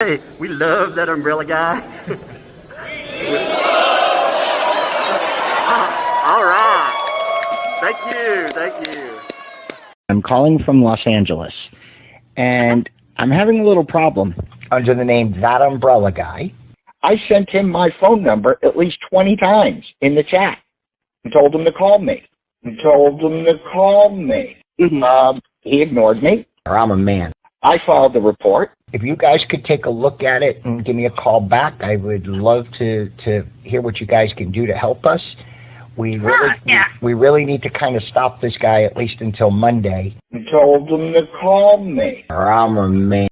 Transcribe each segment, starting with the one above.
Hey, we love that umbrella guy. All right. Thank you. I'm calling from Los Angeles, and I'm having a little problem under the name ThatUmbrellaGuy. I sent him my phone number at least 20 times in the chat and told him to call me. He ignored me. I'm a man. I filed the report. If you guys could take a look at it and give me a call back, I would love to hear what you guys can do to help us. We really need to kind of stop this guy at least until Monday. I told him to call me. I'm a man.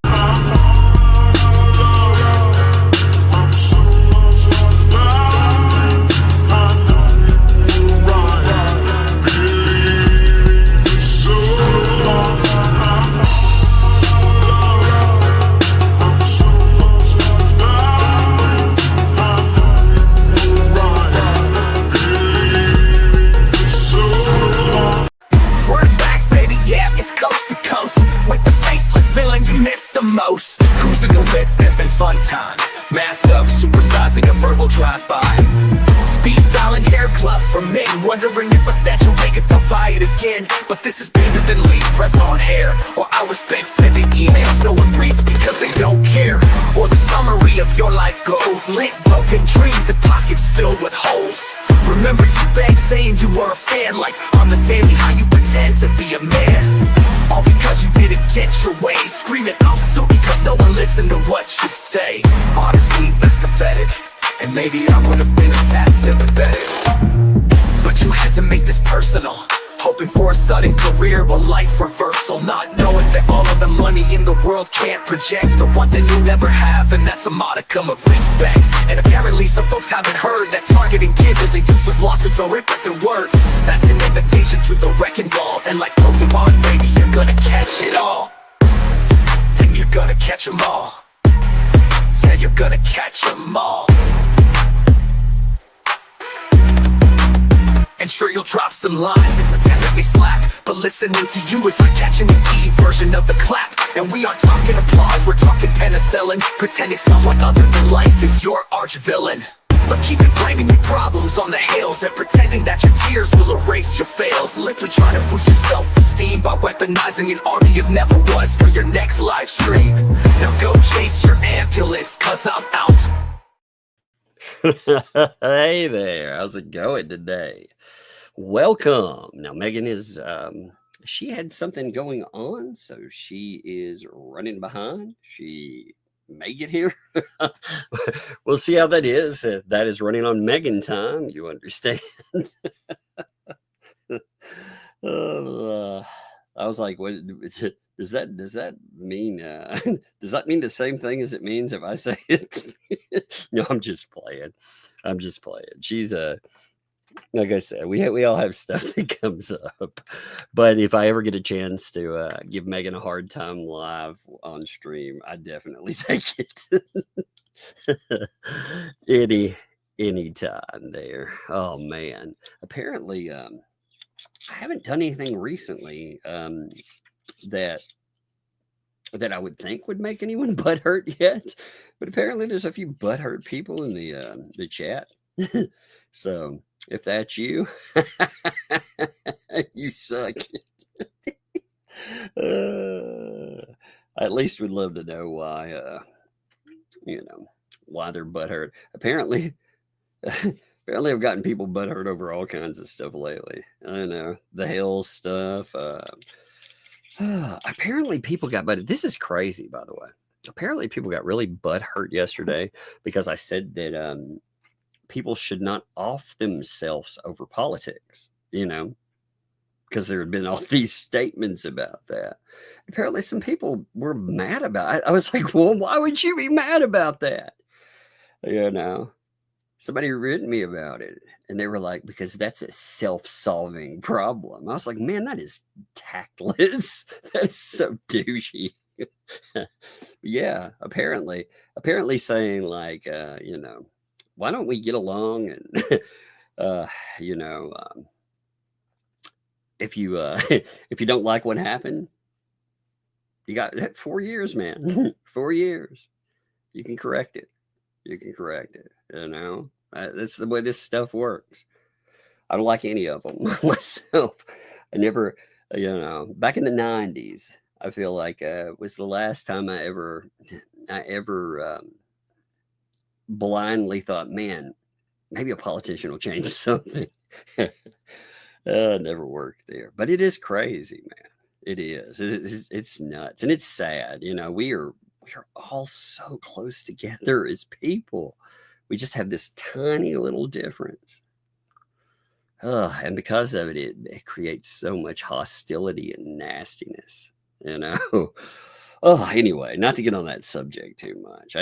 Most cruising the whip, having fun times, masked up, supersizing a verbal drive-by. Speed dialing hair club from me, wondering if I snatch a wig if I'll buy it again. But this is bigger than lead press on hair, or I was spent sending emails no one reads because they don't care. Or the summary of your life goals, lit broken dreams and pockets filled with holes. Remember you begged saying you were a fan, like on the daily how you pretend to be a man. All because you didn't get your way, screaming out so because no one listened to what you say. Honestly, that's pathetic, and maybe I would have been a tad sympathetic. But you had to make this personal, hoping for a sudden career or life reversal, not knowing that all of the money in the world can't project the one thing you'll never have, and that's a modicum of respect. And apparently some folks haven't heard that targeting kids is a useless lawsuit for written words. That's an invitation to the wrecking ball, and like Pokemon, baby, you're gonna catch it all. And you're gonna catch them all. Yeah, you're gonna catch them all. And sure you'll drop some lines and pretend that they slap, but listening to you is like catching an E version of the clap. And we aren't talking applause, we're talking penicillin, pretending someone other than life is your arch villain. But keeping blaming your problems on the Hales and pretending that your tears will erase your fails, literally trying to boost your self-esteem by weaponizing an army of never was for your next live stream. Now go chase your ambulance, cause I'm out. Hey there, how's it going today? Welcome. Now Megan is she had something going on, so she is running behind. She may get here. We'll see how that is. That is running on Megan time, you understand. I was like, what does that mean? Does that mean the same thing as it means if I say it? No, I'm just playing. She's like I said, we all have stuff that comes up. But if I ever get a chance to give Megan a hard time live on stream, I definitely take it. Any time there. Oh man. Apparently I haven't done anything recently that I would think would make anyone butthurt yet, but apparently there's a few butthurt people in the chat. So if that's you, you suck. I at least would love to know why, why they're butthurt. Apparently I've gotten people butthurt over all kinds of stuff lately. I don't know, the Hale stuff. Apparently people got butthurt. This is crazy, by the way. Apparently people got really butthurt yesterday because I said that people should not off themselves over politics, because there had been all these statements about that. Apparently some people were mad about it. I was like, well, why would you be mad about that? Somebody written me about it, and they were like, because that's a self-solving problem. I was like, man, that is tactless. That is so douchey. Yeah, apparently saying like, why don't we get along? And, if you don't like what happened, you got 4 years, man, 4 years. You can correct it. You can correct it. That's the way this stuff works. I don't like any of them myself. I never, back in the 90s, I feel like was the last time I ever blindly thought, man, maybe a politician will change something. It never worked there, but it is crazy, man. It is. It's nuts, and it's sad. We are all so close together as people. We just have this tiny little difference. And because of it, it creates so much hostility and nastiness, Anyway, not to get on that subject too much.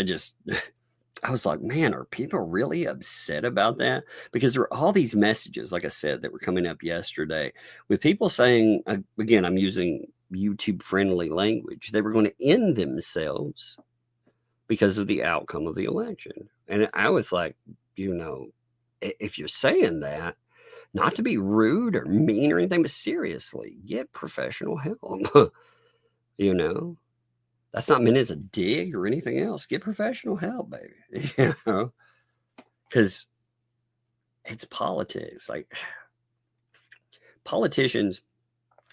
I was like, man, are people really upset about that? Because there were all these messages, like I said, that were coming up yesterday with people saying, again, I'm using YouTube friendly language. They were going to end themselves because of the outcome of the election. And I was like, if you're saying that, not to be rude or mean or anything, but seriously, get professional help. That's not meant as a dig or anything else. Get professional help, baby. Because it's politics. Like politicians,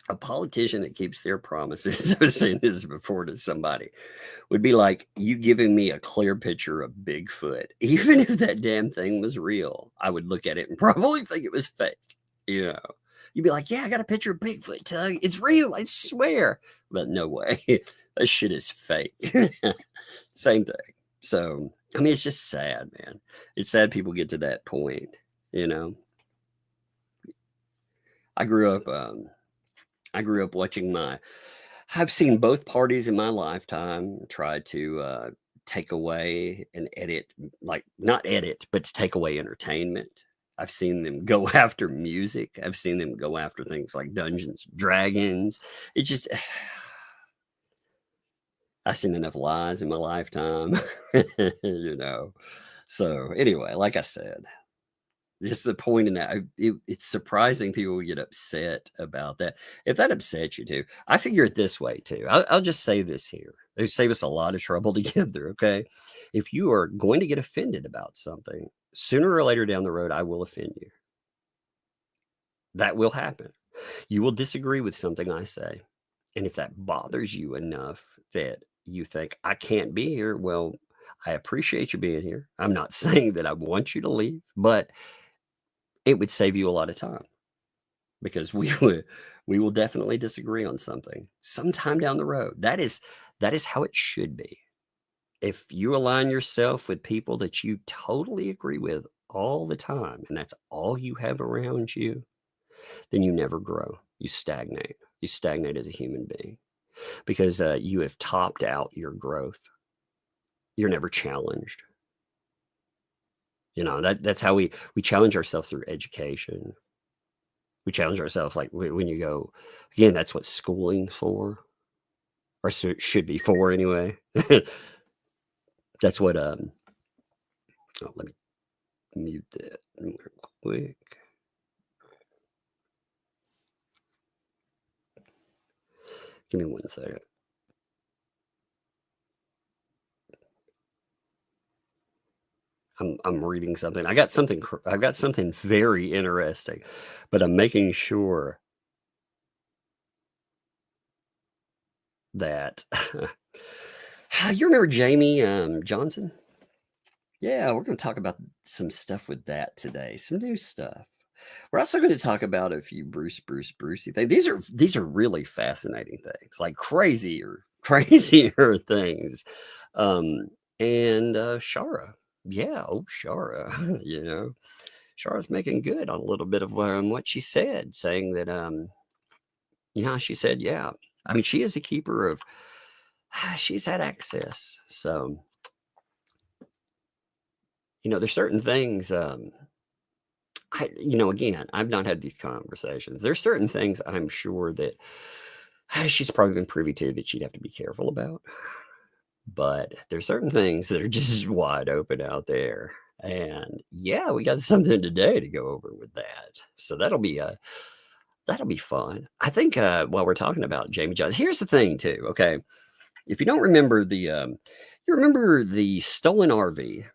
a politician that keeps their promises, I was saying this before to somebody, would be like you giving me a clear picture of Bigfoot. Even if that damn thing was real, I would look at it and probably think it was fake. You'd be like, yeah, I got a picture of Bigfoot. Tell you, it's real, I swear. But no way. That shit is fake. Same thing. So, I mean, it's just sad, man. It's sad people get to that point, I grew up watching I've seen both parties in my lifetime try to take away and edit, like not edit, but to take away entertainment. I've seen them go after music. I've seen them go after things like Dungeons and Dragons. It just, I've seen enough lies in my lifetime, So anyway, like I said, just the point in that, it's surprising people get upset about that. If that upsets you too, I figure it this way too. I'll just say this here. It save us a lot of trouble together, okay? If you are going to get offended about something, sooner or later down the road, I will offend you. That will happen. You will disagree with something I say. And if that bothers you enough that you think, I can't be here, well, I appreciate you being here. I'm not saying that I want you to leave, but it would save you a lot of time because we will definitely disagree on something sometime down the road. That is how it should be. If you align yourself with people that you totally agree with all the time, and that's all you have around you, then you never grow. You stagnate. You stagnate as a human being because you have topped out your growth. You're never challenged. That's how we challenge ourselves through education. We challenge ourselves like when you go, again, that's what schooling's for, or should be for anyway. That's what, let me mute that real quick. Give me 1 second. I'm reading something. I've got something very interesting, but I'm making sure that you remember Jamie Johnson? Yeah, we're going to talk about some stuff with that today. Some new stuff. We're also going to talk about a few Brucey things. These are really fascinating things, like crazier things. And Shara. Yeah, Shara, Shara's making good on a little bit of what she said, saying that, she said, yeah. I mean, she is a keeper of, she's had access. So, there's certain things, again, I've not had these conversations. There's certain things I'm sure that she's probably been privy to that she'd have to be careful about. But there's certain things that are just wide open out there. And yeah, we got something today to go over with that. So that'll be fun. I think while we're talking about Jamie Johnson, here's the thing too. Okay. If you don't remember You remember the stolen RV?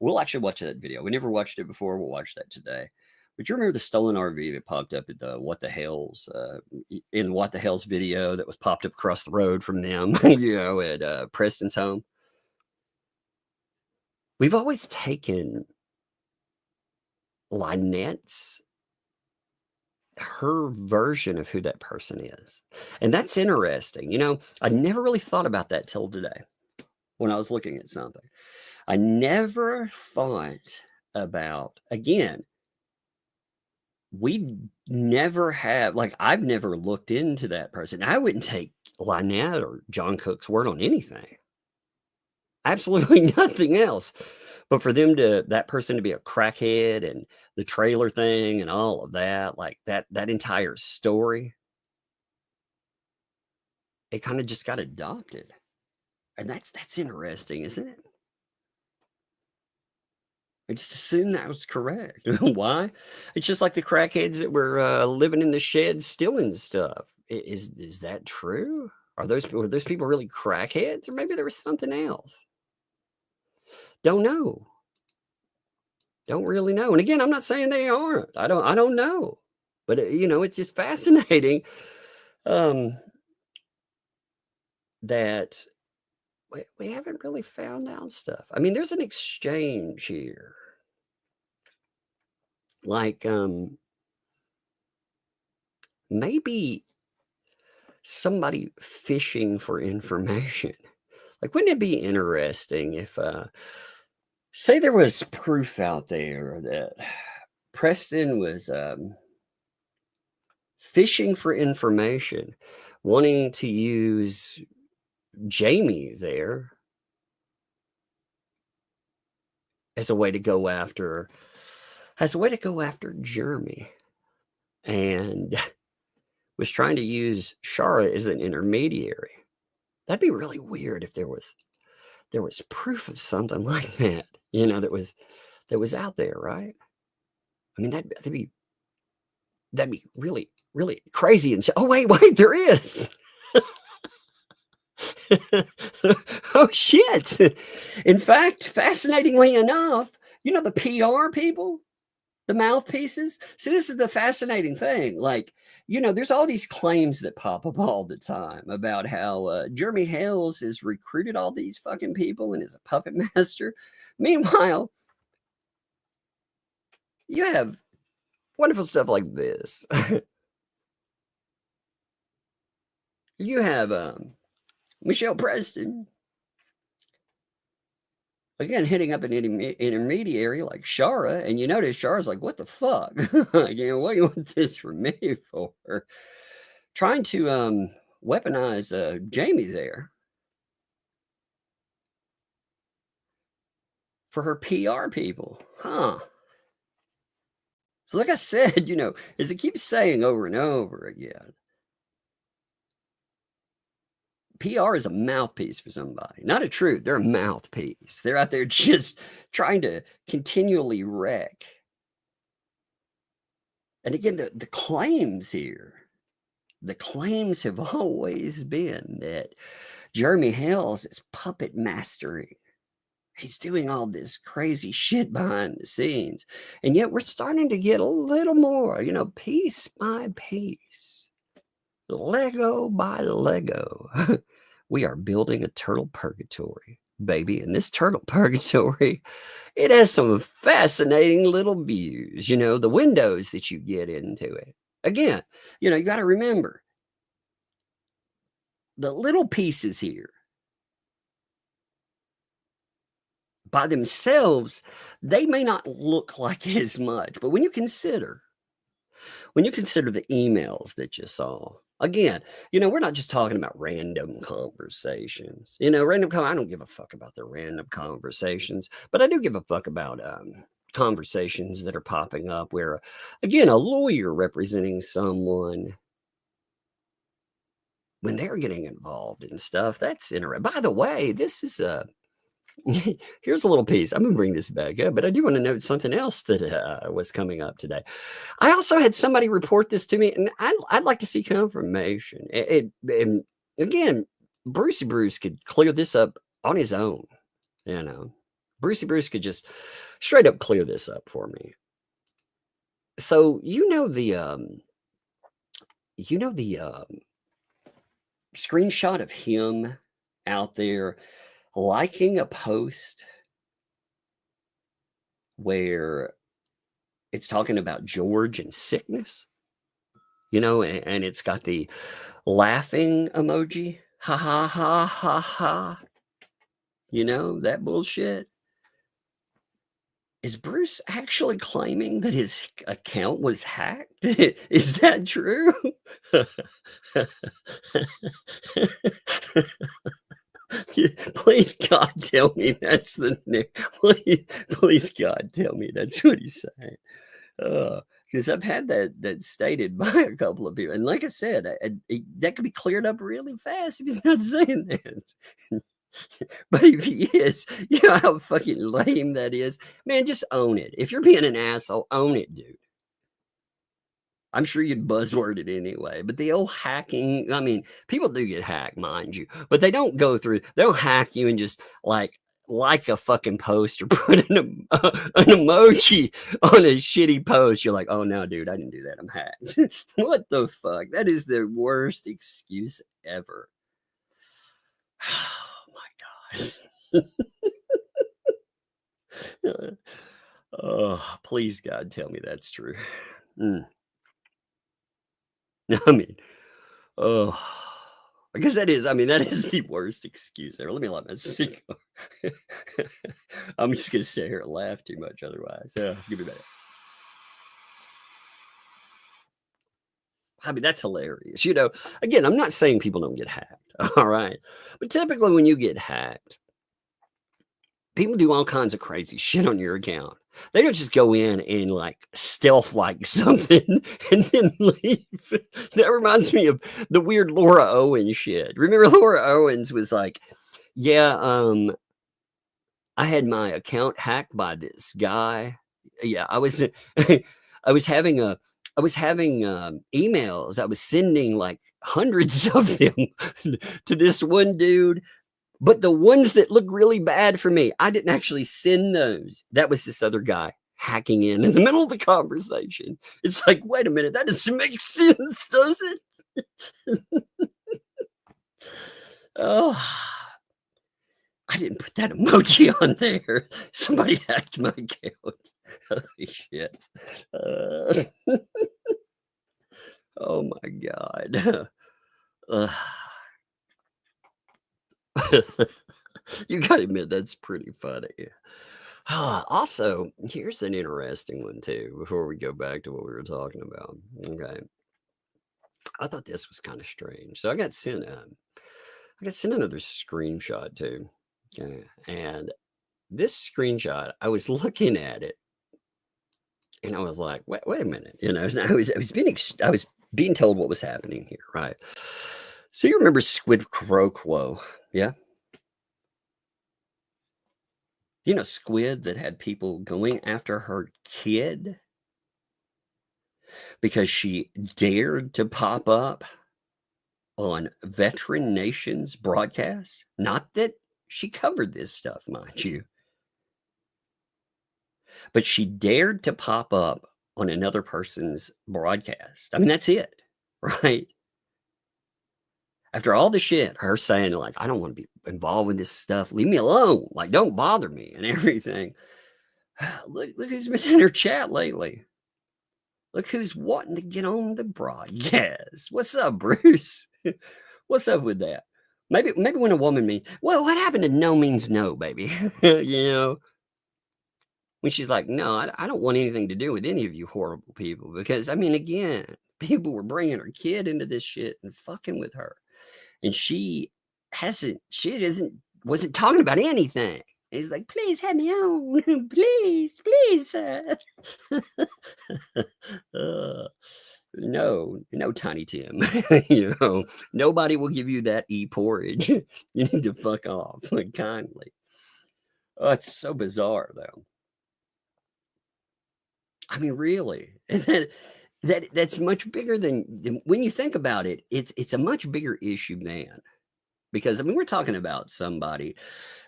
We'll actually watch that video. We never watched it before. We'll watch that today. But you remember the stolen RV that popped up at the What the Hales, in What the Hales video that was popped up across the road from them, at Preston's home? We've always taken Lynette's, her version of who that person is. And that's interesting. I never really thought about that till today when I was looking at something. I never thought about, again, we never have, like, I've never looked into that person. I wouldn't take Lynette or John Cook's word on anything. Absolutely nothing else. But for them that person to be a crackhead and the trailer thing and all of that, like that entire story, it kind of just got adopted. And that's interesting, isn't it? I just assumed that was correct. Why? It's just like the crackheads that were living in the sheds stealing stuff. Is that true? Were those people really crackheads, or maybe there was something else? Don't know. Don't really know. And again, I'm not saying they aren't. I don't know. But it's just fascinating that we haven't really found out stuff. I mean, there's an exchange here. Like maybe somebody fishing for information. Like, wouldn't it be interesting if say there was proof out there that Preston was fishing for information, wanting to use Jamie there as a way to go after Jeremy, and was trying to use Shara as an intermediary. That'd be really weird if there was proof of something like that, that was out there, right? I mean, that'd be really, really crazy. And oh, wait, there is. Oh, shit. In fact, fascinatingly enough, the PR people, the mouthpieces. See, this is the fascinating thing. Like, there's all these claims that pop up all the time about how Jeremy Hales has recruited all these fucking people and is a puppet master. Meanwhile, you have wonderful stuff like this. You have Michelle Preston, again, hitting up an intermediary like Shara, and you notice Shara's like, what the fuck? What do you want this from me for? Trying to weaponize Jamie there for her PR people. Huh. So like I said, as it keeps saying over and over again, PR is a mouthpiece for somebody, not a truth. They're a mouthpiece. They're out there just trying to continually wreck. And again, the claims here, the claims have always been that Jeremy Hales is puppet mastering. He's doing all this crazy shit behind the scenes. And yet we're starting to get a little more, piece by piece, Lego by Lego. We are building a turtle purgatory, baby. And this turtle purgatory, it has some fascinating little views, the windows that you get into it. Again, you got to remember the little pieces here by themselves, they may not look like as much, but when you consider the emails that you saw, again, we're not just talking about random conversations. I don't give a fuck about the random conversations, but I do give a fuck about conversations that are popping up where, again, a lawyer representing someone, when they're getting involved in stuff, that's interesting. By the way, this is here's a little piece. I'm going to bring this back up, but I do want to note something else that was coming up today. I also had somebody report this to me, and I'd like to see confirmation. And again, Brucey Bruce could clear this up on his own. You know, Bruce could just straight up clear this up for me. So the screenshot of him out there liking a post where it's talking about George and sickness, and it's got the laughing emoji, ha ha ha ha ha, that bullshit. Is Bruce actually claiming that his account was hacked? Is that true? Please, God, tell me that's the name. Please, God, tell me that's what he's saying. Because I've had that stated by a couple of people. And like I said, that could be cleared up really fast if he's not saying that. But if he is, you know how fucking lame that is? Man, just own it. If you're being an asshole, own it, dude. I'm sure you'd buzzword it anyway. But the old hacking, I mean, people do get hacked, mind you. But they don't hack you and just like a fucking post or put an emoji on a shitty post. You're like, oh no, dude, I didn't do that. I'm hacked. What the fuck? That is the worst excuse ever. Oh, please, God, tell me that's true. I mean, I guess that is the worst excuse ever. Let me light my cigar. I'm just going to sit here and laugh too much otherwise. Give me that. I mean, that's hilarious. Again, I'm not saying people don't get hacked. All right. But typically when you get hacked, people do all kinds of crazy shit on your account. They don't just go in and like stealth like something and then leave. That reminds me of the weird Laura Owens shit. Remember Laura Owens was like, I had my account hacked by this guy. Yeah, I was having emails. I was sending like hundreds of them to this one dude. But the ones that look really bad for me, I didn't actually send those. That was this other guy hacking in the middle of the conversation. It's like, wait a minute, that doesn't make sense, does it? Oh, I didn't put that emoji on there. Somebody hacked my account. Holy shit. Oh my God. You gotta admit that's pretty funny. Also, here's an interesting one too, before we go back to what we were talking about. Okay. I thought this was kind of strange. So I got sent another screenshot too. Okay. And this screenshot, I was looking at it and I was like, wait a minute. I was being told what was happening here, right? So you remember Squid Pro Quo, yeah? Squid that had people going after her kid because she dared to pop up on Veteran Nation's broadcast? Not that she covered this stuff, mind you, but she dared to pop up on another person's broadcast. I mean, that's it, right? After all the shit, her saying like, I don't want to be involved with this stuff. Leave me alone. Like, don't bother me and everything. Look who's been in her chat lately. Look who's wanting to get on the broadcast. What's up, Bruce? What's up with that? Maybe when a woman means, well, what happened to no means no, baby? When she's like, no, I don't want anything to do with any of you horrible people. Because, I mean, again, people were bringing her kid into this shit and fucking with her. And she wasn't talking about anything. He's like, please have me on. please, sir. No, Tiny Tim. Nobody will give you that porridge. You need to fuck off, kindly. Oh, it's so bizarre, though. I mean, really. That's much bigger than when you think about it. It's a much bigger issue, man. Because I mean, we're talking about somebody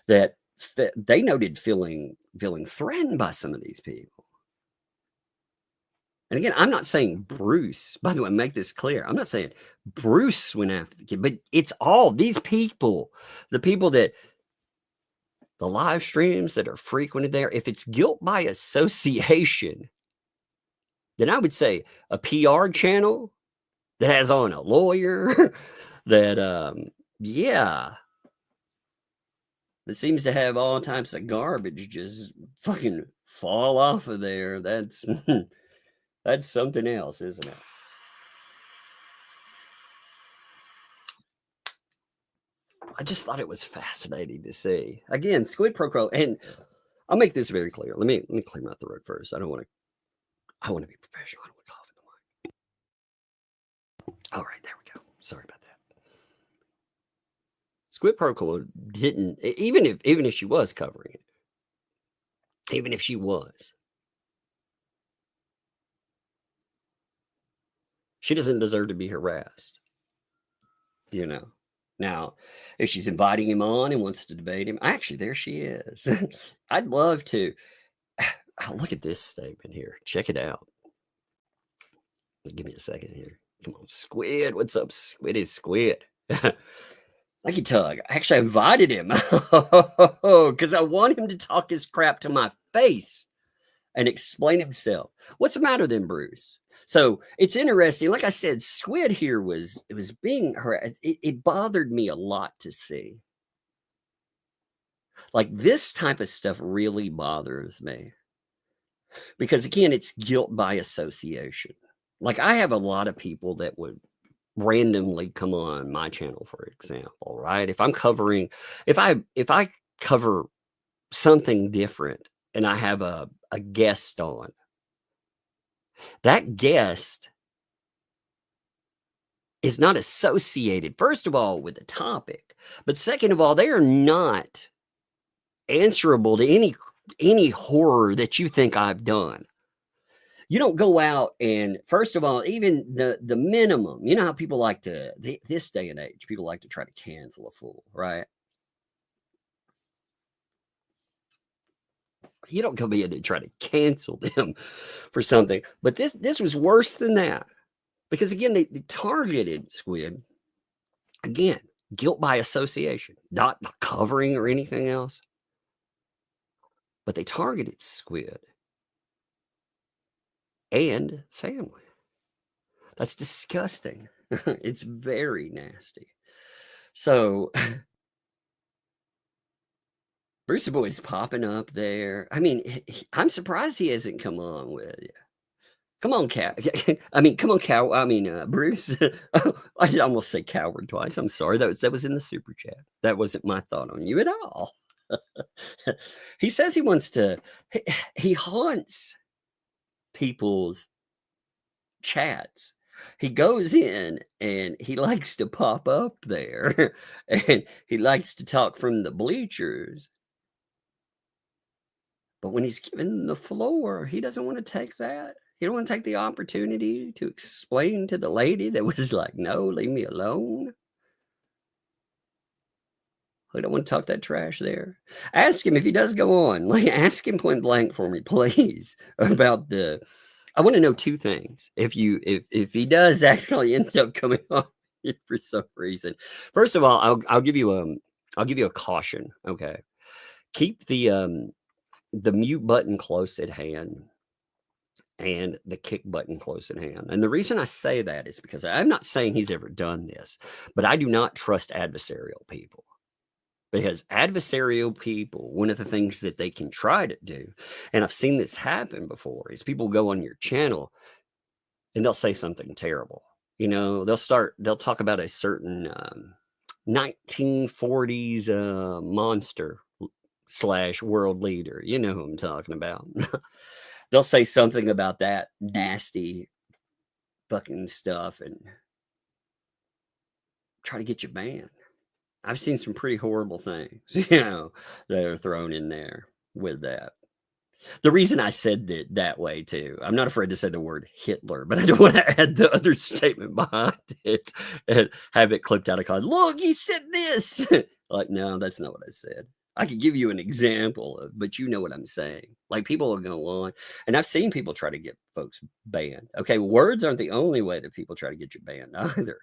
that they noted feeling threatened by some of these people. And again, I'm not saying Bruce, by the way, make this clear. I'm not saying Bruce went after the kid, but it's all these people, the people that the live streams that are frequented there. If it's guilt by association, then I would say a PR channel that has on a lawyer that, yeah, that seems to have all types of garbage just fucking fall off of there. That's that's something else, isn't it? I just thought it was fascinating to see. Again, Squid Pro Quo, and I'll make this very clear. Let me clear my throat first. I want to be professional. I don't want to cough in the mic. All right, there we go. Sorry about that. Squid Pro Quo didn't, even if she was covering it, even if she was, she doesn't deserve to be harassed. You know. Now, if she's inviting him on and wants to debate him, actually, there she is. I'd love to. Oh, look at this statement here. Check it out. Give me a second here. Come on, Squid. What's up, Squid? Is Squid. Thank you, Tug. Actually, I invited him because I want him to talk his crap to my face and explain himself. What's the matter then, Bruce? So it's interesting. Like I said, Squid here was being harassed. It bothered me a lot to see. Like this type of stuff really bothers me. Because again, it's guilt by association. Like I have a lot of people that would randomly come on my channel, for example, right? If I'm covering, if I cover something different and I have a guest on, that guest is not associated, first of all, with the topic, but second of all, they are not answerable to any horror that you think I've done. You don't go out and, first of all, even the minimum, you know how people like to, this day and age, people like to try to cancel a fool, right? You don't come in and try to cancel them for something. But this was worse than that. Because again, they targeted Squid. Again, guilt by association, not covering or anything else. But they targeted Squid and family. That's disgusting. It's very nasty. So Bruce Boy's popping up there. I mean, I'm surprised he hasn't come on with you. Come on, Cow. I mean, come on, Cow. I mean, Bruce. I almost say coward twice. I'm sorry. That was in the super chat. That wasn't my thought on you at all. He says he wants to. He haunts people's chats. He goes in and he likes to pop up there, and he likes to talk from the bleachers. But when he's given the floor, he doesn't want to take that. He don't want to take the opportunity to explain to the lady that was like, no, leave me alone. I don't want to talk that trash there. Ask him if he does go on. Like, ask him point blank for me, please, about the. I want to know two things. If he does actually end up coming on for some reason, first of all, I'll give you a caution. Okay, keep the mute button close at hand and the kick button close at hand. And the reason I say that is because I'm not saying he's ever done this, but I do not trust adversarial people. Because adversarial people, one of the things that they can try to do, and I've seen this happen before, is people go on your channel and they'll say something terrible. You know, they'll talk about a certain 1940s monster / world leader. You know who I'm talking about. They'll say something about that nasty fucking stuff and try to get you banned. I've seen some pretty horrible things, you know, that are thrown in there with that. The reason I said it that way, too, I'm not afraid to say the word Hitler, but I don't want to add the other statement behind it and have it clipped out of context. Look, he said this. Like, no, that's not what I said. I could give you an example of, but you know what I'm saying. Like people are going on, and I've seen people try to get folks banned. Okay, words aren't the only way that people try to get you banned either.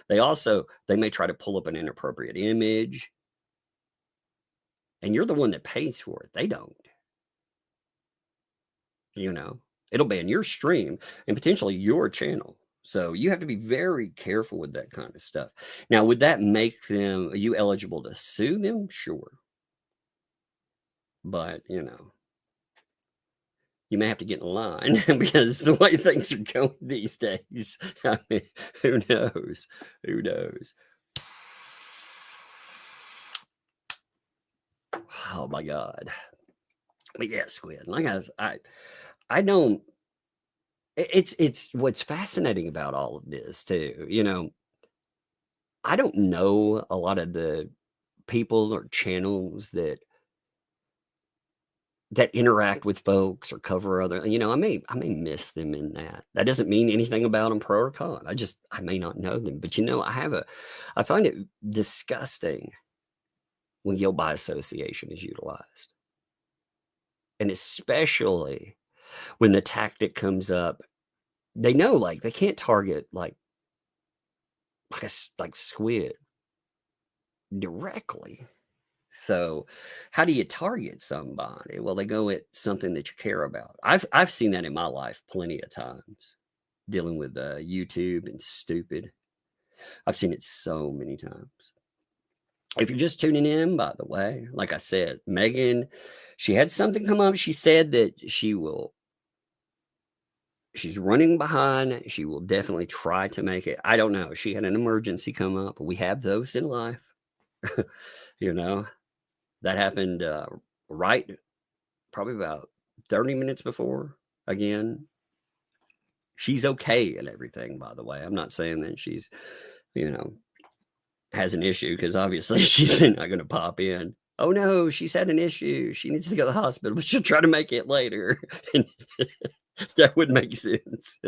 They may try to pull up an inappropriate image, and you're the one that pays for it. They don't. You know, it'll ban your stream and potentially your channel. So you have to be very careful with that kind of stuff. Now, would that make are you eligible to sue them? Sure. But, you know, you may have to get in line because the way things are going these days, I mean, who knows? Who knows? Oh my God. But yeah, Squid, like I don't, it's what's fascinating about all of this too. You know, I don't know a lot of the people or channels that interact with folks or cover other, you know, I may miss them in that. That doesn't mean anything about them pro or con. I may not know them, but you know, I find it disgusting when guilt by association is utilized. And especially when the tactic comes up, they know like they can't target like Squid directly. So how do you target somebody? Well, they go at something that you care about. I've seen that in my life plenty of times, dealing with YouTube and stupid. I've seen it so many times. If you're just tuning in, by the way, like I said, Megan, she had something come up. She said that she's running behind. She will definitely try to make it. I don't know. She had an emergency come up. We have those in life. You know, that happened right probably about 30 minutes before. Again, she's okay and everything, by the way. I'm not saying that she's, you know, has an issue, because obviously she's not going to pop in. Oh no, she's had an issue. She needs to go to the hospital, but she'll try to make it later. That would make sense.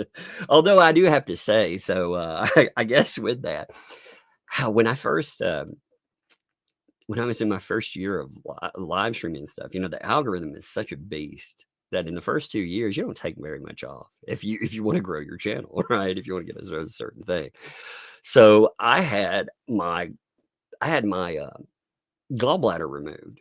Although I do have to say, so I guess with that, when I first, when I was in my first year of live streaming and stuff, you know, the algorithm is such a beast that in the first 2 years, you don't take very much off if you want to grow your channel, right? If you want to get a certain thing. So I had my gallbladder removed.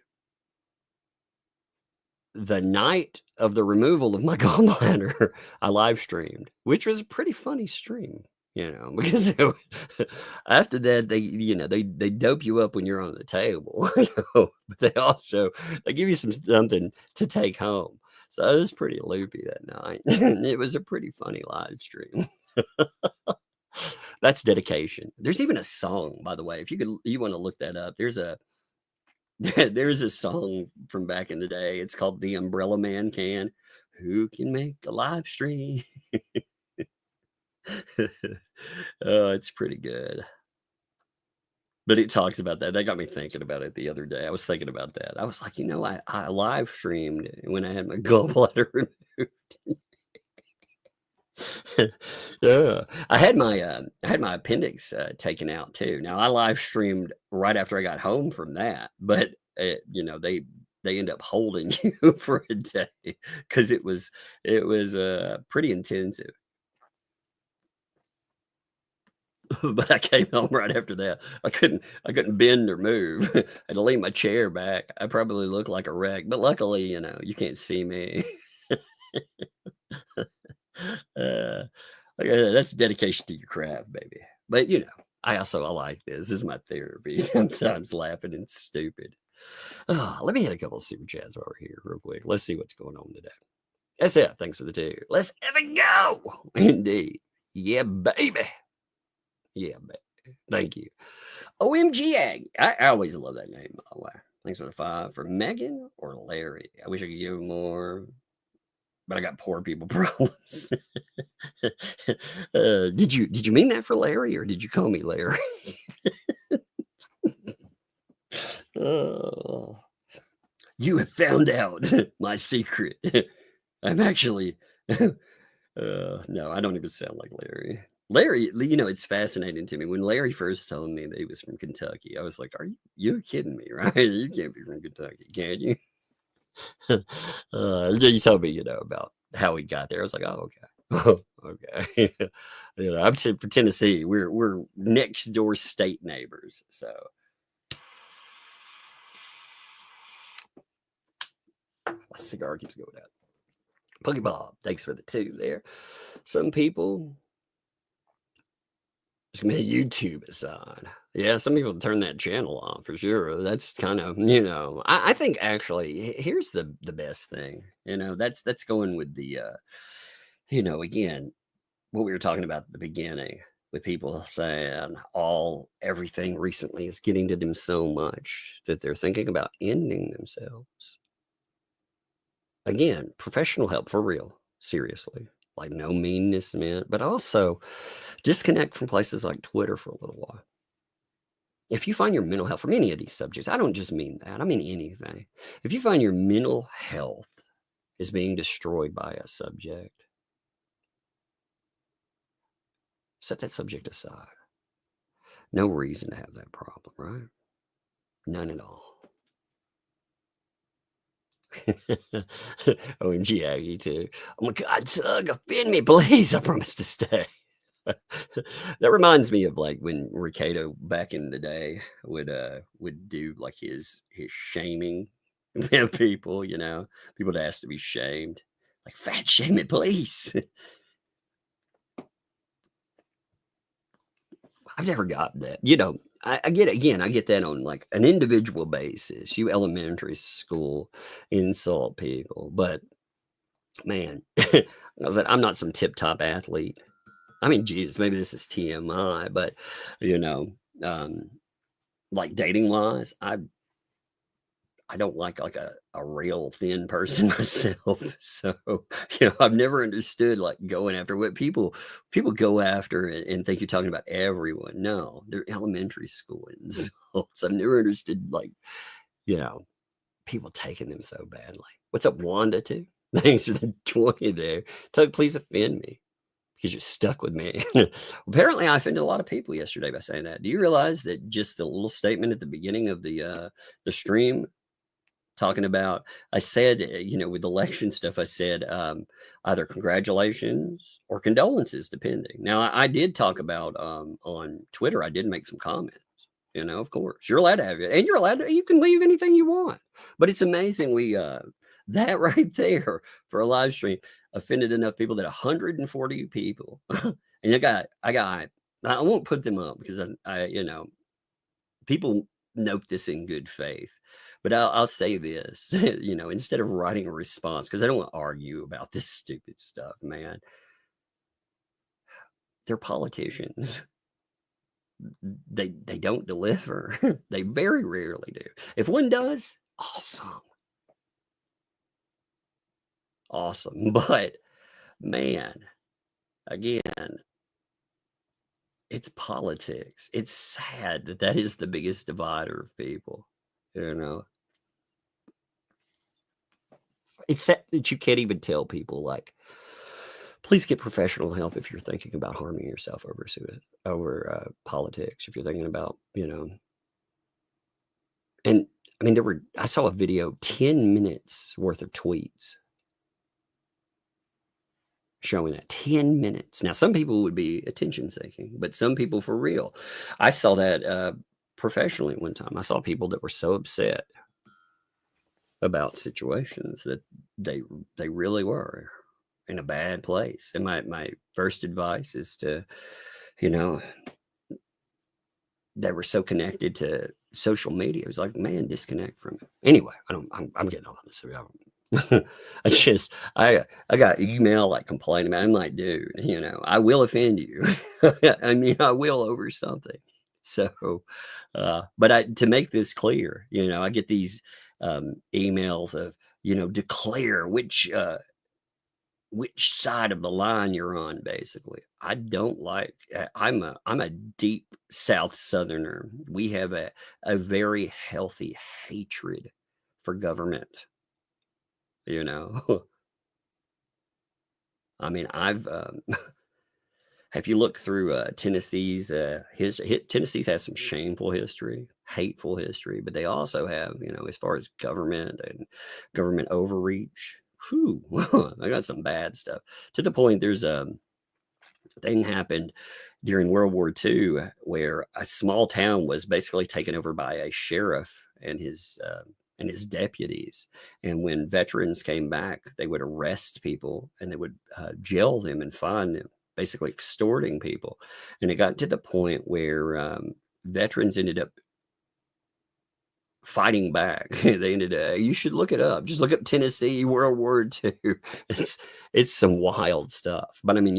The night of the removal of my gallbladder, I live streamed, which was a pretty funny stream, you know, because after that they dope you up when you're on the table, you know, but they give you something to take home. So I was pretty loopy that night. It was a pretty funny live stream. That's dedication. There's even a song, by the way, if you want to look that up. There's a song from back in the day. It's called The Umbrella Man Can. Who can make a live stream? Oh, it's pretty good. But it talks about that. That got me thinking about it the other day. I was thinking about that. I was like, you know, I live streamed when I had my gallbladder removed. Yeah, I had my appendix taken out too. Now I live streamed right after I got home from that, but you know, they end up holding you for a day because it was pretty intensive. But I came home right after that. I couldn't bend or move. I had to lean my chair back. I probably looked like a wreck, but luckily, you know, you can't see me. That's dedication to your craft, baby. But you know, I like this. This is my therapy. Sometimes laughing and stupid. Let me hit a couple of super chats while we're here, real quick. Let's see what's going on today. That's it. Thanks for the two. Let's ever go. Indeed. Yeah, baby. Yeah, baby. Thank you. OMG Aggie. I always love that name, by the way. Thanks for the 5. For Megan or Larry? I wish I could give more, but I got poor people problems. Did you mean that for Larry, or did you call me Larry? Oh, you have found out my secret. I'm actually no, I don't even sound like Larry. Larry, it's fascinating to me. When Larry first told me that he was from Kentucky, I was like, you're kidding me, right? You can't be from Kentucky, can you? He told me, about how he got there. I was like, oh, okay. Okay. I'm for Tennessee. We're next door state neighbors. So my cigar keeps going out. Puggy Bob, thanks for the 2 there. Some people, there's gonna be a YouTube aside. Yeah, some people turn that channel off for sure. That's kind of, I think actually here's the best thing. That's going with the again, what we were talking about at the beginning with people saying everything recently is getting to them so much that they're thinking about ending themselves. Again, professional help for real, seriously. Like no meanness meant, but also disconnect from places like Twitter for a little while. If you find your mental health from any of these subjects, I don't just mean that, I mean anything. If you find your mental health is being destroyed by a subject, set that subject aside. No reason to have that problem, right? None at all. OMG Aggie too. Oh my God, Tug, offend me, please. I promise to stay. That reminds me of like when Ricardo back in the day would do like his shaming of people, people that ask to be shamed. Like fat shame it, please. I've never gotten that. I get that on like an individual basis. You elementary school insult people, but man, I said I'm not some tip top athlete. I mean, Jesus, maybe this is TMI, but like dating wise, I don't like a real thin person myself. So, I've never understood like going after what people go after and think you're talking about everyone. No, they're elementary school insults. I've never understood like, people taking them so badly. What's up, Wanda too? Thanks for the 20 there. Tug, please offend me because you're stuck with me. Apparently, I offended a lot of people yesterday by saying that. Do you realize that just the little statement at the beginning of the stream talking about, I said, with election stuff, I said either congratulations or condolences, depending. Now, I did talk about on Twitter, I did make some comments. Of course, you're allowed to have it, and you can leave anything you want. But it's amazing that right there for a live stream offended enough people that 140 people, and I won't put them up because people note this in good faith, but I'll say this, instead of writing a response, because I don't want to argue about this stupid stuff, man. They're politicians. They don't deliver. They very rarely do. If one does, awesome. But man, again, it's politics. It's sad that is the biggest divider of people. It's sad that you can't even tell people like, please get professional help if you're thinking about harming yourself over politics. If you're thinking about, and I mean, I saw a video, 10 minutes worth of tweets showing that 10 minutes. Now, some people would be attention seeking, but some people for real. I saw that professionally one time. I saw people that were so upset about situations that they really were in a bad place. And my first advice is to, they were so connected to social media. It was like, man, disconnect from it. Anyway, I'm getting off this. I got email like complaining about it. I'm like, dude, I will offend you. I mean, I will over something. So, but to make this clear, I get these emails of, declare which side of the line you're on. Basically, I don't like. I'm a deep South Southerner. We have a very healthy hatred for government. I mean, If you look through Tennessee's Tennessee's has some shameful history, hateful history, but they also have, as far as government and government overreach, whew, I got some bad stuff. To the point, there's a thing happened during World War II where a small town was basically taken over by a sheriff and his deputies. And when veterans came back, they would arrest people and they would jail them and fine them, basically extorting people. And it got to the point where veterans ended up fighting back. They ended up, you should look it up. Just look up Tennessee World War II. It's some wild stuff. But I mean,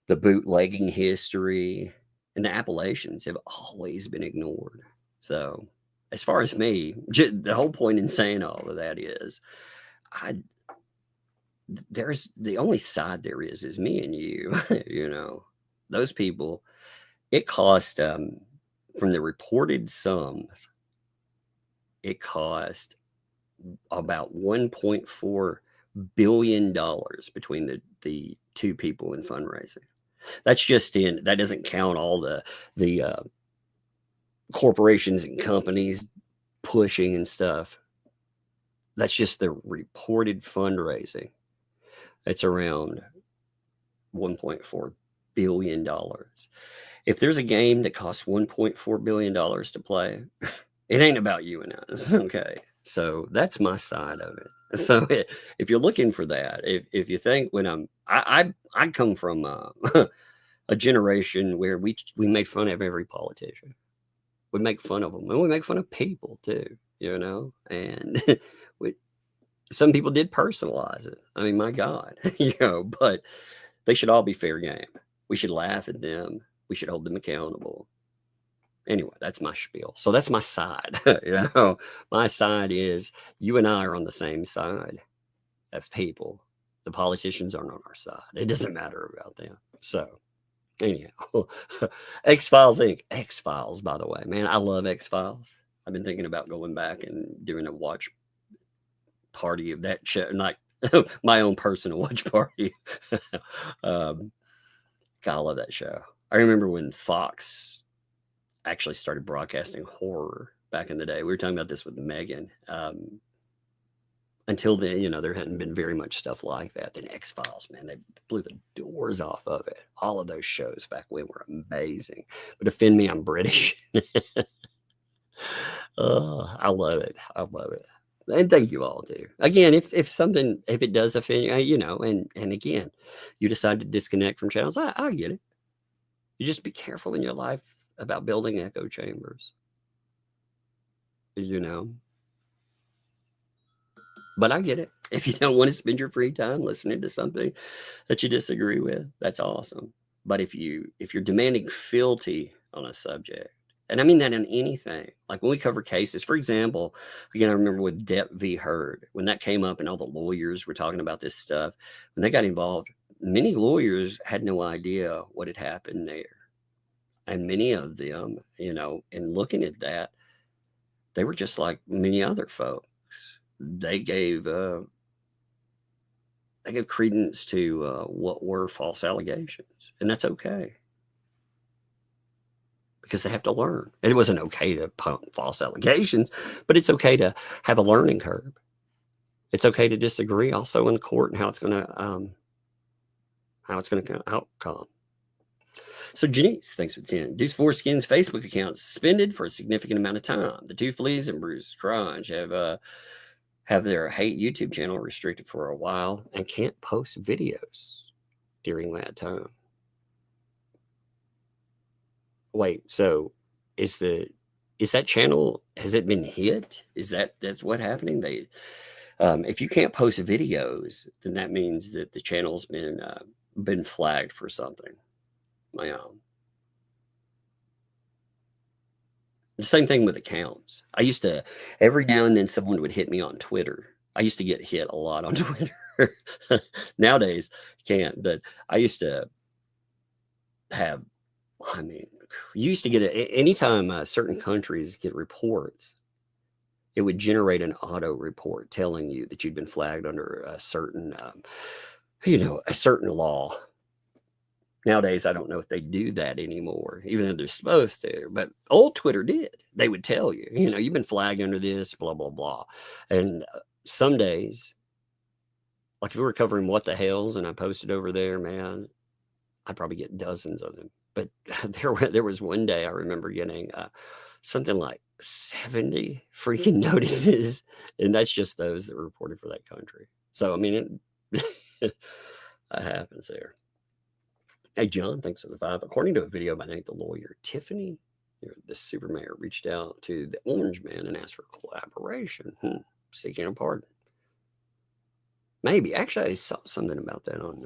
the bootlegging history and the Appalachians have always been ignored. So as far as me, the whole point in saying all of that is there's the only side there is me and you. Those people, it cost from the reported sums, it cost about $1.4 billion between the two people in fundraising. That's just that doesn't count all the corporations and companies pushing and stuff. That's just the reported fundraising. It's around $1.4 billion. If there's a game that costs $1.4 billion to play, it ain't about you and us. Okay. So that's my side of it. So if you're looking for that, if you think I come from a generation where we made fun of every politician. We make fun of them, and we make fun of people too, and some people did personalize it. I mean, my God, but they should all be fair game. We should laugh at them. We should hold them accountable. Anyway, that's my spiel. So that's my side. My side is you and I are on the same side as people. The politicians aren't on our side. It doesn't matter about them. So anyhow, X-Files Inc. X-Files, by the way, man, I love X-Files. I've been thinking about going back and doing a watch party of that show, like my own personal watch party. God, I love that show. I remember when Fox actually started broadcasting horror back in the day. We were talking about this with Megan. Until then, there hadn't been very much stuff like that. Then X-Files, man, they blew the doors off of it. All of those shows back when were amazing. But offend me, I'm British. I love it. I love it. And thank you all too. Again, if it does offend you, and again, you decide to disconnect from channels, I get it. You just be careful in your life about building echo chambers. But I get it. If you don't want to spend your free time listening to something that you disagree with, that's awesome. But if you're demanding fealty on a subject, and I mean that in anything, like when we cover cases, for example, again, I remember with Depp v. Heard, when that came up and all the lawyers were talking about this stuff, when they got involved, many lawyers had no idea what had happened there. And many of them, in looking at that, they were just like many other folks. They gave credence to what were false allegations, and that's okay because they have to learn. And it wasn't okay to pump false allegations, but it's okay to have a learning curve. It's okay to disagree also in the court and how it's going to outcome. So Janice, thanks for 10. Deuce Foreskin's Facebook account suspended for a significant amount of time. The Two Fleas and Bruce Crunch have their hate YouTube channel restricted for a while and can't post videos during that time. Wait, so is that channel, has it been hit? That's what happening? If you can't post videos, then that means that the channel's been flagged for something. The same thing with accounts. I used to, every now and then someone would hit me on Twitter. I used to get hit a lot on Twitter. Nowadays, can't, but I used to have, you used to get anytime certain countries get reports, it would generate an auto report telling you that you'd been flagged under a certain, a certain law. Nowadays, I don't know if they do that anymore, even though they're supposed to. But old Twitter did. They would tell you, you've been flagged under this, blah, blah, blah. And some days, like if we were covering What the Hales and I posted over there, man, I'd probably get dozens of them. But there was one day I remember getting something like 70 freaking notices. And that's just those that were reported for that country. So, I mean, that happens there. Hey, John, thanks for the 5. According to a video by Nate the Lawyer, Tiffany, the super mayor, reached out to the Orange Man and asked for collaboration, seeking a pardon. Maybe. Actually, I saw something about that on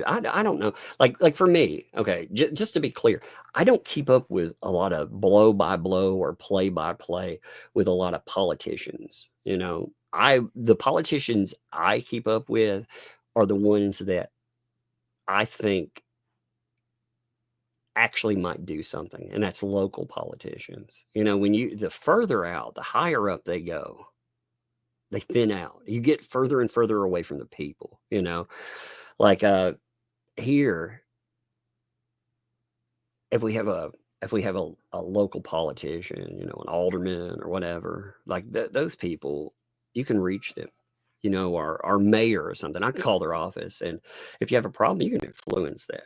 I don't know. Like for me, okay, just to be clear, I don't keep up with a lot of blow by blow or play by play with a lot of politicians. The politicians I keep up with are the ones that I think actually might do something, and that's local politicians. The further out, the higher up they go, they thin out. You get further and further away from the people, like here, if we have a local politician, an alderman or whatever, like those people, you can reach them. Our mayor or something. I can call their office, and if you have a problem, you can influence that.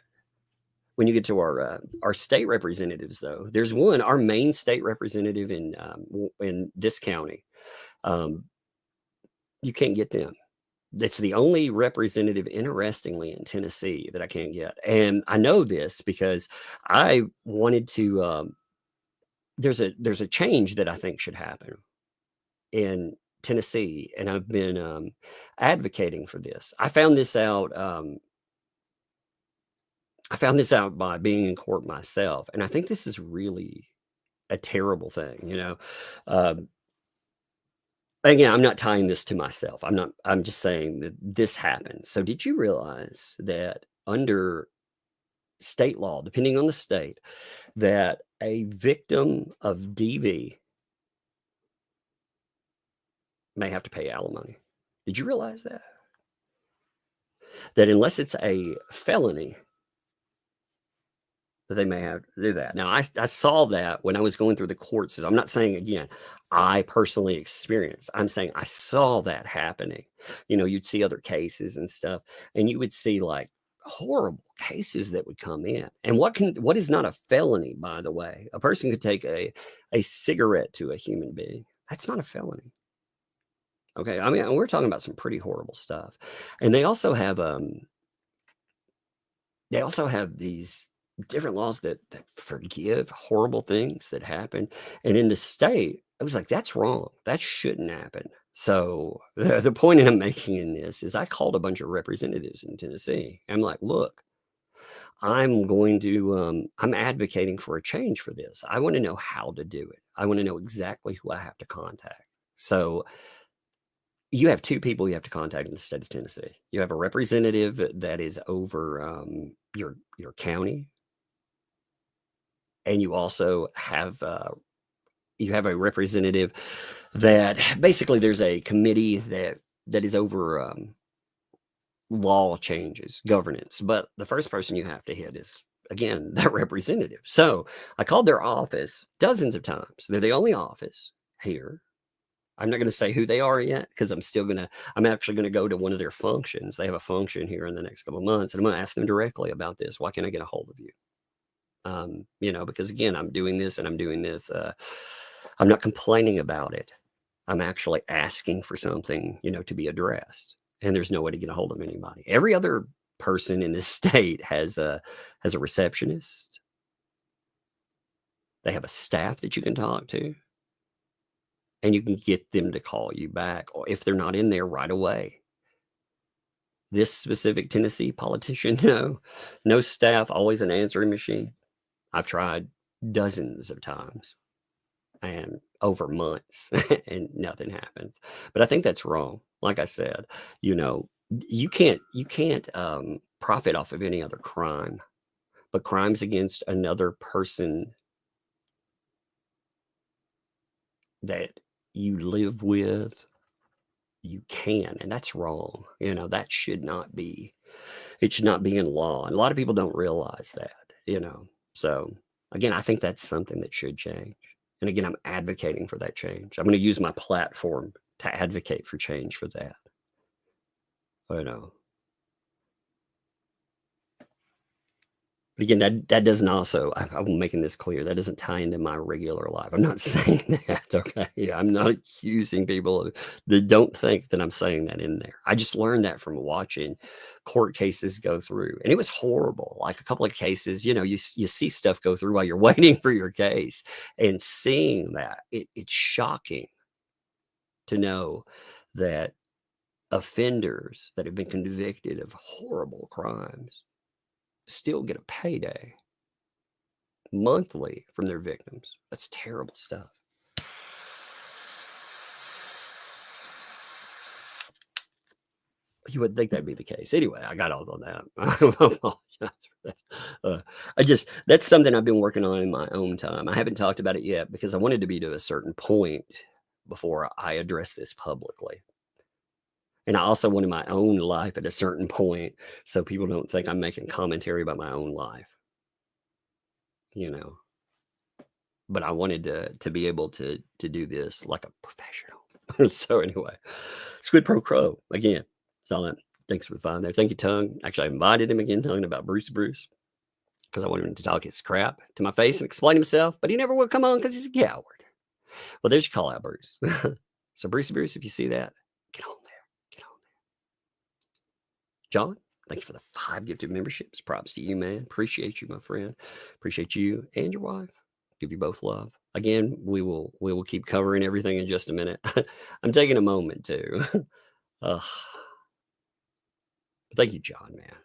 When you get to our state representatives, though, there's one, our main state representative in this county. You can't get them. That's the only representative, interestingly, in Tennessee that I can't get. And I know this because I wanted to. There's a change that I think should happen in Tennessee, and I've been advocating for this. I found this out. I found this out by being in court myself, and I think this is really a terrible thing. Again, I'm not tying this to myself. I'm just saying that this happens. So did you realize that under state law, depending on the state, that a victim of DV may have to pay alimony? Did you realize that? That unless it's a felony, that they may have to do that. Now, I saw that when I was going through the courts. I'm not saying, again, I personally experienced. I'm saying I saw that happening. You'd see other cases and stuff, and you would see like horrible cases that would come in. And what is not a felony, by the way? A person could take a cigarette to a human being. That's not a felony. Okay, I mean, we're talking about some pretty horrible stuff. And they also have these different laws that forgive horrible things that happen. And in the state, I was like, that's wrong. That shouldn't happen. So the point I'm making in this is I called a bunch of representatives in Tennessee. I'm like, look, I'm advocating for a change for this. I want to know how to do it. I want to know exactly who I have to contact. So you have two people you have to contact in the state of Tennessee. You have a representative that is over your county, and you also have a representative that basically there's a committee that is over law changes, governance. But the first person you have to hit is, again, that representative. So I called their office dozens of times. They're the only office here. I'm not going to say who they are yet because I'm actually going to go to one of their functions. They have a function here in the next couple of months, and I'm going to ask them directly about this. Why can't I get a hold of you? Because again, I'm doing this and I'm doing this. I'm not complaining about it. I'm actually asking for something, to be addressed. And there's no way to get a hold of anybody. Every other person in this state has a receptionist. They have a staff that you can talk to. And you can get them to call you back, or if they're not in there right away. This specific Tennessee politician, no staff, always an answering machine. I've tried dozens of times and over months and nothing happens. But I think that's wrong. Like I said, you can't profit off of any other crime, but crimes against another person that you live with, you can, and that's wrong. That should not be It should not be in law. And a lot of people don't realize that, So again, I think that's something that should change. And again, I'm advocating for that change. I'm going to use my platform to advocate for change for that. But again, that doesn't also, I'm making this clear, that doesn't tie into my regular life. I'm not saying that, okay? Yeah, I'm not accusing people that don't think that I'm saying that in there. I just learned that from watching court cases go through. And it was horrible. Like a couple of cases, you see stuff go through while you're waiting for your case. And seeing that, it's shocking to know that offenders that have been convicted of horrible crimes still get a payday monthly from their victims. That's terrible stuff. You would think that'd be the case. Anyway, I got all on that. I apologize for that. That's something I've been working on in my own time. I haven't talked about it yet because I wanted to be to a certain point before I address this publicly. And I also wanted my own life at a certain point so people don't think I'm making commentary about my own life. But I wanted to be able to do this like a professional. So anyway, Squid Pro Crow again. So thanks for the fun there. Thank you, Tongue. Actually, I invited him again, talking about Bruce, because I wanted him to talk his crap to my face and explain himself, but he never would come on because he's a coward. Well, there's your call out, Bruce. So Bruce, if you see that, get on there. John, thank you for the 5 gifted memberships. Props to you, man. Appreciate you, my friend. Appreciate you and your wife. Give you both love. Again, we will keep covering everything in just a minute. I'm taking a moment to. Thank you, John, man.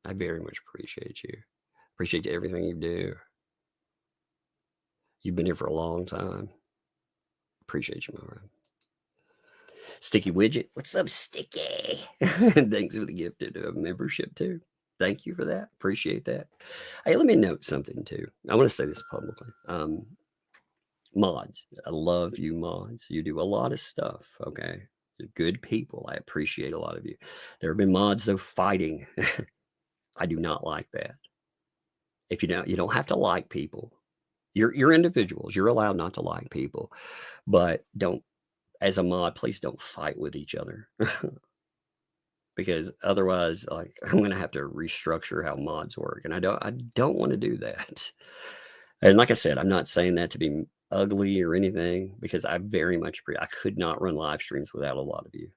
I very much appreciate you. Appreciate everything you do. You've been here for a long time. Appreciate you, my friend. Sticky Widget. What's up, Sticky? Thanks for the gifted membership, too. Thank you for that. Appreciate that. Hey, let me note something, too. I want to say this publicly. Mods. I love you, mods. You do a lot of stuff, okay? You're good people. I appreciate a lot of you. There have been mods, though, fighting. I do not like that. If you don't have to like people. You're individuals. You're allowed not to like people. But don't, as a mod, please don't fight with each other. Because otherwise, like, I'm going to have to restructure how mods work. And I don't want to do that. And like I said, I'm not saying that to be ugly or anything, because I very much agree. I could not run live streams without a lot of you.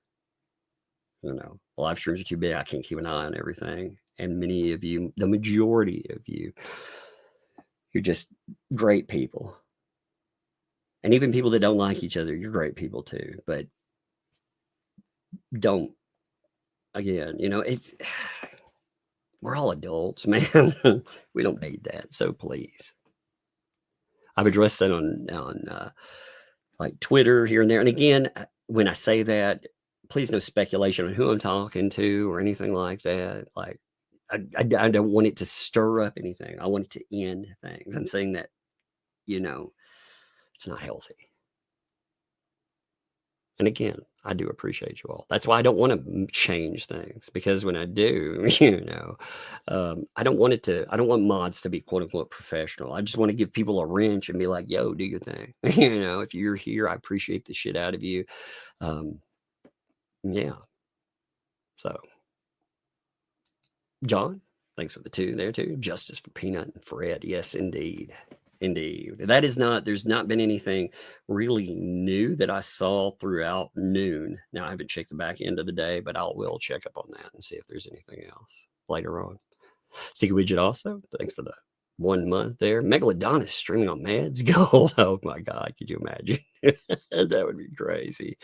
Live streams are too big. I can't keep an eye on everything. And many of you, the majority of you, you're just great people. And even people that don't like each other, you're great people too. But don't, again, we're all adults, man. We don't need that. So please. I've addressed that on like Twitter here and there. And again, when I say that, please no speculation on who I'm talking to or anything like that. Like, I don't want it to stir up anything. I want it to end things. I'm saying that, it's not healthy. And again, I do appreciate you all. That's why I don't want to change things, because when I do, I don't want mods to be quote unquote professional. I just want to give people a wrench and be like, yo, do your thing. If you're here, I appreciate the shit out of you. Yeah. So, John, thanks for the 2 there too. Justice for Peanut and Fred. Yes, indeed. Indeed. There's not been anything really new that I saw throughout noon. Now, I haven't checked the back end of the day, but I will check up on that and see if there's anything else later on. Sticky Widget also, thanks for the 1 month there. Megalodon is streaming on Mads Gold. Oh my God, could you imagine? That would be crazy.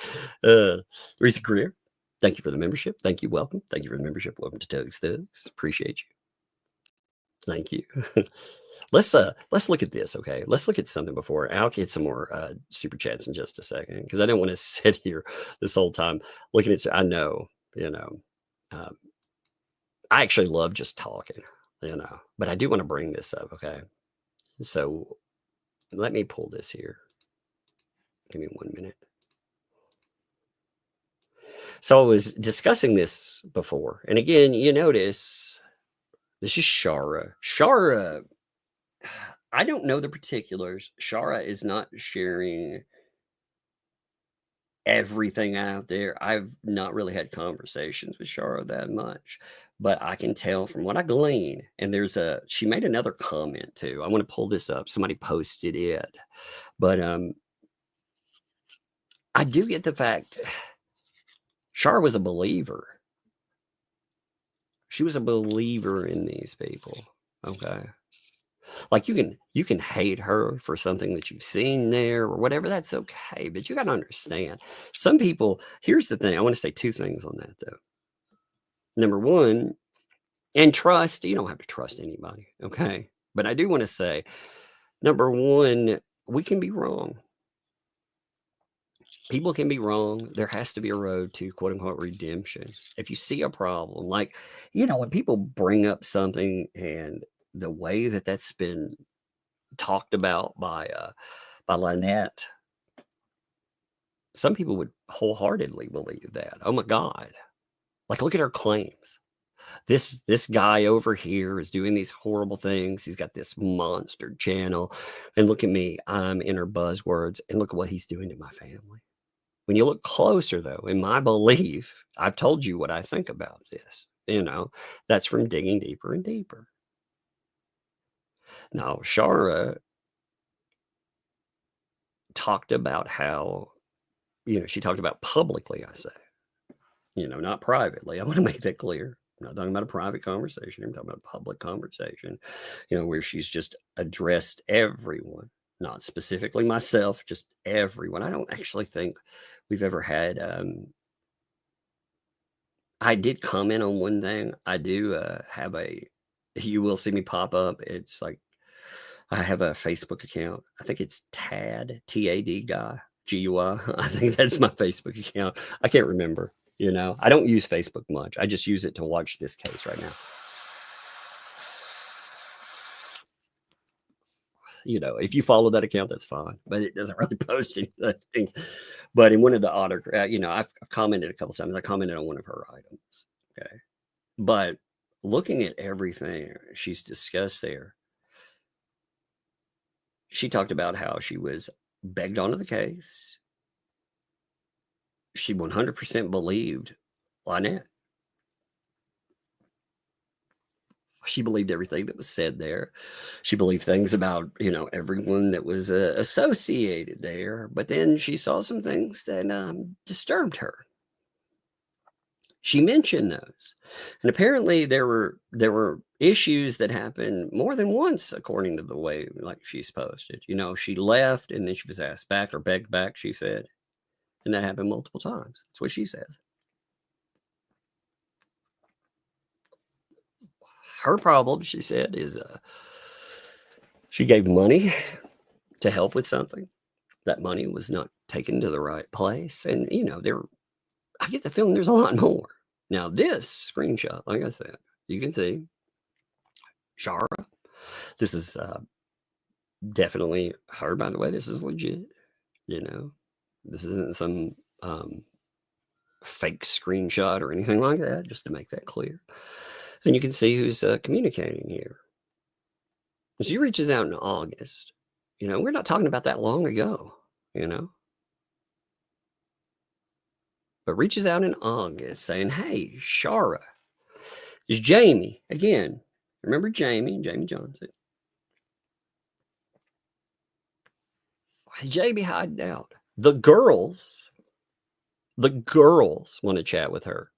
Reese Greer, thank you for the membership. Thank you. Welcome. Thank you for the membership. Welcome to Tugs Thugs. Appreciate you. Thank you. Let's look at this, okay? Let's look at something before. I'll get some more super chats in just a second, because I don't want to sit here this whole time looking at. I know, I actually love just talking, but I do want to bring this up, okay? So let me pull this here. Give me 1 minute. So I was discussing this before. And again, you notice this is Shara. Shara, I don't know the particulars. Shara is not sharing everything out there. I've not really had conversations with Shara that much, but I can tell from what I glean. And she made another comment too. I want to pull this up. Somebody posted it, but I do get the fact Shara was a believer. She was a believer in these people. Okay. Like you can hate her for something that you've seen there or whatever. That's okay. But you got to understand some people. Here's the thing. I want to say two things on that though. Number one, and trust. You don't have to trust anybody. Okay. But I do want to say, number one, we can be wrong. People can be wrong. There has to be a road to quote unquote redemption. If you see a problem, like, when people bring up something and the way that that's been talked about by Lynette, some people would wholeheartedly believe that. Oh my God. Like, look at her claims. This guy over here is doing these horrible things. He's got this monster channel. And look at me. I'm in her buzzwords. And look at what he's doing to my family. When you look closer, though, in my belief, I've told you what I think about this. That's from digging deeper and deeper. Now, Shara talked about how, she talked about publicly, I say, not privately. I want to make that clear. I'm not talking about a private conversation. I'm talking about a public conversation, where she's just addressed everyone, not specifically myself, just everyone. I don't actually think we've ever had, I did comment on one thing. I do have you will see me pop up. It's like, I have a Facebook account. I think it's TAD guy, GUI. I think that's my Facebook account. I can't remember. I don't use Facebook much. I just use it to watch this case right now. If you follow that account, that's fine, but it doesn't really post anything. But in one of the I've commented a couple times. I commented on one of her items. Okay. But looking at everything she's discussed there, she talked about how she was begged onto the case. She 100% believed Lynette. She believed everything that was said there. She believed things about, everyone that was associated there. But then she saw some things that disturbed her. She mentioned those. And apparently there were issues that happened more than once, according to the way like she's posted. She left and then she was asked back or begged back, she said. And that happened multiple times. That's what she said. Her problem, she said, is she gave money to help with something. That money was not taken to the right place. And, I get the feeling there's a lot more. Now, this screenshot, like I said, you can see Shara. This is definitely her, by the way. This is legit. This isn't some fake screenshot or anything like that, just to make that clear. And you can see who's communicating here. She reaches out in August. We're not talking about that long ago, But reaches out in August saying, hey, Shara, is Jamie. Again, remember Jamie Johnson. Why is Jamie hiding out? The girls want to chat with her.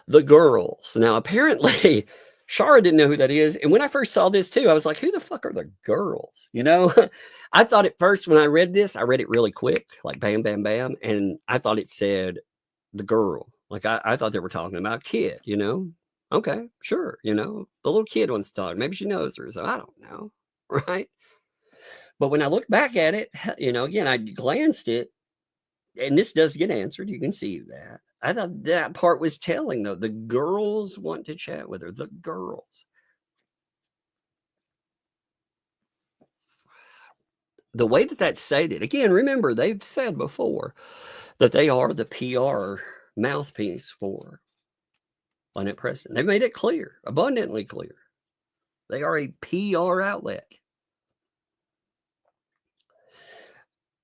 The girls. Now, apparently, Shara didn't know who that is. And when I first saw this, too, I was like, who the fuck are the girls? I thought at first when I read this, I read it really quick, like bam, bam, bam. And I thought it said the girl. Like, I thought they were talking about kid, Okay, sure. The little kid wants to talk. Maybe she knows her. So I don't know. Right. But when I look back at it, again, I glanced it. And this does get answered. You can see that. I thought that part was telling, though. The girls want to chat with her. The girls. The way that that's stated, again, remember, they've said before that they are the PR mouthpiece for Lynette Preston. They've made it clear, abundantly clear. They are a PR outlet.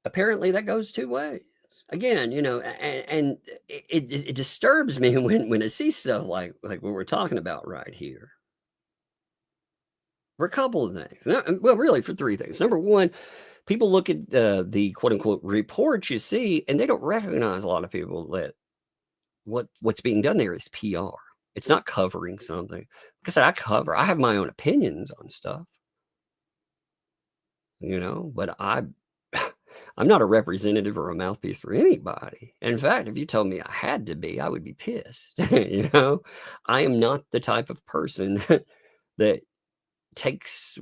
Apparently, that goes two ways. Again, and it disturbs me when I see stuff like what we're talking about right here. For a couple of things. Well, really for three things. Number one, people look at the quote-unquote reports you see, and they don't recognize a lot of people that what's being done there is PR. It's not covering something. Like I said, I have my own opinions on stuff. But I'm not a representative or a mouthpiece for anybody. In fact, if you told me I had to be, I would be pissed. I am not the type of person that takes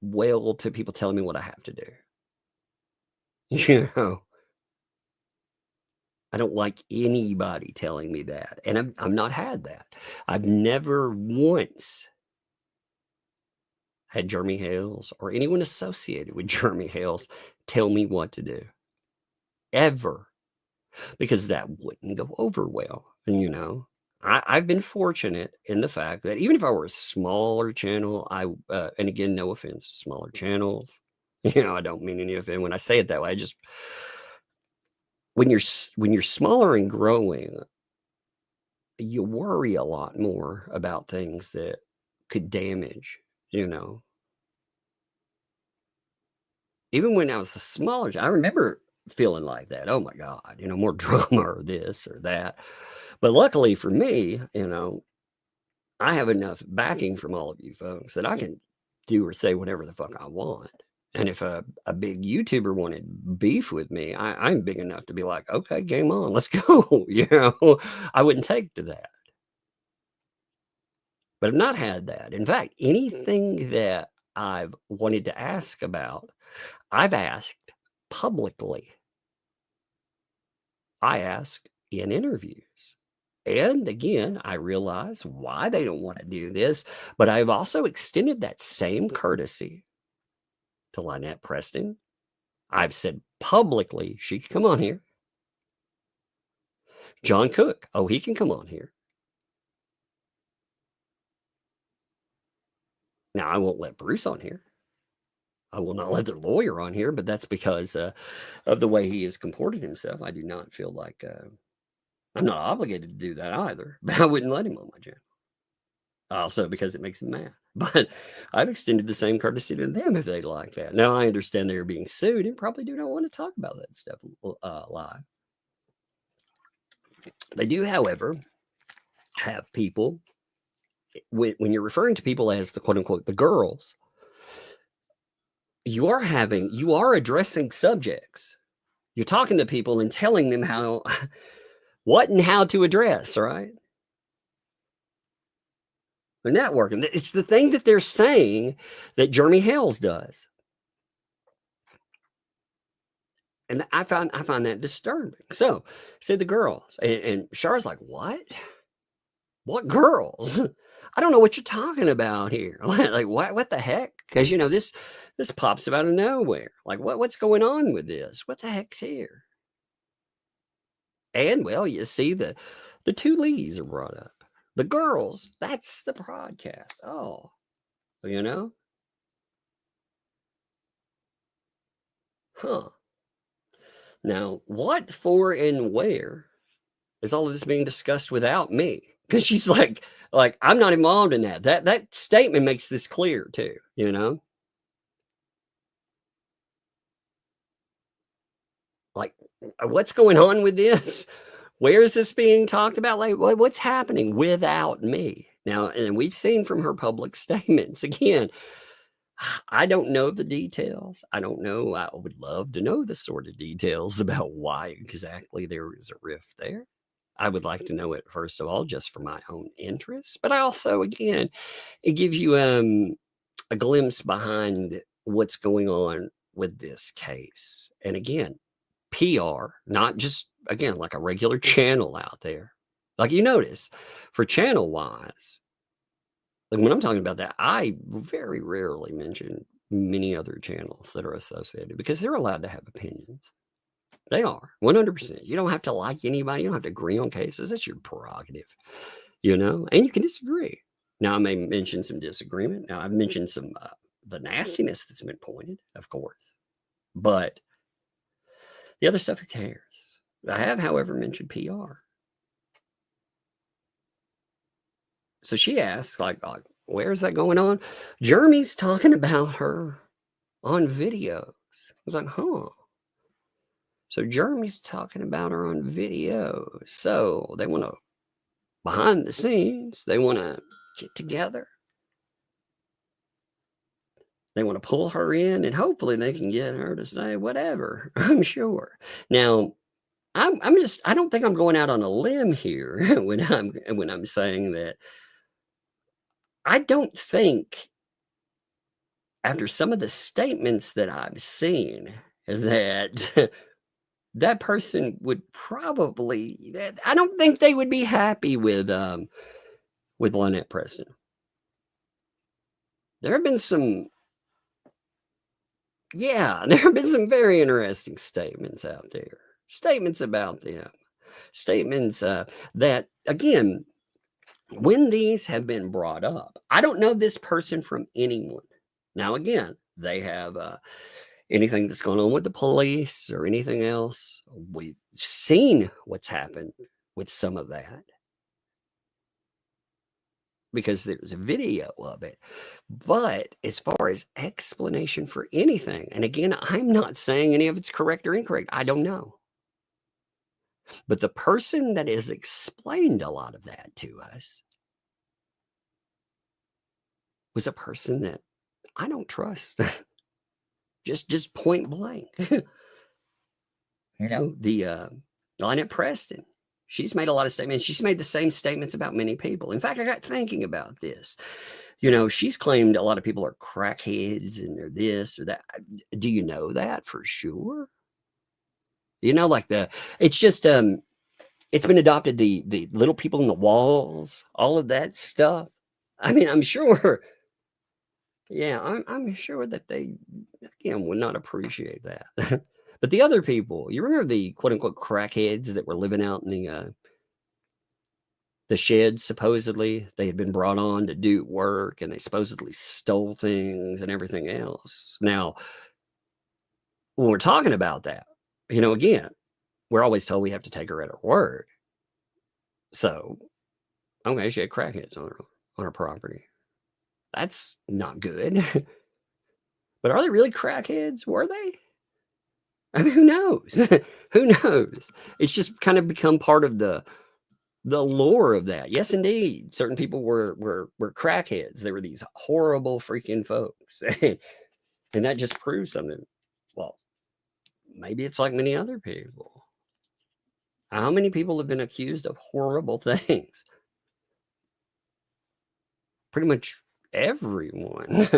well to people telling me what I have to do. I don't like anybody telling me that. And I'm not had that. I've never once had Jeremy Hales or anyone associated with Jeremy Hales tell me what to do. Ever. Because that wouldn't go over well. And, I've been fortunate in the fact that even if I were a smaller channel, and again, no offense, smaller channels, I don't mean any offense when I say it that way. I just, when you're smaller and growing, you worry a lot more about things that could damage, Even when I was a smaller, I remember feeling like that. Oh my God, more drama or this or that. But luckily for me, I have enough backing from all of you folks that I can do or say whatever the fuck I want. And if a big YouTuber wanted beef with me, I'm big enough to be like, okay, game on, let's go. I wouldn't take to that. But I've not had that. In fact, anything that I've wanted to ask about, I've asked publicly. I asked in interviews. And again, I realize why they don't want to do this, but I've also extended that same courtesy to Lynette Preston. I've said publicly she can come on here. John Cook, he can come on here. Now, I won't let Bruce on here. I will not let their lawyer on here, but that's because of the way he has comported himself. I do not feel like I'm not obligated to do that either, but I wouldn't let him on my channel. Also because it makes him mad. But I've extended the same courtesy to them if they'd like that. Now, I understand they're being sued and probably do not want to talk about that stuff live. They do, however, have people, when you're referring to people as the quote-unquote the girls, you are addressing subjects. You're talking to people and telling them what and how to address, right? They're networking. It's the thing that they're saying that Jeremy Hales does. And I find that disturbing. So, say the girls. And Char's like, what? What girls? I don't know what you're talking about here. Like, what the heck? Because, this pops out of nowhere. Like, what's going on with this? What the heck's here? And, well, you see the two Lees are brought up. The girls, that's the broadcast. Oh, Huh. Now, what, for, and where is all of this being discussed without me? Because she's like, I'm not involved in that. That statement makes this clear too, Like, what's going on with this? Where is this being talked about? Like, what's happening without me? Now, and we've seen from her public statements, again, I don't know the details. I don't know. I would love to know the sort of details about why exactly there is a rift there. I would like to know it, first of all, just for my own interest. But I also, again, it gives you a glimpse behind what's going on with this case. And again, PR, not just, again, like a regular channel out there. Like you notice, for channel-wise, like when I'm talking about that, I very rarely mention many other channels that are associated because they're allowed to have opinions. They are 100%. You don't have to like anybody. You don't have to agree on cases. That's your prerogative, you know, and you can disagree. Now, I may mention some disagreement. Now, I've mentioned some the nastiness that's been pointed, of course, but the other stuff, who cares? I have, however, mentioned PR. So she asks, like, where's that going on? Jeremy's talking about her on videos. I was like, huh. So Jeremy's talking about her on video. So they want to, behind the scenes, they want to get together. They want to pull her in, and hopefully they can get her to say whatever, I'm sure. Now, I don't think I'm going out on a limb here when I'm saying that. I don't think, after some of the statements that I've seen, that that person would probably, I don't think they would be happy with Lynette Preston. There have been some, there have been some very interesting statements out there. Statements about them. Statements that, again, when these have been brought up, I don't know this person from anyone. Now, again, they have anything that's going on with the police or anything else. We've seen what's happened with some of that, because there's a video of it. But as far as explanation for anything, and again, I'm not saying any of it's correct or incorrect. I don't know. But the person that has explained a lot of that to us was a person that I don't trust. just point blank. You know, the Lynette Preston, she's made a lot of statements. She's made the same statements about many people. In fact, I got thinking about this. You know, she's claimed a lot of people are crackheads and they're this or that. Do you know that for sure? You know, like it's just it's been adopted, the little people in the walls, all of that stuff. I mean, I'm sure. Yeah, I'm sure that they, again, would not appreciate that. But the other people, you remember the quote unquote crackheads that were living out in the sheds? Supposedly they had been brought on to do work, and they supposedly stole things and everything else. Now, when we're talking about that, you know, again, we're always told we have to take her at her word. So, okay, she had crackheads on her property. That's not good. But are they really crackheads? Were they? I mean, who knows? Who knows? It's just kind of become part of the lore of that. Yes, indeed. Certain people were crackheads. They were these horrible freaking folks. And that just proves something. Well, maybe it's like many other people. How many people have been accused of horrible things? Pretty much everyone.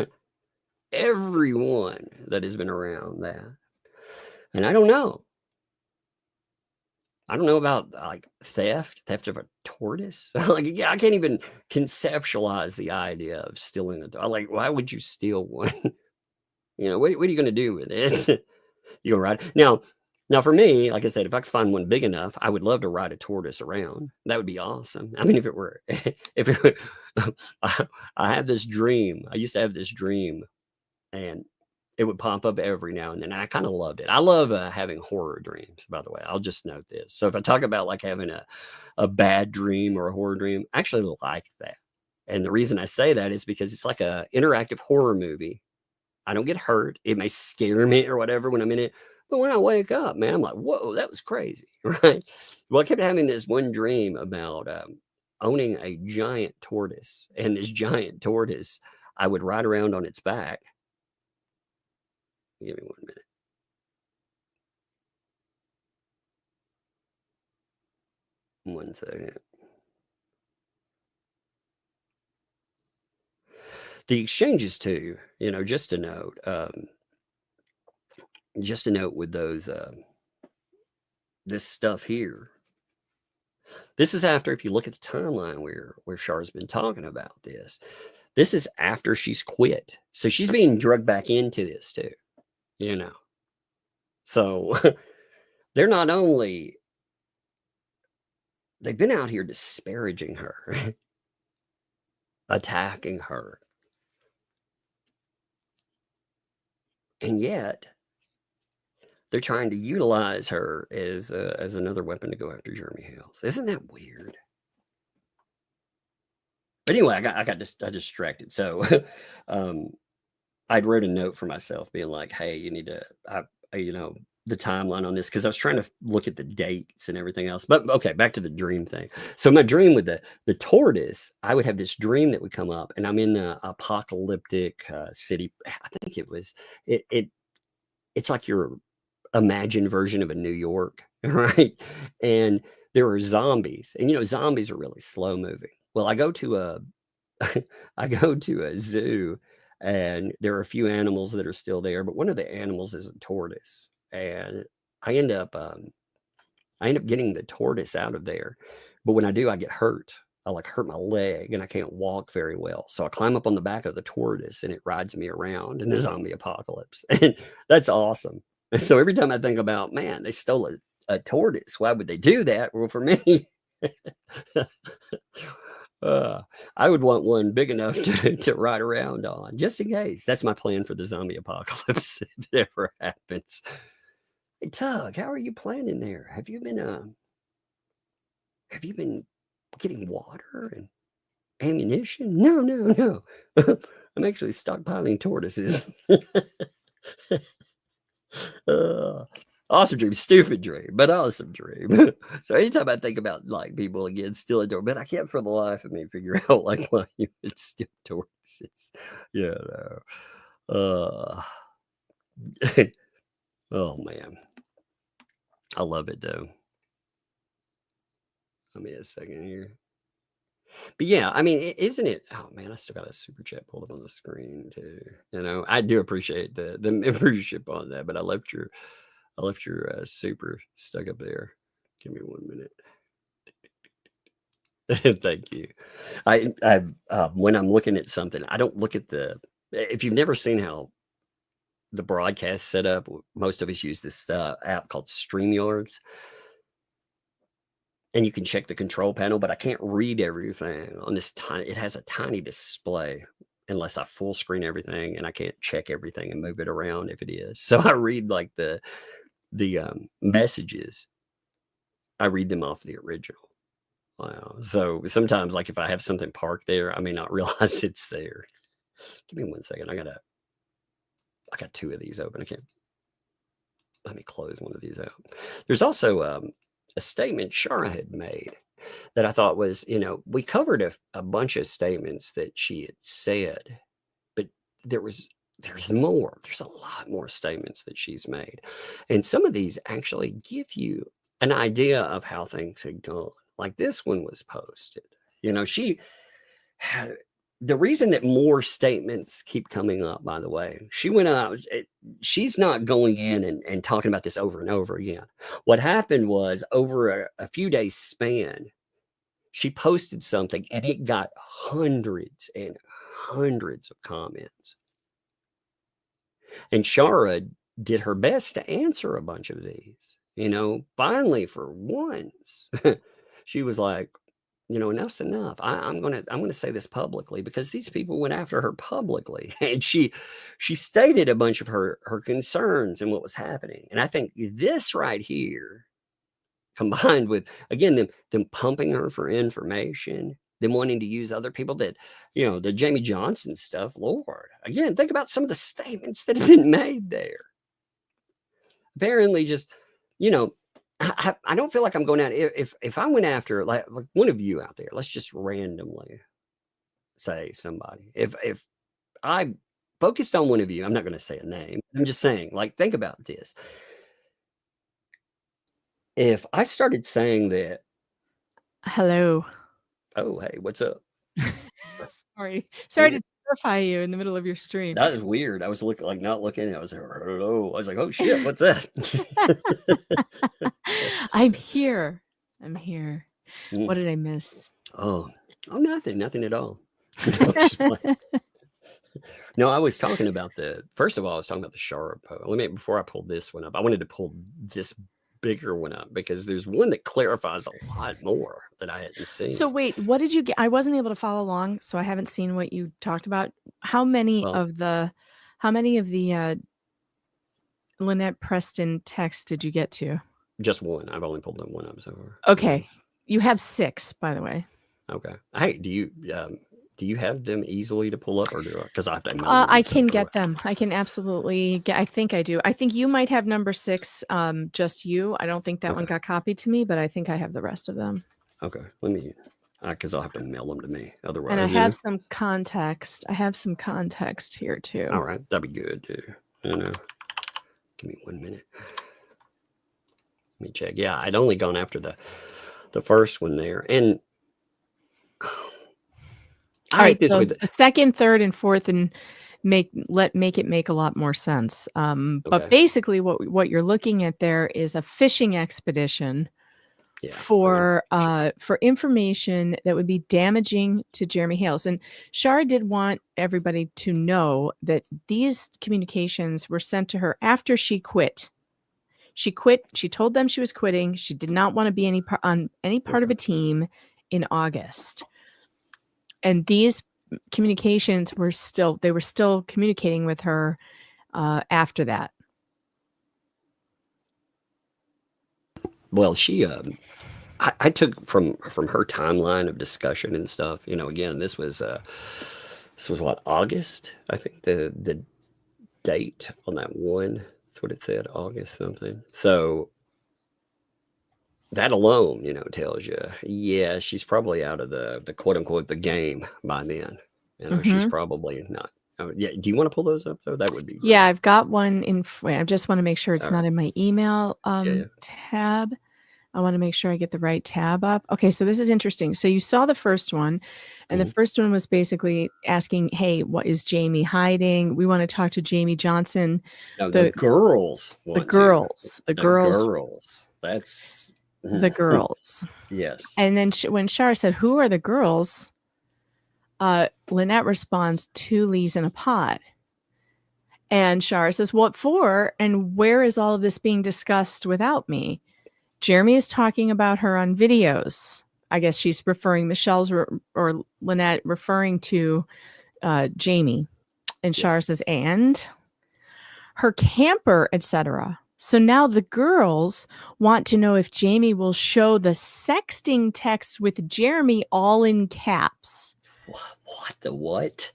Everyone that has been around that. And I don't know. I don't know about like theft of a tortoise. Like, yeah, I can't even conceptualize the idea of stealing a, like, why would you steal one? You know, what are you going to do with it? You gonna ride? Now for me, like I said, if I could find one big enough, I would love to ride a tortoise around. That would be awesome. I mean, if it were, I have this dream. I used to have this dream, and it would pop up every now and then. And I kind of loved it. I love having horror dreams, by the way. I'll just note this. So if I talk about like having a bad dream or a horror dream, I actually like that. And the reason I say that is because it's like a interactive horror movie. I don't get hurt. It may scare me or whatever when I'm in it. But when I wake up, man, I'm like, whoa, that was crazy, right? Well, I kept having this one dream about owning a giant tortoise. And this giant tortoise, I would ride around on its back. Give me 1 minute. One second. The exchanges too, you know, just a note with those, this stuff here. This is after, if you look at the timeline where Char's been talking about this is after she's quit. So she's being drugged back into this too, you know. So they're not only, they've been out here disparaging her, attacking her. And yet they're trying to utilize her as another weapon to go after Jeremy Hales. Isn't that weird? But anyway, I distracted. So I'd wrote a note for myself being like, hey, you need to, the timeline on this, because I was trying to look at the dates and everything else. But okay, back to the dream thing. So my dream with the tortoise, I would have this dream that would come up, and I'm in the apocalyptic city. I think it's like your imagined version of a New York, right? And there are zombies, and zombies are really slow moving. Well, I go to a zoo, and there are a few animals that are still there, but one of the animals is a tortoise, and I end up getting the tortoise out of there. But when I do, I get hurt. I hurt my leg, and I can't walk very well. So I climb up on the back of the tortoise, and it rides me around in the zombie apocalypse. And that's awesome. And so every time I think about, man, they stole a tortoise. Why would they do that? Well, for me, I would want one big enough to ride around on, just in case. That's my plan for the zombie apocalypse if it ever happens. Hey, Tug, how are you planning there? Have you been getting water and ammunition? No. I'm actually stockpiling tortoises. Awesome dream, stupid dream, but awesome dream. So anytime I think about people again stealing tortoises, but I can't for the life of me figure out why you would steal tortoises. Oh man, I love it though. Give me a second here. But yeah, I mean, isn't it? Oh man, I still got a super chat pulled up on the screen too. I do appreciate the membership on that, but I left your super stuck up there. Give me 1 minute. Thank you. I when I'm looking at something, I don't look at if you've never seen how the broadcast set up, most of us use this app called StreamYards. And you can check the control panel, but I can't read everything on this tiny. It has a tiny display unless I full screen everything, and I can't check everything and move it around if it is. So I read the messages. I read them off the original. Wow. So sometimes, if I have something parked there, I may not realize it's there. Give me 1 second. I got two of these open. Let me close one of these out. There's also a statement Shara had made that I thought was, we covered a bunch of statements that she had said, but there's more. There's a lot more statements that she's made. And some of these actually give you an idea of how things had gone. Like this one was posted. She had, the reason that more statements keep coming up, by the way, she went out, she's not going in and talking about this over and over again. What happened was over a few days span, she posted something and it got hundreds and hundreds of comments. And Shara did her best to answer a bunch of these. Finally, for once, she was like, enough's enough. I'm gonna say this publicly, because these people went after her publicly, and she stated a bunch of her concerns and what was happening. And I think this right here, combined with again them pumping her for information, them wanting to use other people, that the Jamie Johnson stuff. Lord, again, think about some of the statements that have been made there. Apparently, just I don't feel like I'm going out. If I went after like one of you out there, let's just randomly say somebody. If I focused on one of you, I'm not going to say a name. I'm just saying, think about this. If I started saying that, hello. Oh, hey, what's up? Sorry to terrify you in the middle of your stream. That is weird. I was not looking. I was like, hello. I was like, oh shit, what's that? I'm here. What did I miss? Oh, nothing at all. No, I was talking about first of all, I was talking about the Shara post. Before I pulled this one up, I wanted to pull this bigger one up because there's one that clarifies a lot more that I hadn't seen. So wait, what did you get? I wasn't able to follow along, so I haven't seen what you talked about. How many of the Lynette Preston texts did you get to? Just one. I've only pulled up one up so far. Okay. You have 6, by the way. Okay. Hey, do you have them easily to pull up, or do I? Because I have to. I can get them. I can absolutely get. I think I do. I think you might have number 6. Just you. I don't think that one got copied to me, but I think I have the rest of them. Okay. Let me. Because I'll have to mail them to me otherwise. And I have some context. I have some context here too. All right, that'd be good too. Give me 1 minute. Let me check. Yeah, I'd only gone after the first one there, and all right. So the second, third, and fourth, and make it make a lot more sense. But basically, what you're looking at there is a fishing expedition for information that would be damaging to Jeremy Hales. And Shara did want everybody to know that these communications were sent to her after she quit. She quit. She told them she was quitting. She did not want to be on any part of a team in August. And these communications were still communicating with her after that. Well, she, I took from her timeline of discussion and stuff. Again, this was what, August? I think the date on that one. That's what it said, August something. So that alone, tells you, yeah, she's probably out of the quote unquote the game by then. She's probably not. Yeah. Do you want to pull those up though? That would be great. Yeah, I've got one in. I just want to make sure it's not in my email tab. I want to make sure I get the right tab up. Okay, so this is interesting. So you saw the first one, and the first one was basically asking, hey, what is Jamie hiding? We want to talk to Jamie Johnson. No, the girls. The girls. That's the girls. Yes. And then when Shara said, who are the girls? Lynette responds, 2 leaves in a pod. And Shara says, what for? And where is all of this being discussed without me? Jeremy is talking about her on videos. I guess she's referring, or Lynette referring to Jamie. And Shara says, and her camper, etc. So now the girls want to know if Jamie will show the sexting texts with Jeremy all in caps. What the what?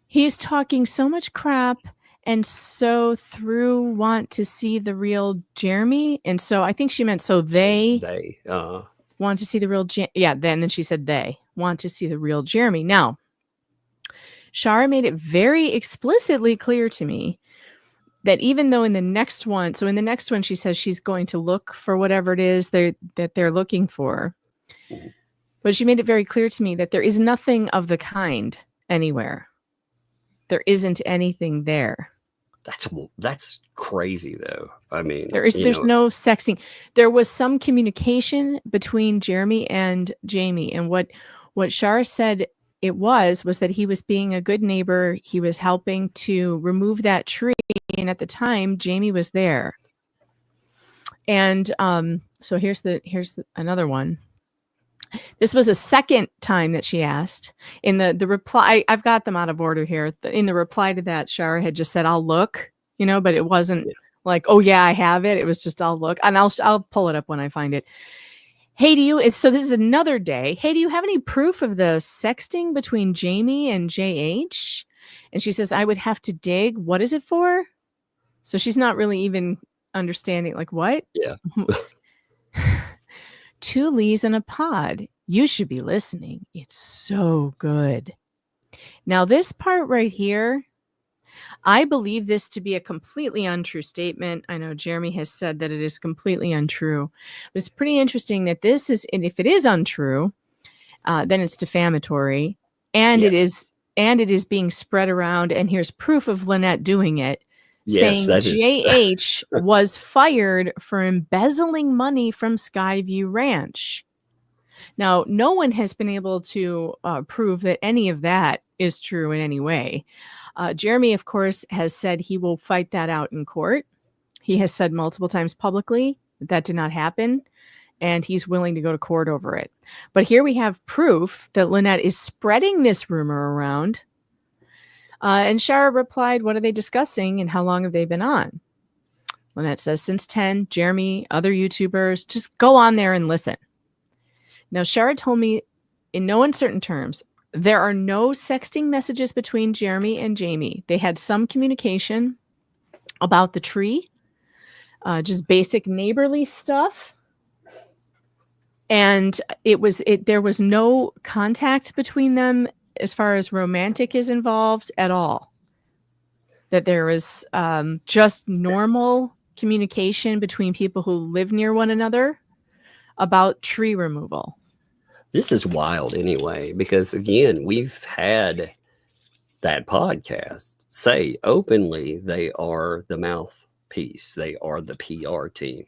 He's talking so much crap. And so through want to see the real Jeremy. And so I think she meant they want to see the real then she said they want to see the real Jeremy. Now, Shara made it very explicitly clear to me that even though in the next one she says she's going to look for whatever it is that they're looking for. But she made it very clear to me that there is nothing of the kind anywhere. There isn't anything there. That's crazy though. I mean, there's no sexing. There was some communication between Jeremy and Jamie, and what Shara said it was that he was being a good neighbor. He was helping to remove that tree, and at the time Jamie was there. And so here's another one. This was a second time that she asked. In the reply, I've got them out of order here. In the reply to that, Shara had just said, I'll look, but it wasn't like, oh yeah, I have it. It was just, I'll look, and I'll pull it up when I find it. Hey, so this is another day. Hey, do you have any proof of the sexting between Jamie and JH? And she says, I would have to dig. What is it for? So she's not really even understanding, like, what? Yeah. 2 leaves in a pod. You should be listening. It's so good. Now, this part right here, I believe this to be a completely untrue statement. I know Jeremy has said that it is completely untrue. But it's pretty interesting that this is, and if it is untrue, then it's defamatory. And it is being spread around. And here's proof of Lynette doing it. Saying JH was fired for embezzling money from Skyview Ranch. Now, no one has been able to prove that any of that is true in any way. Jeremy, of course, has said he will fight that out in court. He has said multiple times publicly that did not happen, and he's willing to go to court over it. But here we have proof that Lynette is spreading this rumor around. And Shara replied, what are they discussing and how long have they been on? Lynette says, since 10, Jeremy, other YouTubers, just go on there and listen. Now, Shara told me in no uncertain terms, there are no sexting messages between Jeremy and Jamie. They had some communication about the tree, just basic neighborly stuff. And there was no contact between them as far as romantic is involved at all. That there was just normal communication between people who live near one another about tree removal. This is wild anyway, because again, we've had that podcast say openly they are the mouthpiece. They are the PR team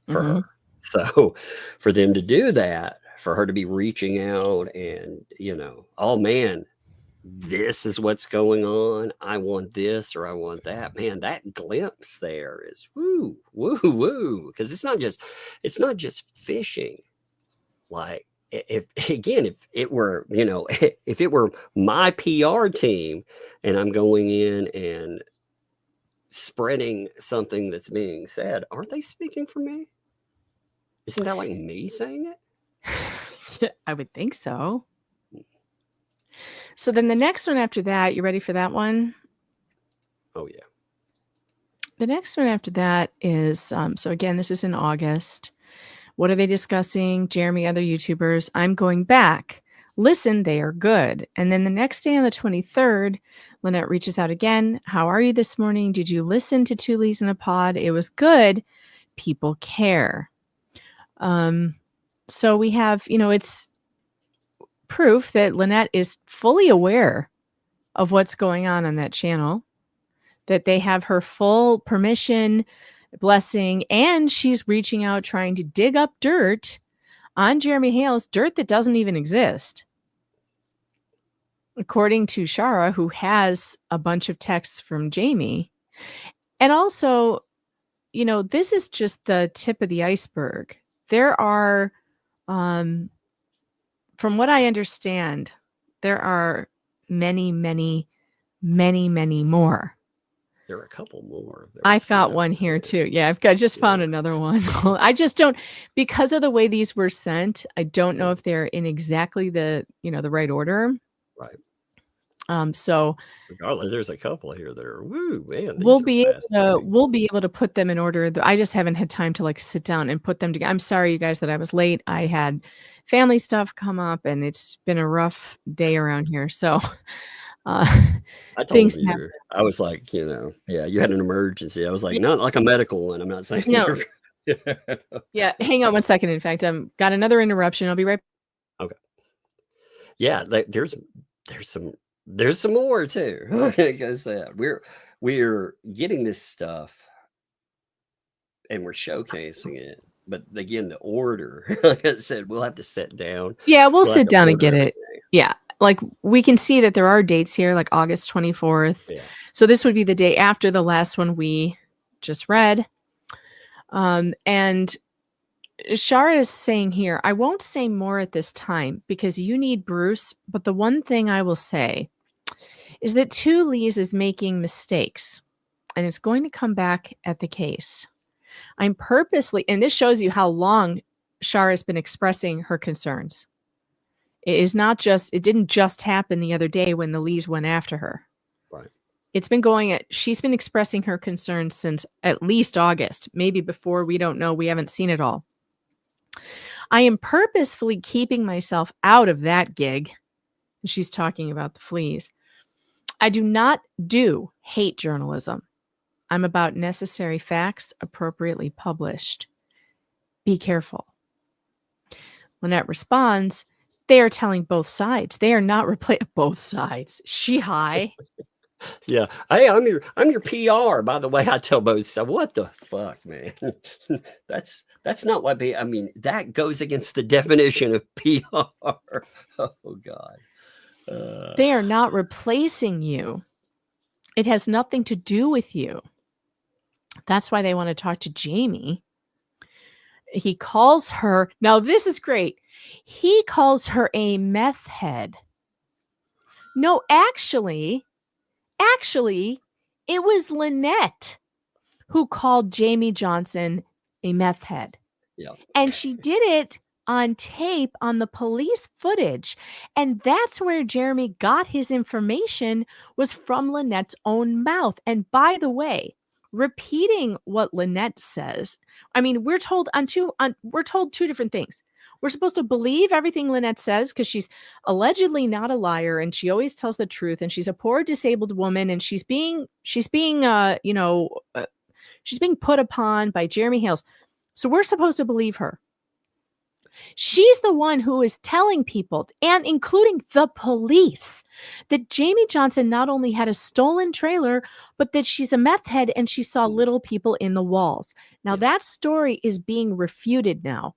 for her. So for them to do that, for her to be reaching out and, oh man, this is what's going on. I want this or I want that. Man, that glimpse there is woo, woo, woo. Because it's not just fishing. Like if it were, if it were my PR team and I'm going in and spreading something that's being said, aren't they speaking for me? Isn't that like me saying it? I would think so. So then the next one after that, you ready for that one? Oh, yeah. The next one after that is, so again, this is in August. What are they discussing? Jeremy, other YouTubers. I'm going back. Listen, they are good. And then the next day on the 23rd, Lynette reaches out again. How are you this morning? Did you listen to Two Leaves in a Pod? It was good. People care. So we have, it's proof that Lynette is fully aware of what's going on that channel, that they have her full permission, blessing, and she's reaching out, trying to dig up dirt on Jeremy Hale's, dirt that doesn't even exist. According to Shara, who has a bunch of texts from Jamie. And also, this is just the tip of the iceberg. There are, from what I understand, there are many, many, many, many more. There are a couple more. I've got one here too. Yeah, I just found another one. I just don't, because of the way these were sent, I don't know if they're in exactly the right order. Right. So regardless, there's a couple here that are woo, man. We'll be able to put them in order. I just haven't had time to sit down and put them together. I'm sorry, you guys, that I was late. I had family stuff come up, and it's been a rough day around here. So I told you, happen. I was like, you had an emergency. I was like, not like a medical one. I'm not saying no. Yeah, hang on one second. In fact, got another interruption. I'll be right back. Okay. Yeah, there's some more too. Like I said, we're getting this stuff and we're showcasing it. But again, the order, like I said, we'll have to sit down. Yeah, we'll sit down and get it. Yeah. Like we can see that there are dates here, like August 24th. Yeah. So this would be the day after the last one we just read. And Shara is saying here, I won't say more at this time because you need Bruce. But the one thing I will say is that Two Leaves is making mistakes and it's going to come back at the case. I'm purposely, and this shows you how long Shara has been expressing her concerns. It didn't just happen the other day when the Lees went after her. Right. She's been expressing her concerns since at least August, maybe before, we don't know. We haven't seen it all. I am purposefully keeping myself out of that gig. She's talking about the fleas. I do not do hate journalism. I'm about necessary facts appropriately published. Be careful. Lynette responds, they are telling both sides. They are not both sides. She high. Yeah. Hey, I'm your PR. By the way, I tell both sides. What the fuck, man? That's not what that goes against the definition of PR. Oh God. They are not replacing you. It has nothing to do with you. That's why they want to talk to Jamie. he calls her, now this is great. He calls her a meth head. No, actually, it was Lynette who called Jamie Johnson a meth head. Yeah. And she did it on tape on the police footage. And that's where Jeremy got his information, was from Lynette's own mouth. And by the way, repeating what Lynette says, I mean, we're told two different things. We're supposed to believe everything Lynette says because she's allegedly not a liar and she always tells the truth, and she's a poor disabled woman, and she's being put upon by Jeremy Hales. So we're supposed to believe her. She's the one who is telling people, and including the police, that Jamie Johnson not only had a stolen trailer, but that she's a meth head and she saw little people in the walls. Now that story is being refuted now.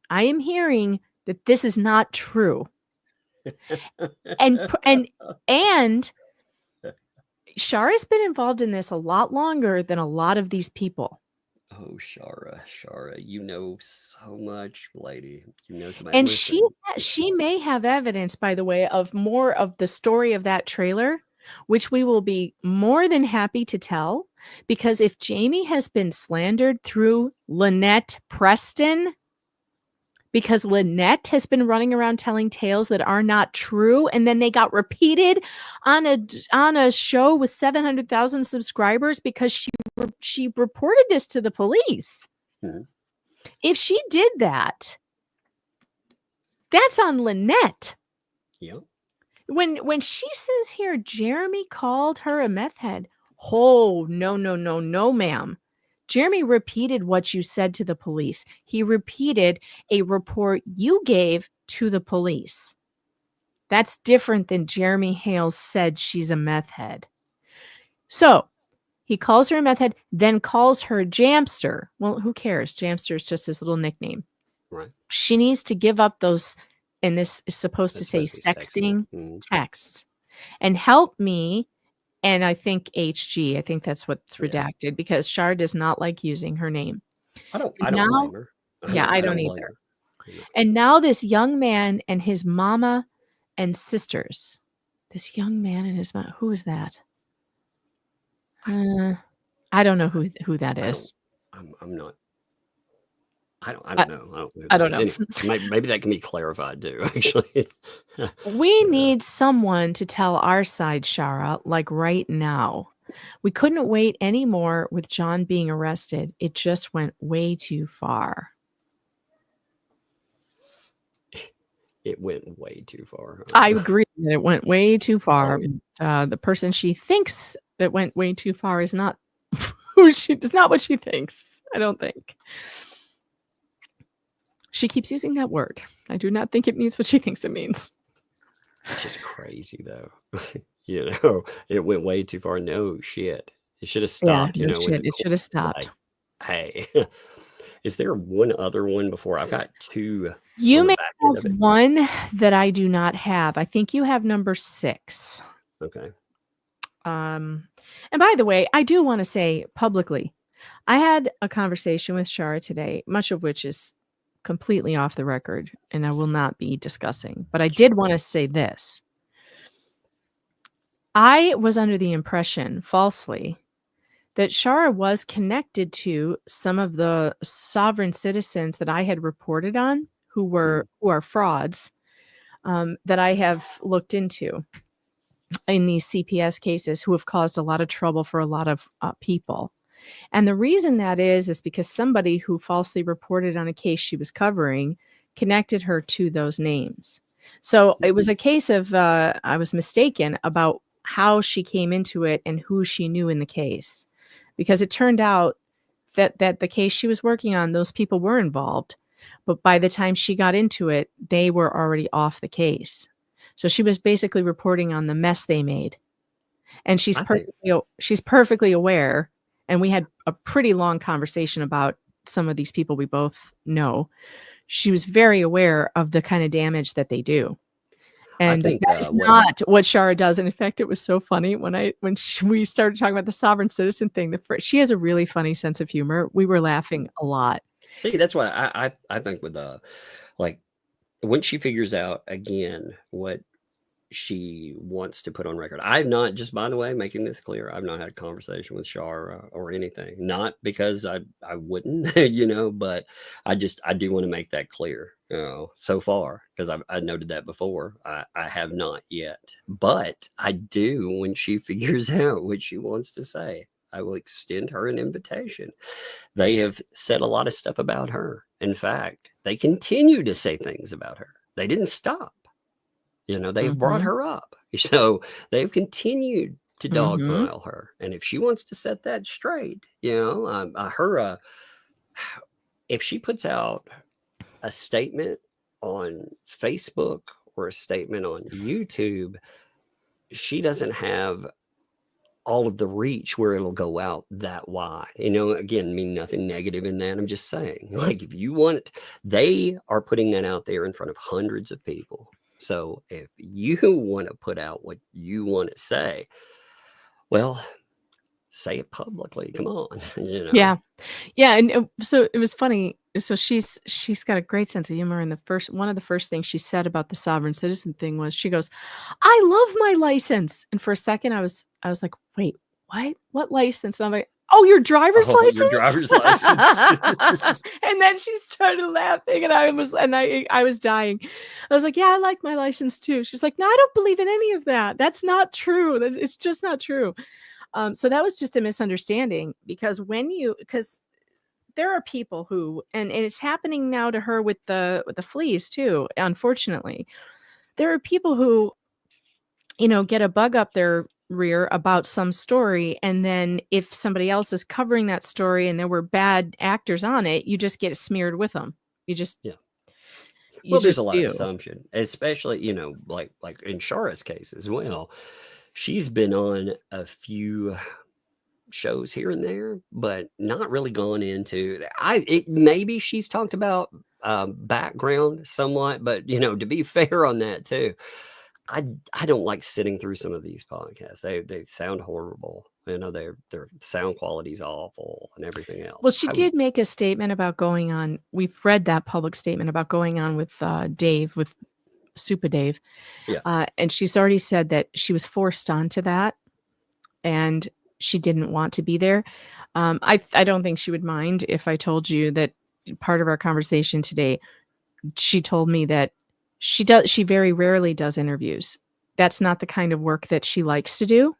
I am hearing that this is not true. and Shara's been involved in this a lot longer than a lot of these people. Oh, Shara, you know so much, lady. You know so much. And she may have evidence, by the way, of more of the story of that trailer, which we will be more than happy to tell. Because if Jamie has been slandered through Lynette Preston, because Lynette has been running around telling tales that are not true, and then they got repeated on a show with 700,000 subscribers because she reported this to the police. Mm-hmm. If she did that, that's on Lynette. Yeah. When she says here, Jeremy called her a meth head. Oh, no, ma'am. Jeremy repeated what you said to the police. He repeated a report you gave to the police. That's different than Jeremy Hales said she's a meth head. So he calls her a meth head, then calls her Jamster. Well, who cares? Jamster is just his little nickname. Right. She needs to give up those, and this is supposed to say sexting texts, and help me. And I think HG, I think that's what's redacted, because Shar does not like using her name. I don't blame her. I don't either. And now this young man and his mama and sisters. This young man and his mom. Who is that? I don't know who that is. I'm not. I don't know. I don't know. Anyway, maybe that can be clarified too, actually. We need someone to tell our side, Shara, like right now. We couldn't wait anymore with John being arrested. It just went way too far. It went way too far. I agree that it went way too far. The person she thinks that went way too far is not what she thinks. I don't think. She keeps using that word. I do not think it means what she thinks it means. It's just crazy, though. It went way too far. No shit. It should have stopped. Yeah, it should have stopped. Like, hey, is there one other one before? I've got two. You may have one that I do not have. I think you have number 6. Okay. And by the way, I do want to say publicly, I had a conversation with Shara today, much of which is completely off the record, and I will not be discussing. But I did want to say this. I was under the impression, falsely, that Shara was connected to some of the sovereign citizens that I had reported on who are frauds, that I have looked into in these CPS cases, who have caused a lot of trouble for a lot of people. And the reason that is because somebody who falsely reported on a case she was covering connected her to those names. So it was a case of I was mistaken about how she came into it and who she knew in the case, because it turned out that the case she was working on, those people were involved, but by the time she got into it, they were already off the case. So she was basically reporting on the mess they made, and she's perfectly aware. And we had a pretty long conversation about some of these people we both know. She was very aware of the kind of damage that they do. And that is not what Shara does. And in fact, it was so funny when we started talking about the sovereign citizen thing. She has a really funny sense of humor. We were laughing a lot. See, that's why I think with like when she figures out again what she wants to put on record. I've not, just by the way, making this clear, I've not had a conversation with Shara or anything. Not because I wouldn't, but I do want to make that clear, so far, because I noted that before. I have not yet, but I do when she figures out what she wants to say. I will extend her an invitation. They have said a lot of stuff about her. In fact, they continue to say things about her. They didn't stop. They've brought her up. So they've continued to dogpile her. And if she wants to set that straight, if she puts out a statement on Facebook or a statement on YouTube, she doesn't have all of the reach where it'll go out that wide. Again, mean nothing negative in that. I'm just saying, like, if you want, they are putting that out there in front of hundreds of people. So if you want to put out what you want to say, well, say it publicly. Come on. Yeah. And so it was funny. So she's got a great sense of humor. And one of the first things she said about the sovereign citizen thing was, she goes, "I love my license." And for a second I was like, wait, what license? And I'm like, "Oh, your driver's license." Your driver's license. And then she started laughing, and I was dying. I was like, "Yeah, I like my license too." She's like, "No, I don't believe in any of that. That's not true. It's just not true." So that was just a misunderstanding, because there are people who, and it's happening now to her with the fleas too. Unfortunately, there are people who, get a bug up their rear about some story, and then if somebody else is covering that story and there were bad actors on it, you just get smeared with them. You just there's a lot of assumption, especially like in Shara's case as well. She's been on a few shows here and there, but not really gone into maybe she's talked about background somewhat, but to be fair on that too, I don't like sitting through some of these podcasts. They sound horrible. Their sound quality's awful and everything else. Well, she did make a statement about going on. We've read that public statement about going on with Dave, with Super Dave. Yeah. And she's already said that she was forced onto that, and she didn't want to be there. I don't think she would mind if I told you that part of our conversation today, she told me that she very rarely does interviews. That's not the kind of work that she likes to do.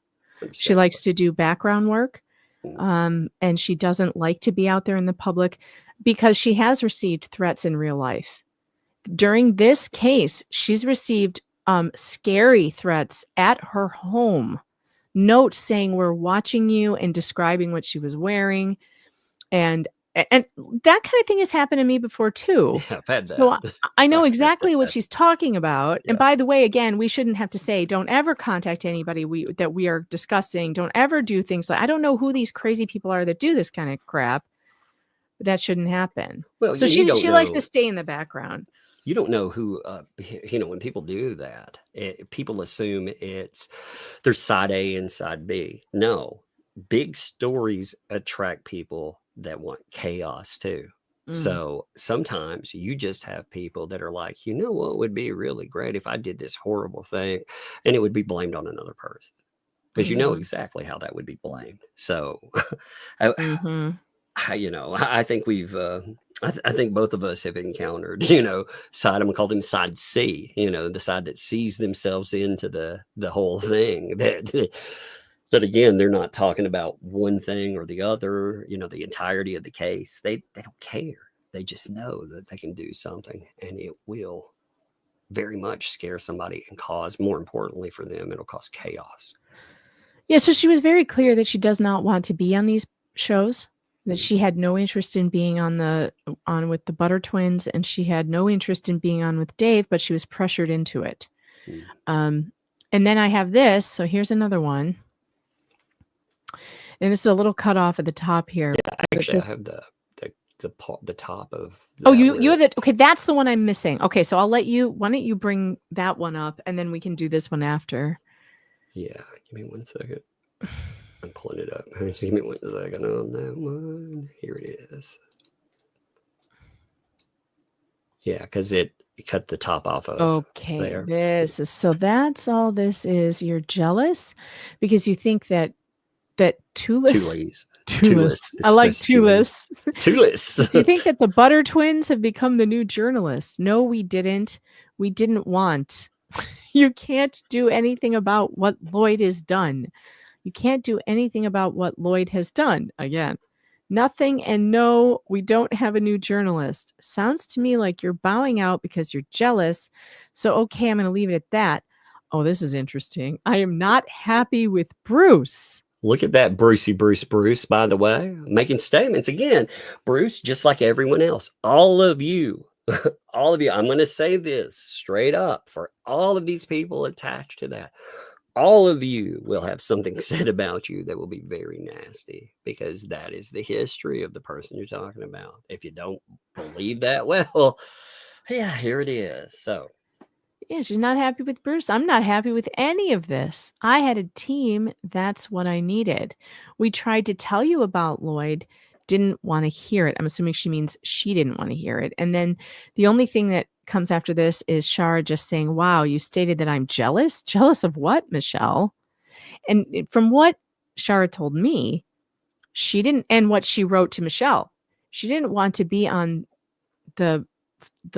She likes to do background work. And she doesn't like to be out there in the public, because she has received threats in real life. During this case, she's received scary threats at her home. Notes saying, "We're watching you," and describing what she was wearing. And that kind of thing has happened to me before too. Yeah, I've had that. So I know exactly what she's talking about. Yeah. And by the way, again, we shouldn't have to say, don't ever contact anybody that we are discussing. Don't ever do things like, I don't know who these crazy people are that do this kind of crap. But that shouldn't happen. Well, so she likes to stay in the background. You don't know who, when people do that, people assume there's side A and side B. No, big stories attract people that want chaos too. So sometimes you just have people that are like, what would be really great if I did this horrible thing, and it would be blamed on another person, because you know exactly how that would be blamed. So I think we've I think both of us have encountered side, I'm gonna call them side C, the side that sees themselves into the whole thing, that again, they're not talking about one thing or the other, the entirety of the case. They don't care. They just know that they can do something, and it will very much scare somebody and cause, more importantly for them, it'll cause chaos. Yeah, so she was very clear that she does not want to be on these shows, that she had no interest in being on with the Butter Twins, and she had no interest in being on with Dave, but she was pressured into it. And then I have this. So here's another one. And this is a little cut off at the top here. Yeah, actually, I have the top of. Oh, you have that. Okay, that's the one I'm missing. Okay, so I'll let you. Why don't you bring that one up, and then we can do this one after. Yeah, give me 1 second. I'm pulling it up. Just give me 1 second on that one. Here it is. Yeah, because it cut the top off of Okay, there. this is so that's all this is. You're jealous because you think that Tulis. Tulis. I It's like supposed to Tulis. Tulis. Do you think that the Butter Twins have become the new journalists? No, we didn't. We didn't want. You can't do anything about what Lloyd has done. You can't do anything about what Lloyd has done. Again, nothing and no, we don't have a new journalist. Sounds to me like you're bowing out because you're jealous. So, okay, I'm going to leave it at that. Oh, this is interesting. I am not happy with Bruce. Look at that Bruce, by the way, making statements again. Bruce, just like everyone else, all of you, I'm going to say this straight up for all of these people attached to that. All of you will have something said about you that will be very nasty because that is the history of the person you're talking about. If you don't believe that, well, yeah, here it is. So, yeah, she's not happy with Bruce. I'm not happy with any of this. I had a team. That's what I needed. We tried to tell you about Lloyd, didn't want to hear it. I'm assuming she means she didn't want to hear it. And then the only thing that comes after this is Shara just saying, wow, you stated that I'm jealous. Jealous of what, Michelle? And from what Shara told me, she didn't, and what she wrote to Michelle, she didn't want to be on the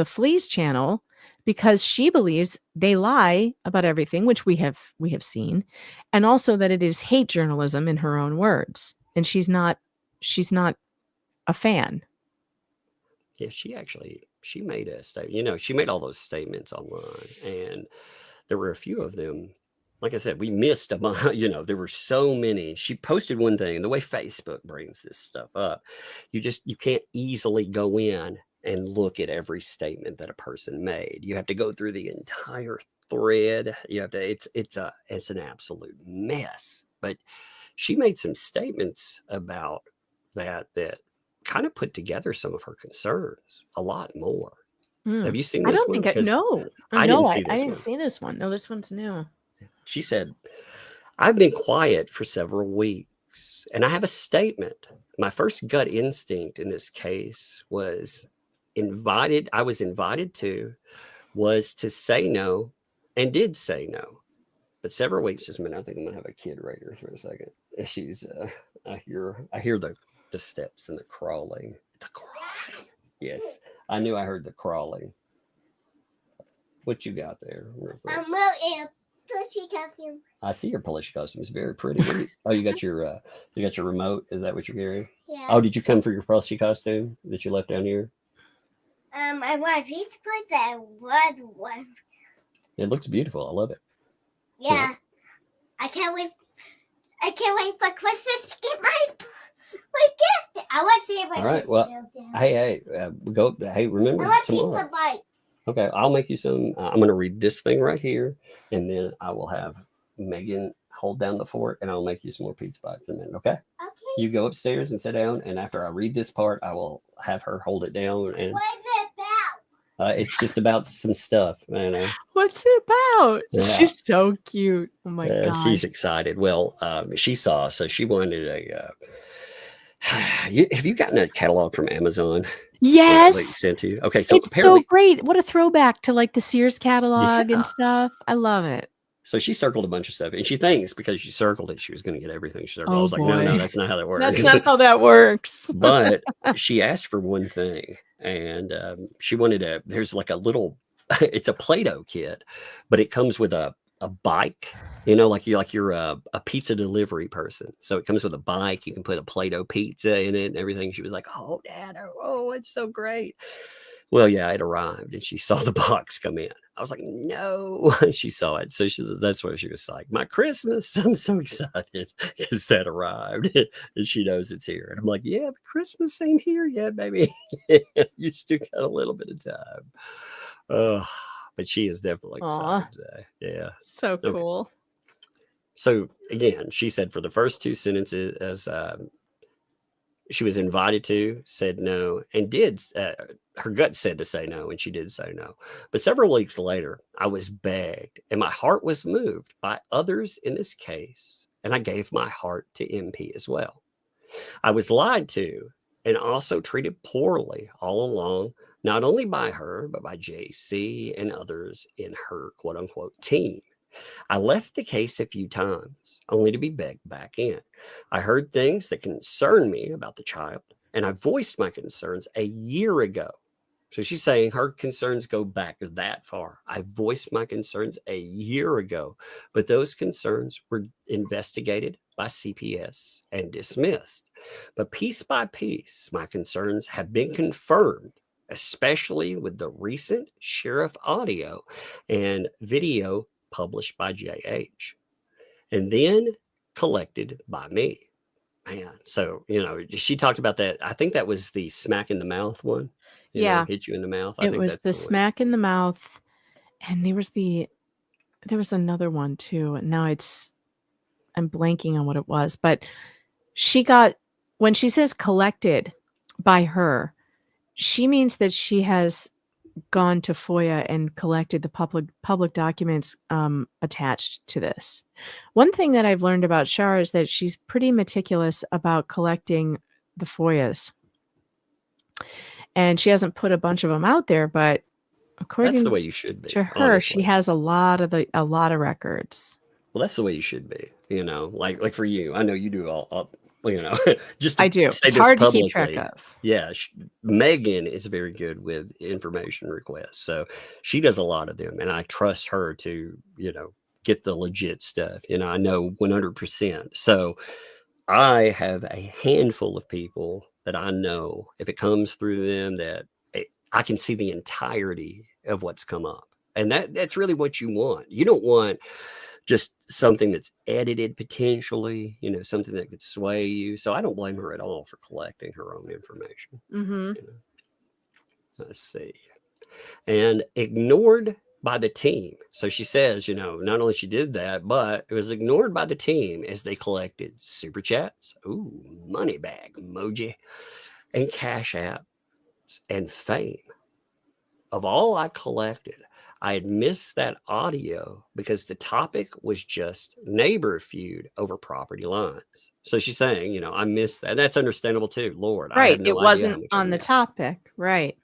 Fleas channel because she believes they lie about everything, which we have seen, and also that it is hate journalism in her own words, and she's not a fan. yeah, she made a statement. She made all those statements online, and there were a few of them. Like I said, we missed there were so many. She posted one thing. The way Facebook brings this stuff up, you can't easily go in and look at every statement that a person made. You have to go through the entire thread. You have to. It's an absolute mess. But she made some statements about that kind of put together some of her concerns a lot more. Have you seen this one? I don't think no. I didn't see this I one. didn't see this one. No, this one's new. She said, I've been quiet for several weeks and I have a statement. My first gut instinct in this case was I was invited to, was to say no and did say no. But several weeks just meant I think I'm gonna have a kid right here for a second. She's I hear the steps and the crawling. The crawling. Yes. I knew I heard the crawling. What you got there? Plushie costume. I see your plushie costume. It's very pretty. You got your remote. Is that what you're carrying? Yeah. Oh, did you come for your plushie costume that you left down here? I want a pizza place that was one. It looks beautiful. I love it. Yeah. I can't wait. I can't wait for Christmas to get my gift. I want to see if I All right. Well, hey, go. Hey, remember I want tomorrow. pizza bites. Okay, I'll make you some. I'm going to read this thing right here, and then I will have Megan hold down the fort, and I'll make you some more pizza bites in a minute. Okay? Okay. You go upstairs and sit down, and after I read this part, I will have her hold it down. And What is it about? it's just about some stuff, man. What's it about? Yeah. She's so cute. Oh my god. She's excited. Well, she saw, so she wanted a. Have you gotten a catalog from Amazon? Yes. That sent to you? Okay, so it's apparently, so great. What a throwback to like the Sears catalog and stuff. I love it. So she circled a bunch of stuff, and she thinks because she circled it, she was going to get everything she circled. I was like, boy. no, that's not how that works. That's not how that works. But she asked for one thing, and she wanted there's like a little, it's a Play-Doh kit, but it comes with a bike, like you're a pizza delivery person. So it comes with a bike. You can put a Play-Doh pizza in it and everything. She was like, oh, Dad, oh, it's so great. Well, yeah, it arrived and she saw the box come in. I was like, no, she saw it. So that's what she was like. My Christmas, I'm so excited because that arrived and she knows it's here. And I'm like, yeah, but Christmas ain't here yet, baby. You still got a little bit of time. But she is definitely excited today. Yeah. So cool. Okay. So again, she said for the first two sentences, as she was invited to, said no, and did. Her gut said to say no, and she did say no. But several weeks later, I was begged, and my heart was moved by others in this case, and I gave my heart to MP as well. I was lied to and also treated poorly all along, not only by her, but by JC and others in her quote unquote team. I left the case a few times, only to be begged back in. I heard things that concerned me about the child, and I voiced my concerns a year ago. So she's saying her concerns go back that far. I voiced my concerns a year ago, but those concerns were investigated by CPS and dismissed. But piece by piece, my concerns have been confirmed, especially with the recent sheriff audio and video published by JH and then collected by me. Man, so, she talked about that. I think that was the smack in the mouth one. Yeah. Hit you in the mouth. I It think was that's the one. smack in the mouth, and there was another one too. And now I'm blanking on what it was, but when she says collected by her, she means that she has gone to FOIA and collected the public documents attached to this. One thing that I've learned about Shar is that she's pretty meticulous about collecting the FOIAs. And she hasn't put a bunch of them out there, but according That's the way you should be. to her, she has a lot of records. Well, that's the way you should be. Like for you, I know you do all just I do. Say It's this hard to publicly, keep track of. Yeah, Megan is very good with information requests, so she does a lot of them, and I trust her to get the legit stuff. I know 100%. So I have a handful of people that I know if it comes through them that I can see the entirety of what's come up, and that's really what you want. You don't want just something that's edited potentially, something that could sway you. So I don't blame her at all for collecting her own information. Mm-hmm. Let's see. And ignored by the team. So she says, not only she did that, but it was ignored by the team as they collected super chats, money bag emoji, and cash apps and fame. Of all I collected, I had missed that audio because the topic was just neighbor feud over property lines. So she's saying, I missed that. That's understandable too. Lord, right. I had no it wasn't idea on the topic. Right.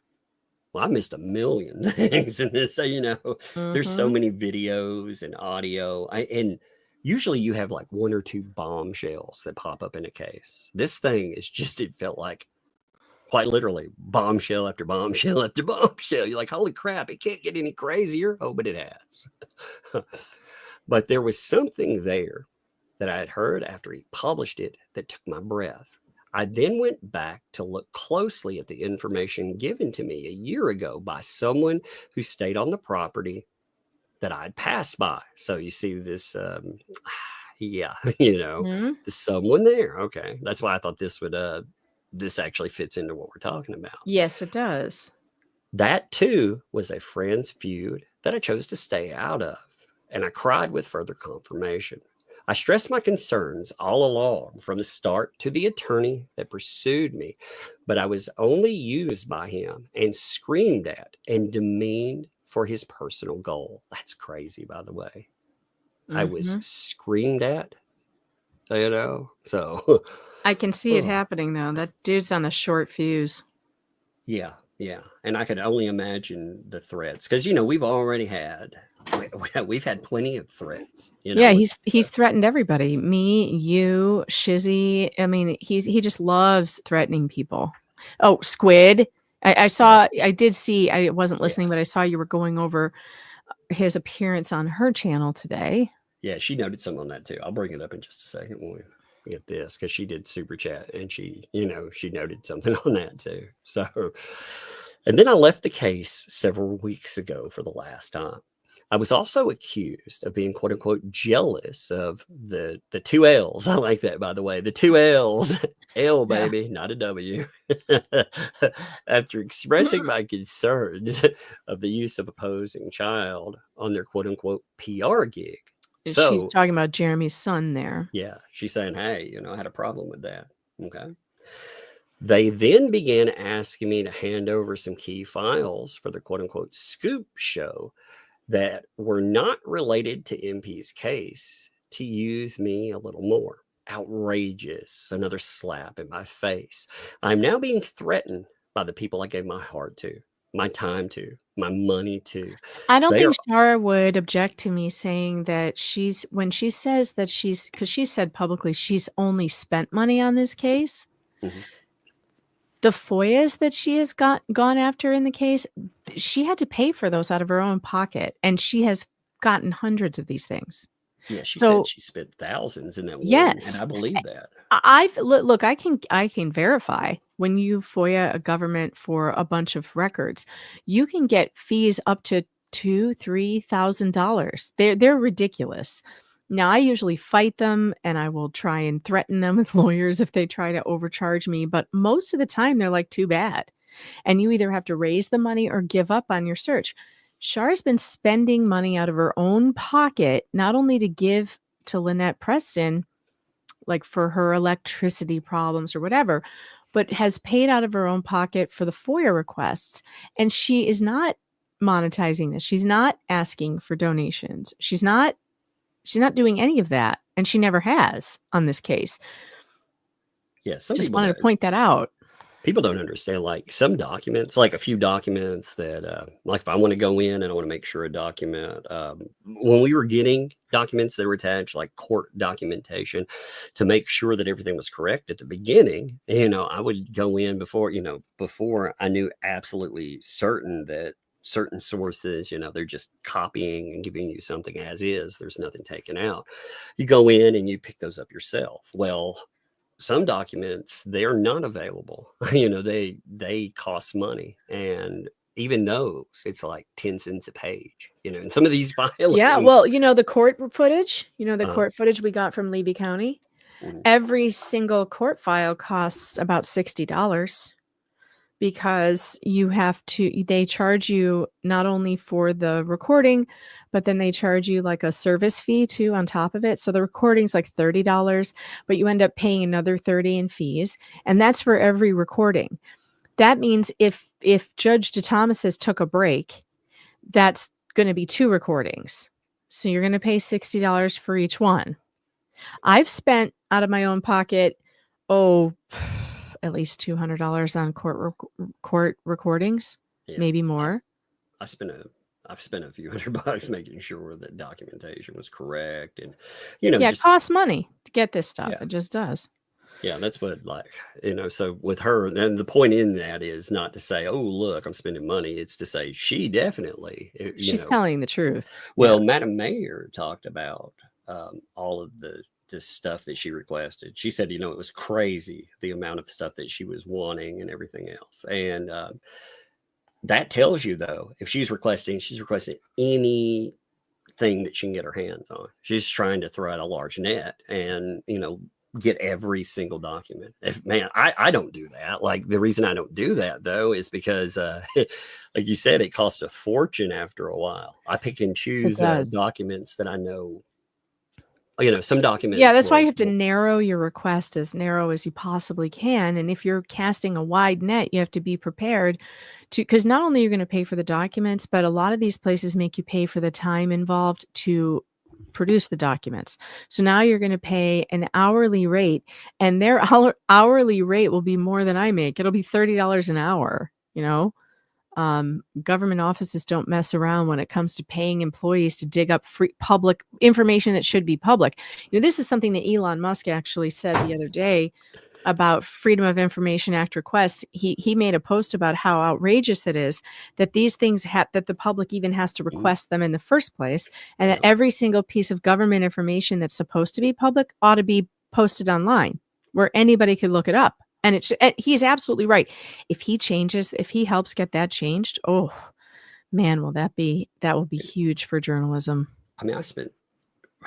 Well, I missed a million things in this. So, there's so many videos and audio. And usually you have like one or two bombshells that pop up in a case. This thing is just, it felt like quite literally bombshell after bombshell after bombshell. You're like, holy crap, it can't get any crazier. Oh, but it has. But there was something there that I had heard after he published it that took my breath. I then went back to look closely at the information given to me a year ago by someone who stayed on the property that I'd passed by. So you see this, there's someone there. Okay. That's why I thought this would, this actually fits into what we're talking about. Yes, it does. That too was a friend's feud that I chose to stay out of, and I cried with further confirmation. I stressed my concerns all along from the start to the attorney that pursued me, but I was only used by him and screamed at and demeaned for his personal goal. That's crazy, by the way. I was screamed at, so... I can see it happening, though. That dude's on a short fuse. Yeah. And I could only imagine the threats because, we've already had, we've had plenty of threats. Yeah, he's threatened everybody. Me, you, Shizzy. I mean, he just loves threatening people. Oh, Squid. I did see, I wasn't listening, but I saw you were going over his appearance on her channel today. Yeah, she noted some on that too. I'll bring it up in just a second when we get this because she did super chat and she noted something on that too. So, and then I left the case several weeks ago for the last time. I was also accused of being quote unquote jealous of the two L's. I like that, by the way, the two L's, L baby, not a W. After expressing my concerns of the use of opposing child on their quote unquote PR gig. So, she's talking about Jeremy's son there. Yeah. She's saying, hey, I had a problem with that. Okay. They then began asking me to hand over some key files for the quote unquote scoop show that were not related to MP's case to use me a little more. Outrageous. Another slap in my face. I'm now being threatened by the people I gave my heart to. my time to, my money to. I don't They think are. Shara would object to me saying that when she says that because she said publicly she's only spent money on this case. Mhm. The FOIAs that she has gone after in the case, she had to pay for those out of her own pocket, and she has gotten hundreds of these things. Yeah, she So said she spent thousands in that one, and yes, I believe that. look, I can verify when you FOIA a government for a bunch of records, you can get fees up to $2,000-$3,000. They're ridiculous. Now I usually fight them, and I will try and threaten them with lawyers if they try to overcharge me. But most of the time, they're like, too bad. And you either have to raise the money or give up on your search. Char's been spending money out of her own pocket, not only to give to Lynette Preston, like for her electricity problems or whatever, but has paid out of her own pocket for the FOIA requests. And she is not monetizing this. She's not asking for donations. She's not doing any of that. And she never has on this case. Yeah, some Just people wanted to point that out. people don't understand, like some documents, like a few documents that, like if I want to go in and I want to make sure a document, when we were getting documents that were attached, like court documentation, to make sure that everything was correct at the beginning, I would go in before I knew absolutely certain that certain sources, they're just copying and giving you something as is. There's nothing taken out. You go in and you pick those up yourself. Well, some documents, they're not available. They cost money, and even those, it's like 10 cents a page, and some of these filings. Yeah, well, the court footage, Uh-huh. court footage we got from Levy County, Mhm. every single court file costs about $60 because they charge you not only for the recording, but then they charge you like a service fee too on top of it. So the recording's like $30, but you end up paying another $30 in fees. And that's for every recording. That means if Judge DeThomas's took a break, that's going to be 2 recordings. So you're going to pay $60 for each one. I've spent out of my own pocket, at least $200 on court recordings, Yeah. maybe more. I've spent a few $100 making sure that documentation was correct, and it costs money to get this stuff. Yeah. It just does. Yeah, that's what, so with her, and the point in that is not to say, oh, look, I'm spending money. It's to say she definitely, She's telling the truth. Well, Madam Mayor talked about all of this stuff that she requested. She said, it was crazy, the amount of stuff that she was wanting and everything else. And that tells you, though, if she's requesting anything that she can get her hands on. She's trying to throw out a large net and, get every single document. I don't do that. Like, the reason I don't do that, though, is because, like you said, it costs a fortune after a while. I pick and choose documents that I know. Some documents. Yeah, that's why you have to narrow your request as narrow as you possibly can. And if you're casting a wide net, you have to be prepared because not only you're going to pay for the documents, but a lot of these places make you pay for the time involved to produce the documents. So now you're going to pay an hourly rate, and their hourly rate will be more than I make. It'll be $30 an hour, Government offices don't mess around when it comes to paying employees to dig up free public information that should be public. This is something that Elon Musk actually said the other day about Freedom of Information Act requests. He made a post about how outrageous it is that these things that the public even has to request them in the first place, and that every single piece of government information that's supposed to be public ought to be posted online where anybody could look it up. And he's absolutely right. If he helps get that changed, oh man, that will be huge for journalism. I mean, I spent,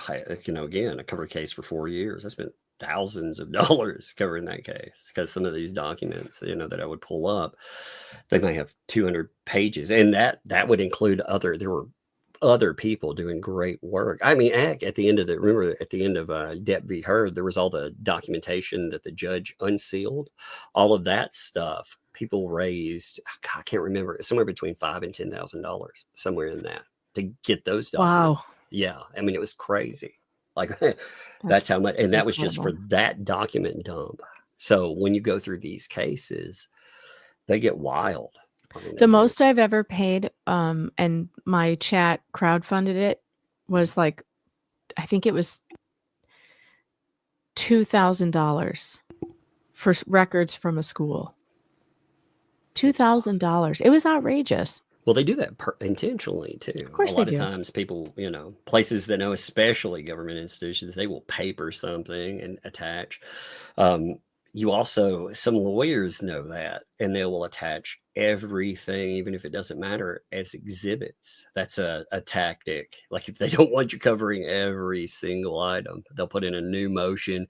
again, I covered a case for 4 years. I spent thousands of dollars covering that case because some of these documents, that I would pull up, they may have 200 pages, and that would include there were other people doing great work. I mean, at the end of Depp v. Heard, there was all the documentation that the judge unsealed. All of that stuff, people raised, I can't remember, somewhere between $5,000 and $10,000, somewhere in that, to get those documents. Wow. Yeah, I mean, it was crazy. Like that's how much, and that was just for that document dump. So when you go through these cases, they get wild. Probably no The good. most I've ever paid, and my chat crowdfunded it, was like, I think it was $2,000 for records from a school. $2,000. It was outrageous. Well, they do that intentionally too. Of course a they lot do. of times people, places that know, especially government institutions, they will paper something and attach. You also, some lawyers know that, and they will attach everything, even if it doesn't matter, as exhibits. That's a tactic. Like if they don't want you covering every single item, they'll put in a new motion,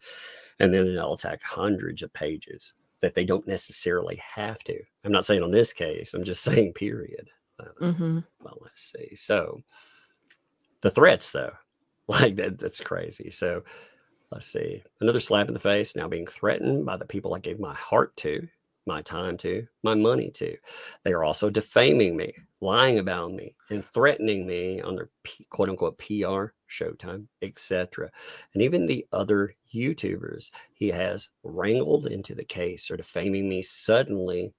and then they'll attack hundreds of pages that they don't necessarily have to. I'm not saying on this case, I'm just saying period. Well, let's see. So the threats, though, like that's crazy. So let's see. Another slap in the face, now being threatened by the people I gave my heart to, my time to, my money to. They are also defaming me, lying about me, and threatening me on their quote unquote PR, Showtime, etc. And even the other YouTubers he has wrangled into the case are defaming me suddenly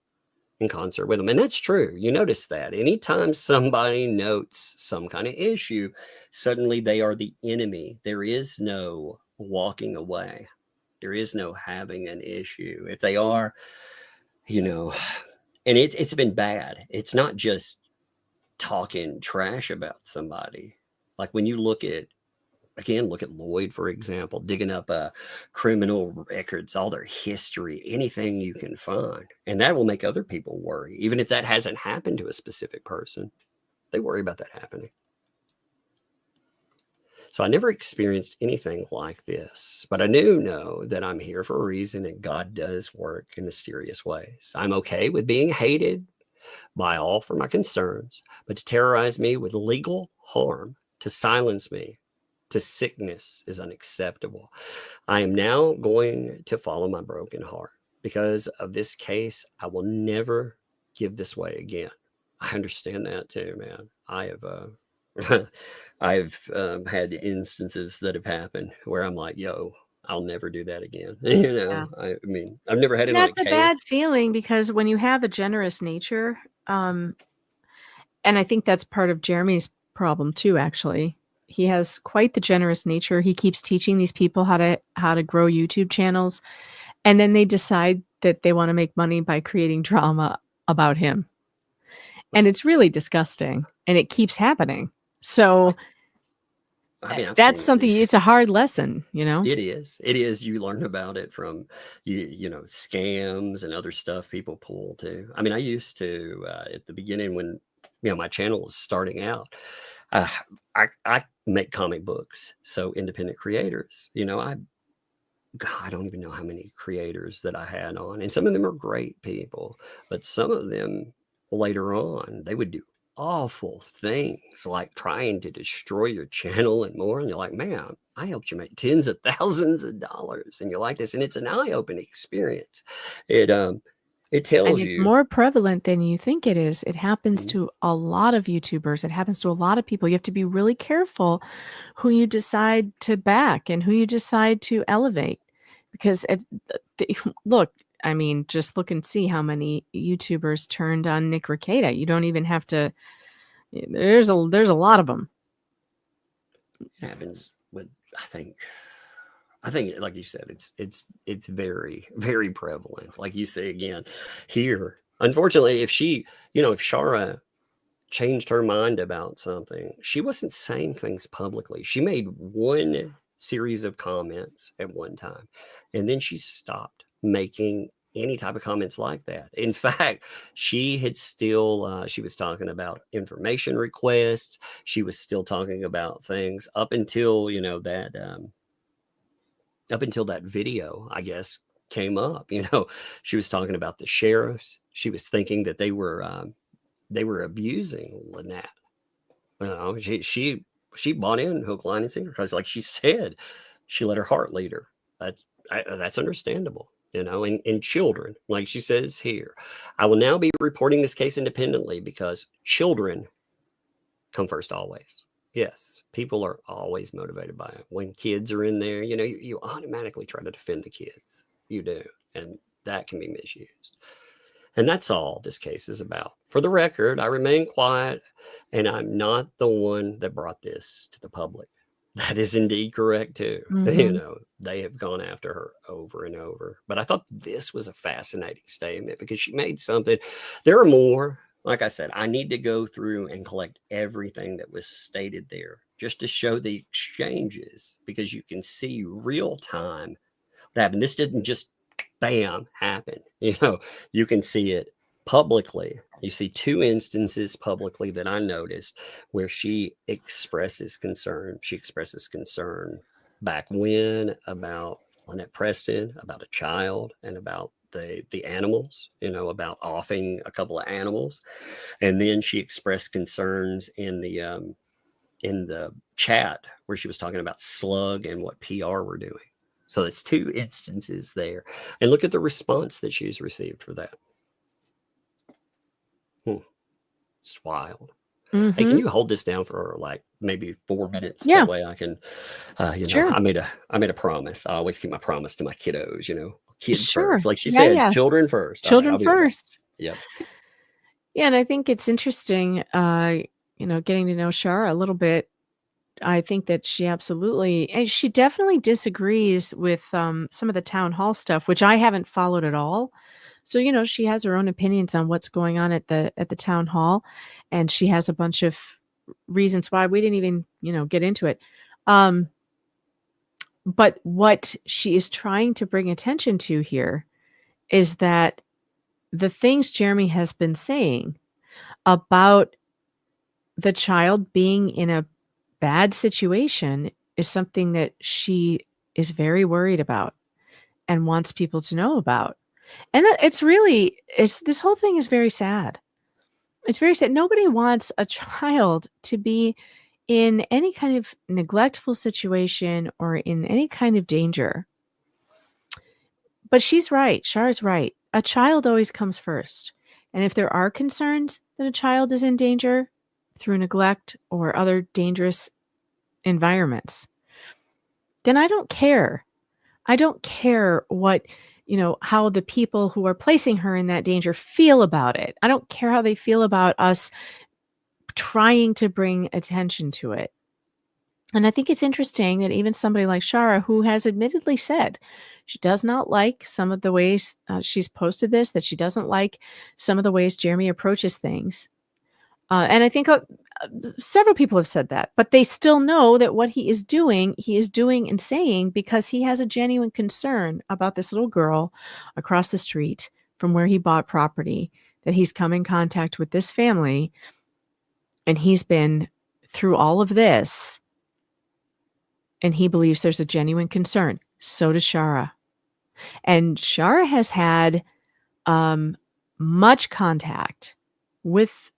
in concert with them. And that's true. You notice that anytime somebody notes some kind of issue, suddenly they are the enemy. There is no walking away. There is no having an issue. If they are, and it's been bad. It's not just talking trash about somebody. Like when you look at Lloyd, for example, digging up criminal records, all their history, anything you can find. And that will make other people worry. Even if that hasn't happened to a specific person, they worry about that happening. So I never experienced anything like this, but I do know that I'm here for a reason and God does work in mysterious ways. I'm okay with being hated by all for my concerns, but to terrorize me with legal harm, to silence me, to sickness is unacceptable. I am now going to follow my broken heart. Because of this case, I will never give this way again. I understand that too, man. I have I've had instances that have happened where I'm like, yo, I'll never do that again. Yeah. I mean, I've never had it And on a that's a case. bad feeling, because when you have a generous nature, and I think that's part of Jeremy's problem too, actually. He has quite the generous nature. He keeps teaching these people how to grow YouTube channels, and then they decide that they want to make money by creating drama about him. And it's really disgusting, and it keeps happening. So I mean, that's something, it's a hard lesson, It is. It is. You learn about it from scams and other stuff people pull too. I mean, I used to at the beginning when my channel was starting out. I make comic books, so independent creators. I don't even know how many creators that I had on, and some of them are great people, but some of them later on they would do awful things like trying to destroy your channel and more. And you're like, man, I helped you make tens of thousands of dollars, and you're like this, and it's an eye-opening experience. It tells and it's you more prevalent than you think it is. It happens to a lot of YouTubers. It happens to a lot of people. You have to be really careful who you decide to back and who you decide to elevate, because look, I mean, just look and see how many YouTubers turned on Nick Rekieta. You don't even have to. There's a lot of them. It happens with, I think, like you said, it's very, very prevalent. Like you say again, here, unfortunately, if Shara changed her mind about something, she wasn't saying things publicly. She made one series of comments at one time, and then she stopped making any type of comments like that. In fact, she had still, she was talking about information requests. She was still talking about things up until, up until that video, I guess, came up. She was talking about the sheriffs. She was thinking that they were abusing Lynette. She bought in hook, line, and sinker, because, like she said, she let her heart lead her. That's understandable, and children, like she says here, I will now be reporting this case independently because children come first always. Yes, people are always motivated by it. When kids are in there, you automatically try to defend the kids. You do, and that can be misused. And that's all this case is about. For the record, I remain quiet, and I'm not the one that brought this to the public. That is indeed correct too. They have gone after her over and over. But I thought this was a fascinating statement because she made something. There are more. Like I said, I need to go through and collect everything that was stated there just to show the exchanges, because you can see real time what happened. This didn't just bam happen. You can see it publicly. You see 2 instances publicly that I noticed where she expresses concern. She expresses concern back when about Lynette Preston, about a child, and about the animals, about offing a couple of animals. And then she expressed concerns in the chat where she was talking about Slug and what PR were doing. So it's 2 instances there. And look at the response that she's received for that. It's wild. Hey, can you hold this down for like maybe 4 minutes? Yeah. That way I can, Sure. I made a promise. I always keep my promise to my kiddos, kids Sure. first. Like she Yeah, said, yeah. children first. All right, Children I'll be right back. first. Yep. Yeah, and I think it's interesting, getting to know Shara a little bit. I think that she definitely disagrees with some of the town hall stuff, which I haven't followed at all. So, she has her own opinions on what's going on at the town hall, and she has a bunch of reasons why. We didn't even, get into it. But what she is trying to bring attention to here is that the things Jeremy has been saying about the child being in a bad situation is something that she is very worried about and wants people to know about. And that this whole thing is very sad. It's very sad. Nobody wants a child to be in any kind of neglectful situation or in any kind of danger. But she's right. Char's right. A child always comes first. And if there are concerns that a child is in danger through neglect or other dangerous environments, then I don't care. I don't care what, how the people who are placing her in that danger feel about it. I don't care how they feel about us trying to bring attention to it. And I think it's interesting that even somebody like Shara, who has admittedly said she does not like some of the ways she's posted this, that she doesn't like some of the ways Jeremy approaches things. And I think several people have said that, but they still know that what he is doing and saying because he has a genuine concern about this little girl across the street from where he bought property, that he's come in contact with this family, and he's been through all of this, and he believes there's a genuine concern. So does Shara. And Shara has had much contact with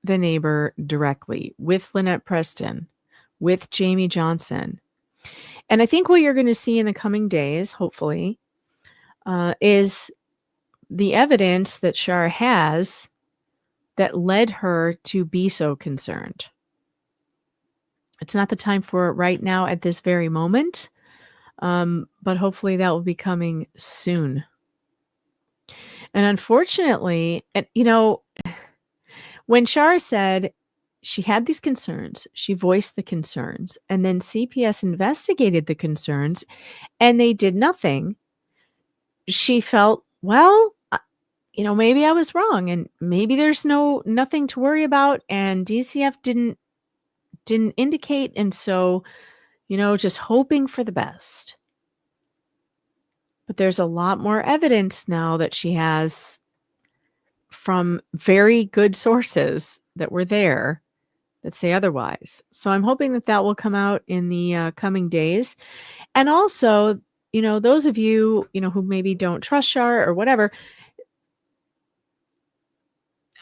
the neighbor directly, with Lynette Preston, with Jamie Johnson. And I think what you're going to see in the coming days, hopefully, is the evidence that Shara has that led her to be so concerned. It's not the time for it right now at this very moment, but hopefully that will be coming soon. And unfortunately, when Shara said she had these concerns, she voiced the concerns, and then CPS investigated the concerns, and they did nothing, she felt, well, maybe I was wrong, and maybe there's nothing to worry about, and DCF didn't indicate, and so, just hoping for the best. But there's a lot more evidence now that she has from very good sources that were there that say otherwise. So I'm hoping that will come out in the coming days. And also, those of you, who maybe don't trust Shara or whatever,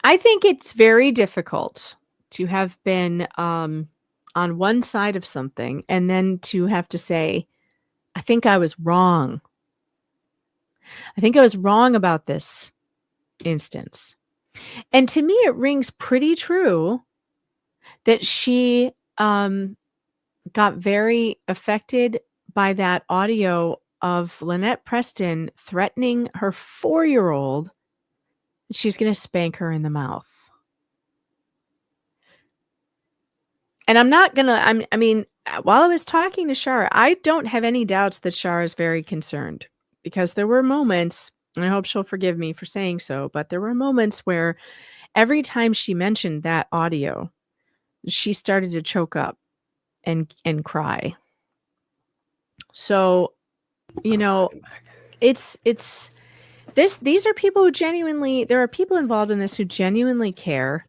I think it's very difficult to have been on one side of something and then to have to say, I think I was wrong. I think I was wrong about this instance. And to me, it rings pretty true that she got very affected by that audio of Lynette Preston threatening her 4-year-old. she's going to spank her in the mouth. And I'm not going to, I mean, while I was talking to Shar, I don't have any doubts that Shar is very concerned, because there were moments, and I hope she'll forgive me for saying so, but there were moments where every time she mentioned that audio, she started to choke up and cry. So, you know, these are people who genuinely, there are people involved in this who genuinely care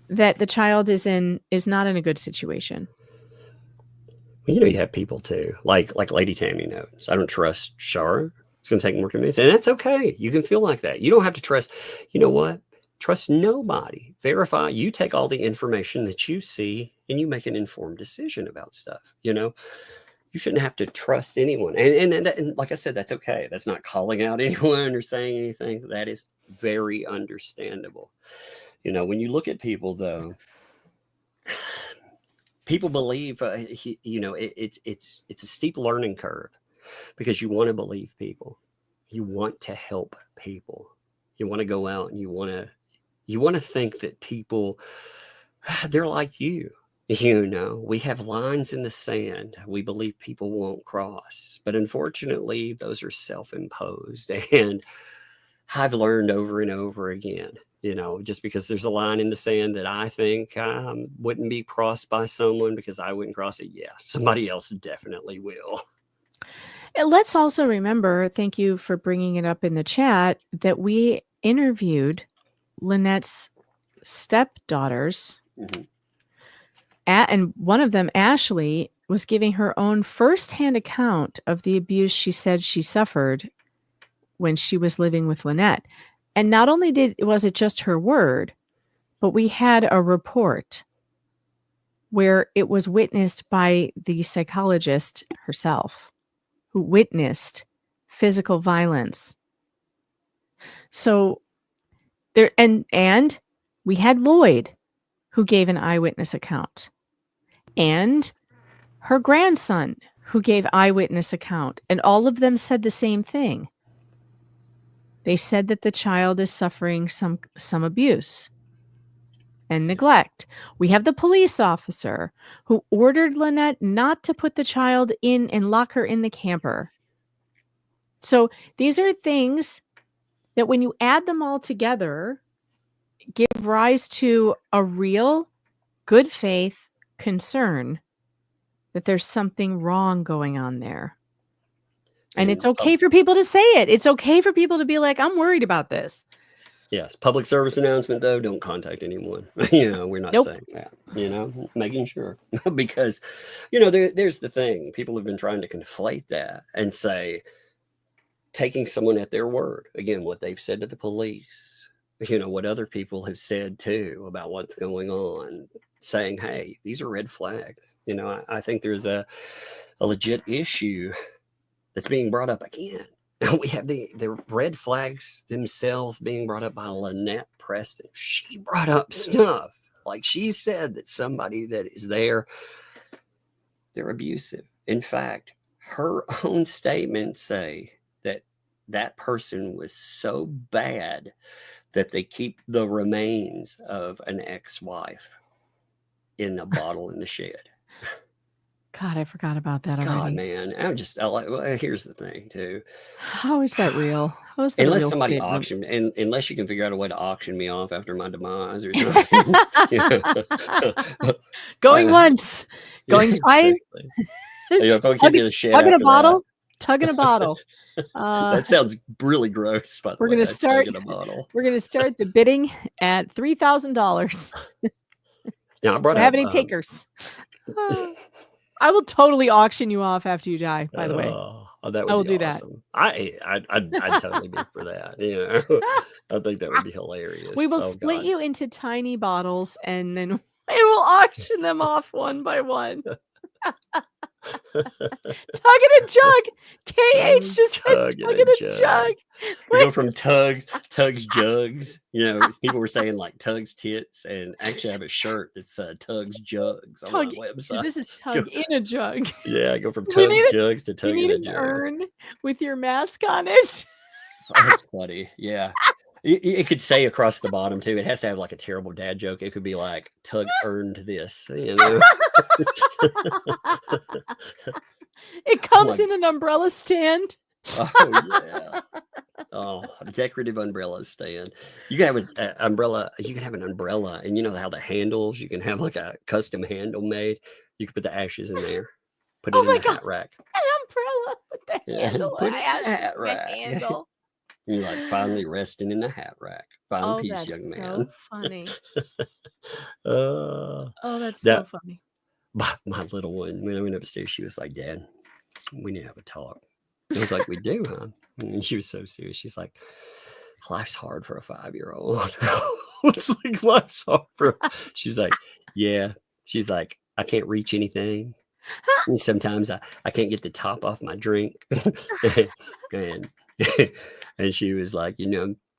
that the child is not in a good situation. Well, you know, you have people too, like Lady Tammy knows. I don't trust Shar. It's going to take more convincing, and that's okay. You can feel like that. You don't have to trust. You know what? Trust nobody. Verify. You take all the information that you see, and you make an informed decision about stuff. You know, you shouldn't have to trust anyone. And like I said, that's okay. That's not calling out anyone or saying anything. That is very understandable. You know, when you look at people, though, people believe, you know, it's a steep learning curve, because you want to believe people. You want to help people. You want to go out and you want to think that people, they're like you. You know, we have lines in the sand we believe people won't cross. But unfortunately, those are self-imposed. And I've learned over and over again, you know, just because there's a line in the sand that I think wouldn't be crossed by someone because I wouldn't cross it. Yeah, somebody else definitely will. And let's also remember, thank you for bringing it up in the chat, that we interviewed Lynette's stepdaughters. Mm-hmm. And one of them, Ashley, was giving her own firsthand account of the abuse she said she suffered when she was living with Lynette. And not only was it just her word, but we had a report where it was witnessed by the psychologist herself, who witnessed physical violence. So there, and we had Lloyd, who gave an eyewitness account, and her grandson, who gave eyewitness account, and all of them said the same thing. They said that the child is suffering some abuse and neglect. We have the police officer who ordered Lynette not to put the child in and lock her in the camper. So these are things that, when you add them all together, give rise to a real good faith concern that there's something wrong going on there. And it's okay for people to say it. It's okay for people to be like, I'm worried about this. Yes. Public service announcement, though, don't contact anyone. You know, we're not saying that, you know, making sure. Because, you know, there's the thing. People have been trying to conflate that and say, taking someone at their word. Again, what they've said to the police, you know, what other people have said, too, about what's going on, saying, hey, these are red flags. You know, I think there's a legit issue that's being brought up again. Now we have the red flags themselves being brought up by Lynette Preston. She brought up stuff like she said that somebody that is there, they're abusive. In fact, her own statements say that that person was so bad that they keep the remains of an ex-wife in a bottle in the shed. God, I forgot about that already. God, man, here's the thing, too. How is that real? How is that unless real somebody statement? auction, and unless you can figure out a way to auction me off after my demise or something. Going once, going twice. Exactly. If I give you the shit tugging a after bottle, tugging a bottle. That sounds really gross. By the we're way, gonna start. Tugging a bottle. We're gonna start the bidding at $3,000. Now I brought Do up. Have any takers? I will totally auction you off after you die. By the way, that would I will be do awesome. I'd totally be for that. You know, I think that would be hilarious. We will split you into tiny bottles, and then we will auction them off one by one. Tugging a jug. KH just said tugging a jug. We go from tugs, jugs. You know, people were saying like tugs tits, and actually I have a shirt that's tugs jugs on my website. So this is tug in a jug. Yeah, I go from tugs jugs to tug in a jug. Urn with your mask on it. Oh, that's funny. Yeah. It could say across the bottom too. It has to have like a terrible dad joke. It could be like Tug earned this, you know. It comes in an umbrella stand. Oh yeah. Oh, a decorative umbrella stand. You can have an umbrella. You can have an umbrella, and you know how the handles. You can have like a custom handle made. You can put the ashes in there. Put it Oh in my the God. hat rack. An umbrella with the Yeah, handle. put it in the Ashes hat in the rack. handle. You're like finally resting in the hat rack. Find Oh, peace, that's young so man. funny. uh, Oh, that's that so funny. my little one. When I went upstairs, she was like, "Dad, we need to have a talk." I was like, "We do, huh?" And she was so serious. She's like, "Life's hard for a 5-year-old." It's like life's hard for. She's like, "Yeah." She's like, "I can't reach anything. And sometimes I can't get the top off my drink." and and she was like,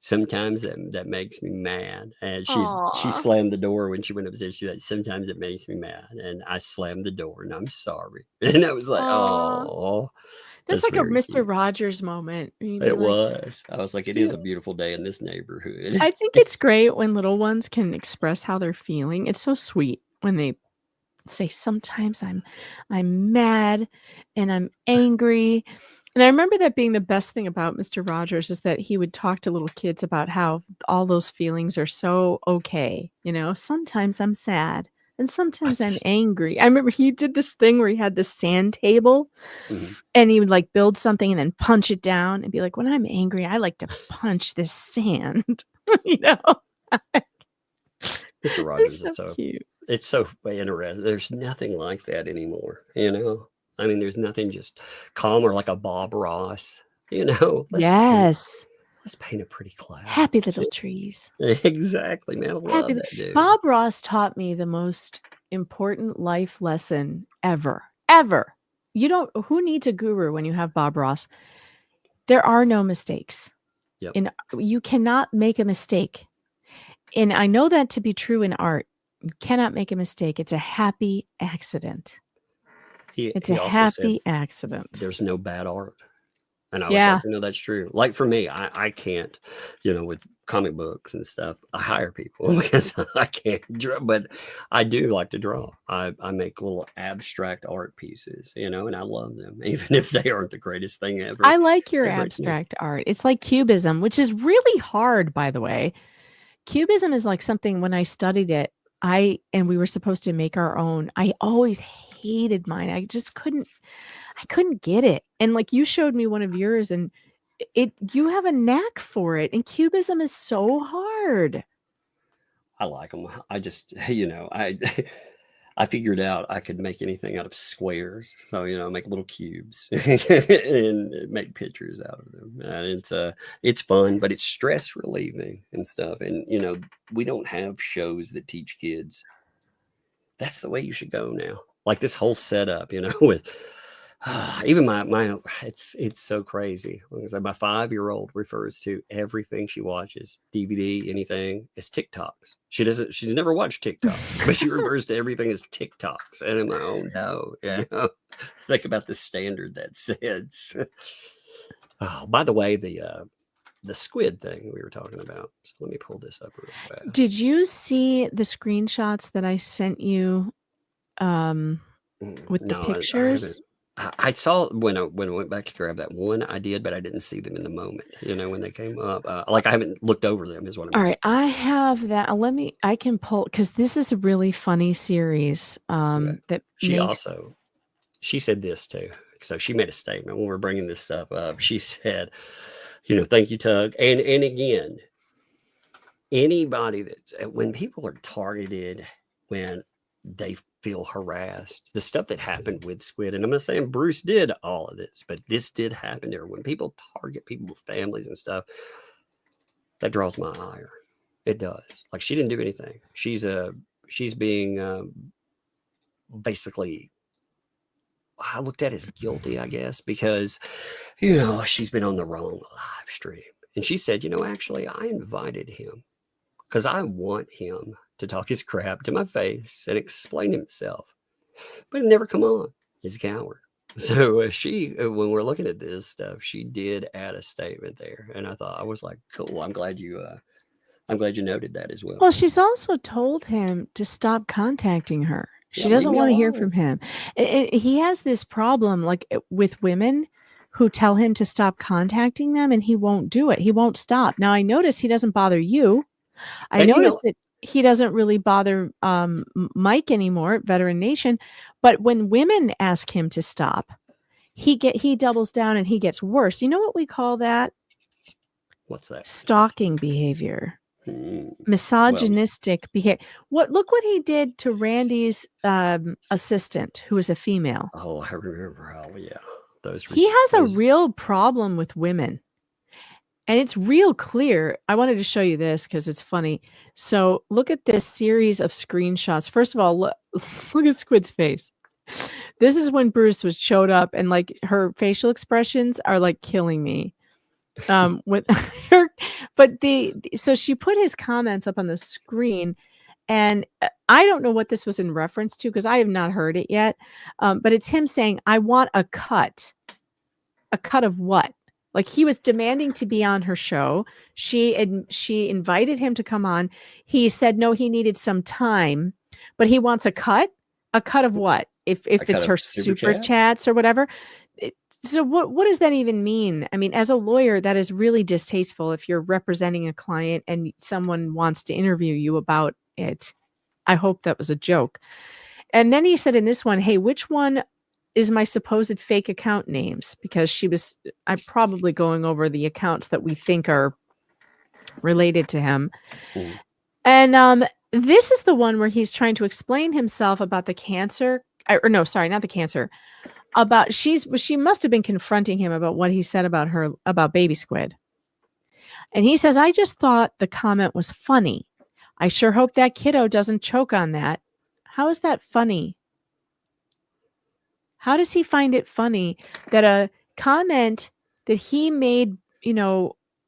sometimes that makes me mad. And she Aw. slammed the door when she went upstairs. She like, sometimes it makes me mad. And I slammed the door and I'm sorry. And I was like, Aw. oh, That's like a very Mr. cute. Rogers moment. You'd be It like, was. I was like, it is a beautiful day in this neighborhood. I think it's great when little ones can express how they're feeling. It's so sweet when they say, sometimes I'm mad and I'm angry. And I remember that being the best thing about Mr. Rogers is that he would talk to little kids about how all those feelings are so okay. Sometimes I'm sad and sometimes I'm angry. I remember he did this thing where he had this sand table and he would like build something and then punch it down and be like, when I'm angry, I like to punch this sand. Mr. Rogers is so cute. It's so interesting. There's nothing like that anymore, I mean, there's nothing just calm or like a Bob Ross, Yes. Let's paint a pretty cloud. Happy little trees. Exactly, man. I love that dude. Bob Ross taught me the most important life lesson ever. Ever. Who needs a guru when you have Bob Ross? There are no mistakes. Yep. And you cannot make a mistake. And I know that to be true in art. You cannot make a mistake. It's a happy accident. It's a happy accident. There's no bad art. And I was like, that's true. Like for me, I can't, with comic books and stuff, I hire people because I can't draw, but I do like to draw. I make little abstract art pieces, and I love them, even if they aren't the greatest thing ever. I like your abstract art. It's like Cubism, which is really hard, by the way. Cubism is like something when I studied it, and we were supposed to make our own. I always hated mine. I couldn't get it. And like you showed me one of yours and you have a knack for it. And Cubism is so hard. I like them. I just, I figured out I could make anything out of squares. So, make little cubes and make pictures out of them. And it's fun, but it's stress relieving and stuff. And, we don't have shows that teach kids. That's the way you should go now. Like this whole setup, with even my it's so crazy. Like my 5-year-old refers to everything she watches, DVD, anything, as TikToks. She's never watched TikTok, but she refers to everything as TikToks. And I'm like, oh no, think about the standard that sets. Oh, by the way, the squid thing we were talking about. So let me pull this up real fast. Did you see the screenshots that I sent you with the pictures? I saw when I went back to grab that one, I did, but I didn't see them in the moment, when they came up. Like I haven't looked over them is what I'm. All right. I have that. I can pull, because this is a really funny series. That she said this too. So she made a statement when we're bringing this stuff up. She said, thank you, Tug. And again, anybody when people are targeted, when they feel harassed, the stuff that happened with Squid, and I'm not saying Bruce did all of this, but this did happen there. When people target people's families and stuff, that draws my ire. It does. Like she didn't do anything. She's being basically, I looked at as guilty, I guess, because she's been on the wrong live stream. And she said, actually I invited him because I want him to talk his crap to my face and explain himself. But it never come on. He's a coward. So she, when we're looking at this stuff, she did add a statement there, and I was like, cool. I'm glad you noted that as well. Well, she's also told him to stop contacting her. She Yeah, leave doesn't me want to hear alone. from him. He has this problem, like with women who tell him to stop contacting them, and he won't do it. He won't stop. Now, I notice he doesn't bother you. I And you noticed know, that he doesn't really bother Mike anymore at Veteran Nation. But when women ask him to stop, he doubles down and he gets worse. You know what we call that? what's that? Stalking behavior. Well, Misogynistic behavior. Look what he did to Randy's assistant, who was a female. oh, I remember how, yeah, He has a real problem with women. And it's real clear. I wanted to show you this because it's funny. So look at this series of screenshots. First of all, look at Squid's face. This is when Bruce showed up, and like her facial expressions are like killing me. With her, but so she put his comments up on the screen, and I don't know what this was in reference to because I have not heard it yet. But it's him saying, "I want a cut." A cut of what? Like he was demanding to be on her show. She invited him to come on. He said no, he needed some time, but he wants a cut. A cut of what? If it's her super chats or whatever. So what does that even mean? I mean, as a lawyer, that is really distasteful if you're representing a client and someone wants to interview you about it. I hope that was a joke. And then he said in this one, hey, which one is my supposed fake account names? Because I'm probably going over the accounts that we think are related to him. And this is the one where he's trying to explain himself about the cancer. Or no, sorry, not the cancer. About she must have been confronting him about what he said about her, about Baby Squid. And he says, I just thought the comment was funny. I sure hope that kiddo doesn't choke on that. How is that funny? How does he find it funny that a comment that he made,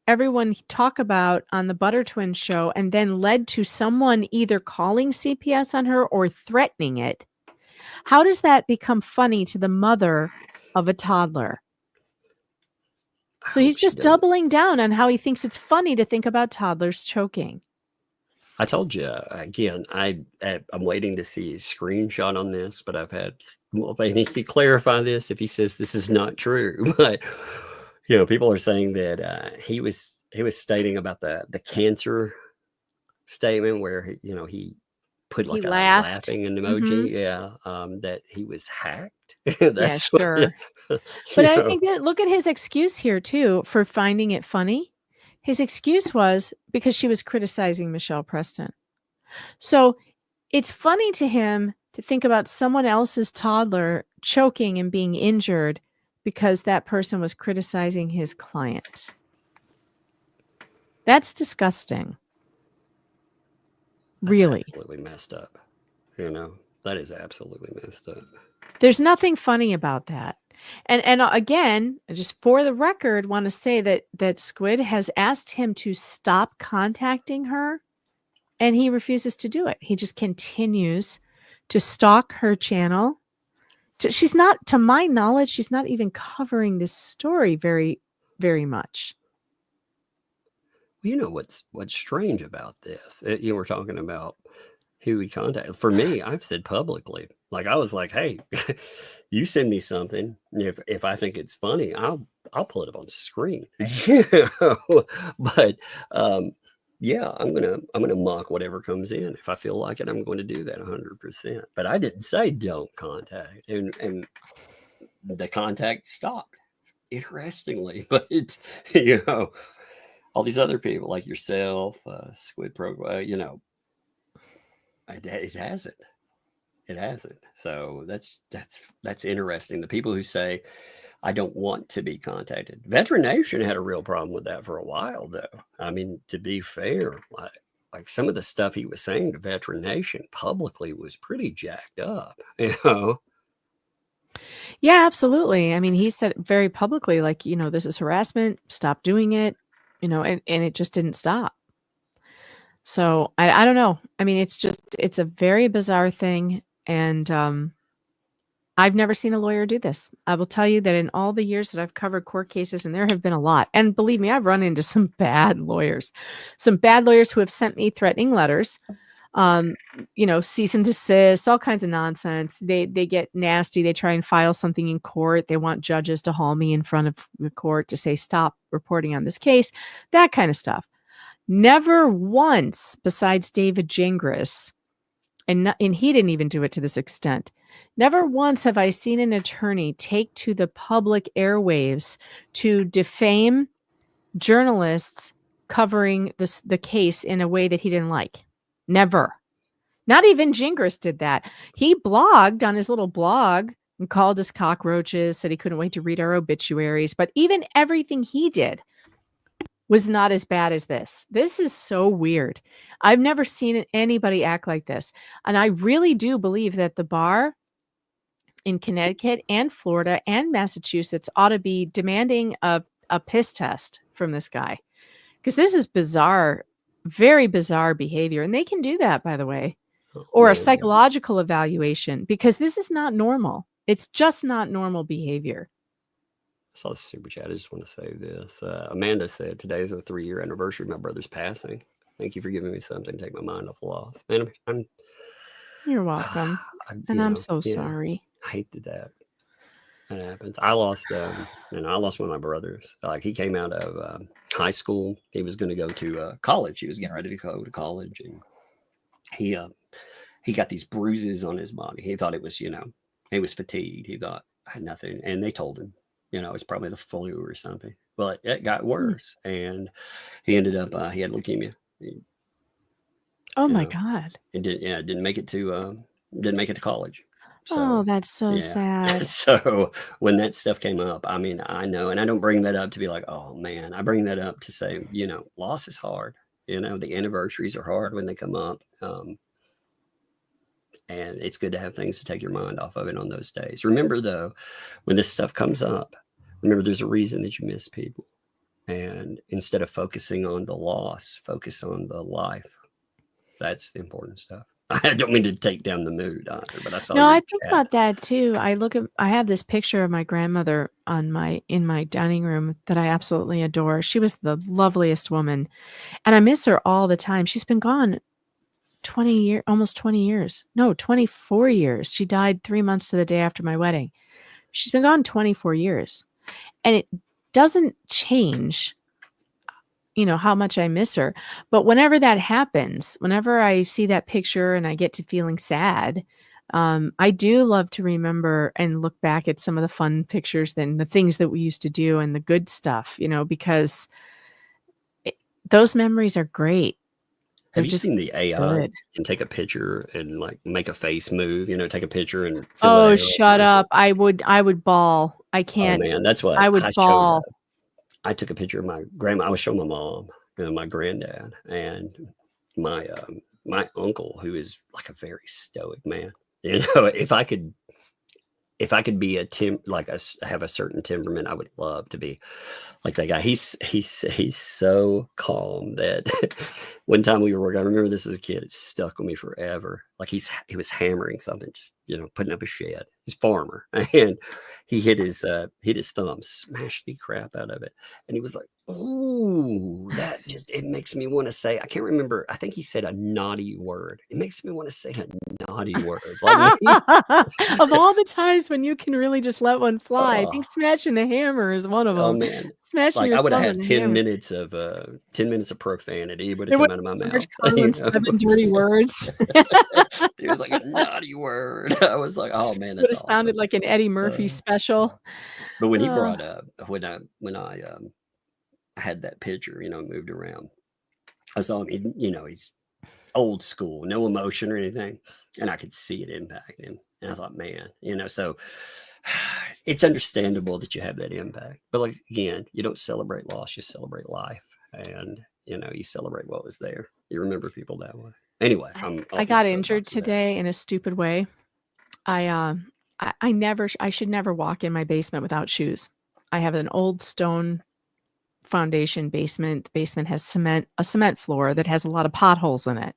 everyone talk about on the Butter Twins show and then led to someone either calling CPS on her or threatening it? How does that become funny to the mother of a toddler? So he's just doubling down on how he thinks it's funny to think about toddlers choking. I told you, again, I'm waiting to see a screenshot on this, but I need to clarify this if he says this is not true. But, people are saying that he was stating about the cancer statement where, he put like a laughing emoji. Mm-hmm. That he was hacked. That's sure. But I think that look at his excuse here too for finding it funny. His excuse was because she was criticizing Michelle Preston. So it's funny to him to think about someone else's toddler choking and being injured because that person was criticizing his client. That's disgusting. Really. Absolutely messed up. That is absolutely messed up. There's nothing funny about that. And again, just for the record, want to say that Squid has asked him to stop contacting her, and he refuses to do it. He just continues to stalk her channel. She's not, to my knowledge, she's not even covering this story very, very much. What's strange about this? You were talking about who we contacted. For me, I've said publicly, like I was like, hey, you send me something. If I think it's funny, I'll pull it up on screen. But yeah, I'm gonna mock whatever comes in. If I feel like it, I'm going to do that 100%. But I didn't say don't contact, and the contact stopped. Interestingly, but it's all these other people like yourself, Squid Pro, it hasn't. It hasn't. So that's interesting. The people who say, I don't want to be contacted. Veteran Nation had a real problem with that for a while, though. I mean, to be fair, like some of the stuff he was saying to Veteran Nation publicly was pretty jacked up, Yeah, absolutely. I mean, he said very publicly, like, this is harassment, stop doing it, and it just didn't stop. So I don't know. I mean, it's a very bizarre thing. And I've never seen a lawyer do this. I will tell you that in all the years that I've covered court cases, and there have been a lot, and believe me, I've run into some bad lawyers who have sent me threatening letters, cease and desist, all kinds of nonsense. They get nasty. They try and file something in court. They want judges to haul me in front of the court to say, stop reporting on this case, that kind of stuff. Never once, besides David Gingras, and he didn't even do it to this extent. Never once have I seen an attorney take to the public airwaves to defame journalists covering the case in a way that he didn't like. Never. Not even Gingras did that. He blogged on his little blog and called us cockroaches, said he couldn't wait to read our obituaries. But even everything he did was not as bad as this. This is so weird. I've never seen anybody act like this. And I really do believe that the bar in Connecticut and Florida and Massachusetts ought to be demanding a piss test from this guy. Because this is bizarre, very bizarre behavior. And they can do that, by the way. Or a psychological evaluation, because this is not normal. It's just not normal behavior. I saw the super chat. I just want to say this. Amanda said, today is a 3-year anniversary of my brother's passing. Thank you for giving me something to take my mind off the loss. Man, You're welcome. I'm so sorry. I hate that happens. I lost one of my brothers. Like, he came out of high school. He was going to go to college. He was getting ready to go to college, and he got these bruises on his body. He thought it was, he was fatigued. He thought I had nothing, and they told him, it's probably the flu or something. But it got worse, and he ended up he had leukemia. My God! It didn't make it to college. So, that's so sad. So when that stuff came up, I mean, I know, and I don't bring that up to be like, oh man. I bring that up to say, loss is hard. The anniversaries are hard when they come up. And it's good to have things to take your mind off of it on those days. Remember, though, when this stuff comes up, remember there's a reason that you miss people. And instead of focusing on the loss, focus on the life. That's the important stuff. I don't mean to take down the mood either, but I saw. No, I think about that too. I have this picture of my grandmother in my dining room that I absolutely adore. She was the loveliest woman, and I miss her all the time. She's been gone almost 20 years. No, 24 years. She died 3 months to the day after my wedding. She's been gone 24 years. And it doesn't change, how much I miss her. But whenever that happens, whenever I see that picture and I get to feeling sad, I do love to remember and look back at some of the fun pictures and the things that we used to do and the good stuff, because those memories are great. Have you seen the AI and take a picture and like make a face move, take a picture and shut up. I would bawl. I can't. Oh man, that's what I would bawl. I took a picture of my grandma. I was showing my mom and my granddad and my uncle, who is like a very stoic man. If I could be have a certain temperament, I would love to be like that guy. He's so calm that one time we were working, I remember this as a kid, it stuck with me forever. Like he was hammering something, just, putting up a shed. He's a farmer, and he hit his thumb, smashed the crap out of it. And he was like, ooh, it makes me want to say, I can't remember. I think he said a naughty word. It makes me want to say a naughty word. Like, of all the times when you can really just let one fly, I think smashing the hammer is one of them. Oh man. Smashing your I would have thumb had on the 10 minutes of profanity would have come out of my mouth. 7 dirty words. It was like a naughty word. I was like, oh man, that's awesome. It sounded like an Eddie Murphy special. But when he brought up, when I had that picture, moved around, I saw him, he's old school, no emotion or anything. And I could see it impact him. And I thought, man, so it's understandable that you have that impact. But like, again, you don't celebrate loss, you celebrate life. And, you celebrate what was there. You remember people that way. Anyway, I got injured today in a stupid way. I should never walk in my basement without shoes. I have an old stone foundation basement. The basement has a cement floor that has a lot of potholes in it.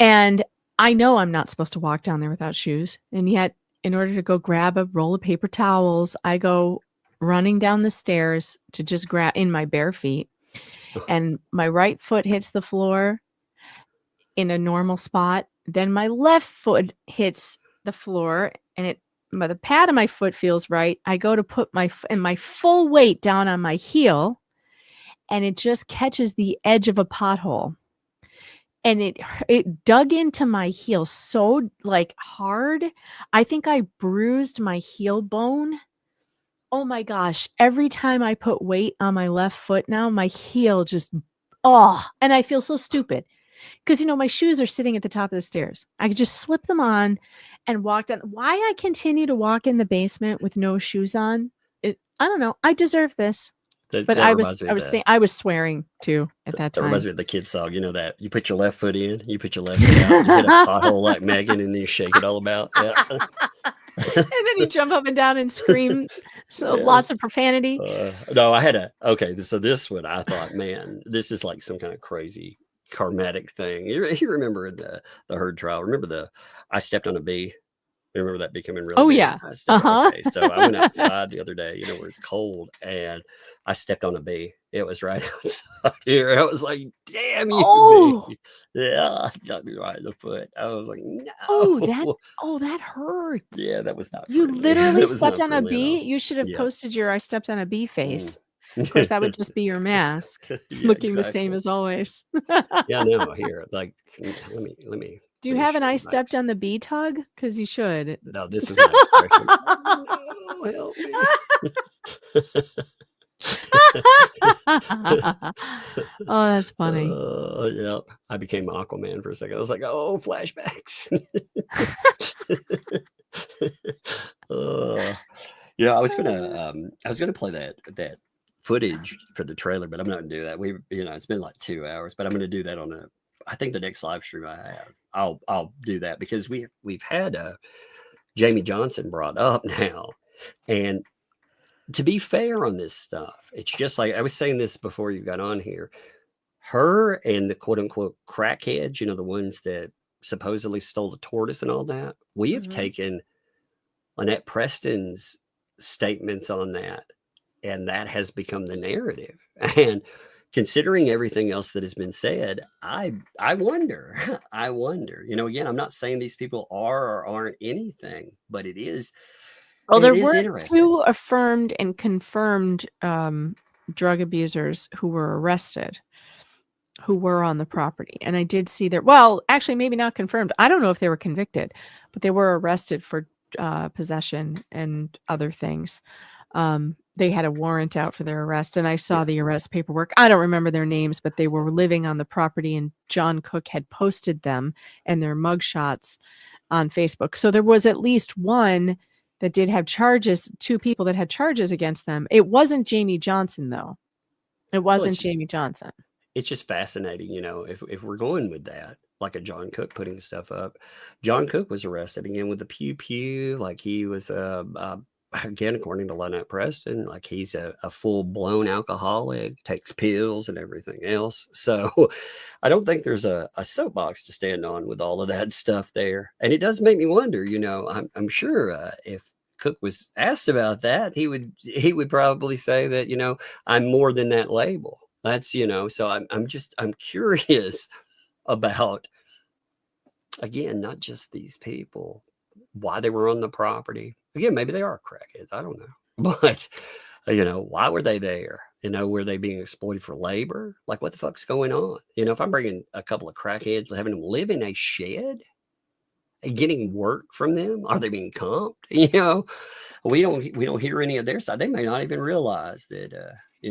And I know I'm not supposed to walk down there without shoes. And yet in order to go grab a roll of paper towels, I go running down the stairs to just grab in my bare feet. And my right foot hits the floor in a normal spot. Then my left foot hits the floor and the pad of my foot feels right. I go to put my full weight down on my heel and it just catches the edge of a pothole. And it dug into my heel so like hard. I think I bruised my heel bone. Oh my gosh. Every time I put weight on my left foot now, my heel just, and I feel so stupid. Because, my shoes are sitting at the top of the stairs. I could just slip them on and walk down. Why I continue to walk in the basement with no shoes on, I don't know. I deserve this. But I was swearing too at that time. That reminds me of the kid song. You know that you put your left foot in, you put your left foot out, you hit a pothole like Megan, and then you shake it all about. Yeah. And then you jump up and down and scream. Lots of profanity. No, so this one I thought, man, this is like some kind of crazy karmatic thing. You remember the herd trial? Remember I stepped on a bee. Remember that becoming real? Oh, big? Yeah. Okay, so I went outside the other day, where it's cold, and I stepped on a bee. It was right outside here. I was like, damn you, bee. Yeah, I got me right in the foot. I was like, no. That hurt. Yeah, that was not You friendly. literally stepped on a bee? You should have posted your I stepped on a bee face. Of course, that would just be your mask, looking the same as always. Yeah, no, here, like, let me. Do you have an I stepped on the bee tug? Because you should. No, this is my expression. Oh, help me. Oh, that's funny. Yeah, I became Aquaman for a second. I was like, oh, flashbacks. Yeah, I was gonna play that footage for the trailer, but I'm not gonna do that. It's been like 2 hours, but I'm gonna do that I think the next live stream I have, I'll do that because we've had Jamie Johnson brought up now, and to be fair on this stuff, it's just like I was saying this before you got on here. Her and the quote unquote crackheads, the ones that supposedly stole the tortoise and all that. We have taken Lynette Preston's statements on that, and that has become the narrative. And considering everything else that has been said, I wonder. Again, I'm not saying these people are or aren't anything, but it is. Well, there were 2 affirmed and confirmed drug abusers who were arrested, who were on the property. And I did see actually, maybe not confirmed. I don't know if they were convicted, but they were arrested for possession and other things. They had a warrant out for their arrest, and I saw the arrest paperwork. I don't remember their names, but they were living on the property, and John Cook had posted them and their mugshots on Facebook. So there was at least one that did have charges, 2 people that had charges against them. It wasn't Jamie Johnson, though. It wasn't Jamie Johnson. It's just fascinating, if we're going with that, like a John Cook putting stuff up. John Cook was arrested again with the pew, like he was again, according to Lynette Preston, like he's a full-blown alcoholic, takes pills and everything else. So I don't think there's a soapbox to stand on with all of that stuff there. And it does make me wonder, I'm sure if Cook was asked about that, he would probably say that, I'm more than that label. That's, so I'm curious about, again, not just these people, why they were on the property. Again, maybe they are crackheads. I don't know. But, why were they there? Were they being exploited for labor? Like, what the fuck's going on? If I'm bringing a couple of crackheads, having them live in a shed and getting work from them, are they being comped? We don't hear any of their side. They may not even realize that,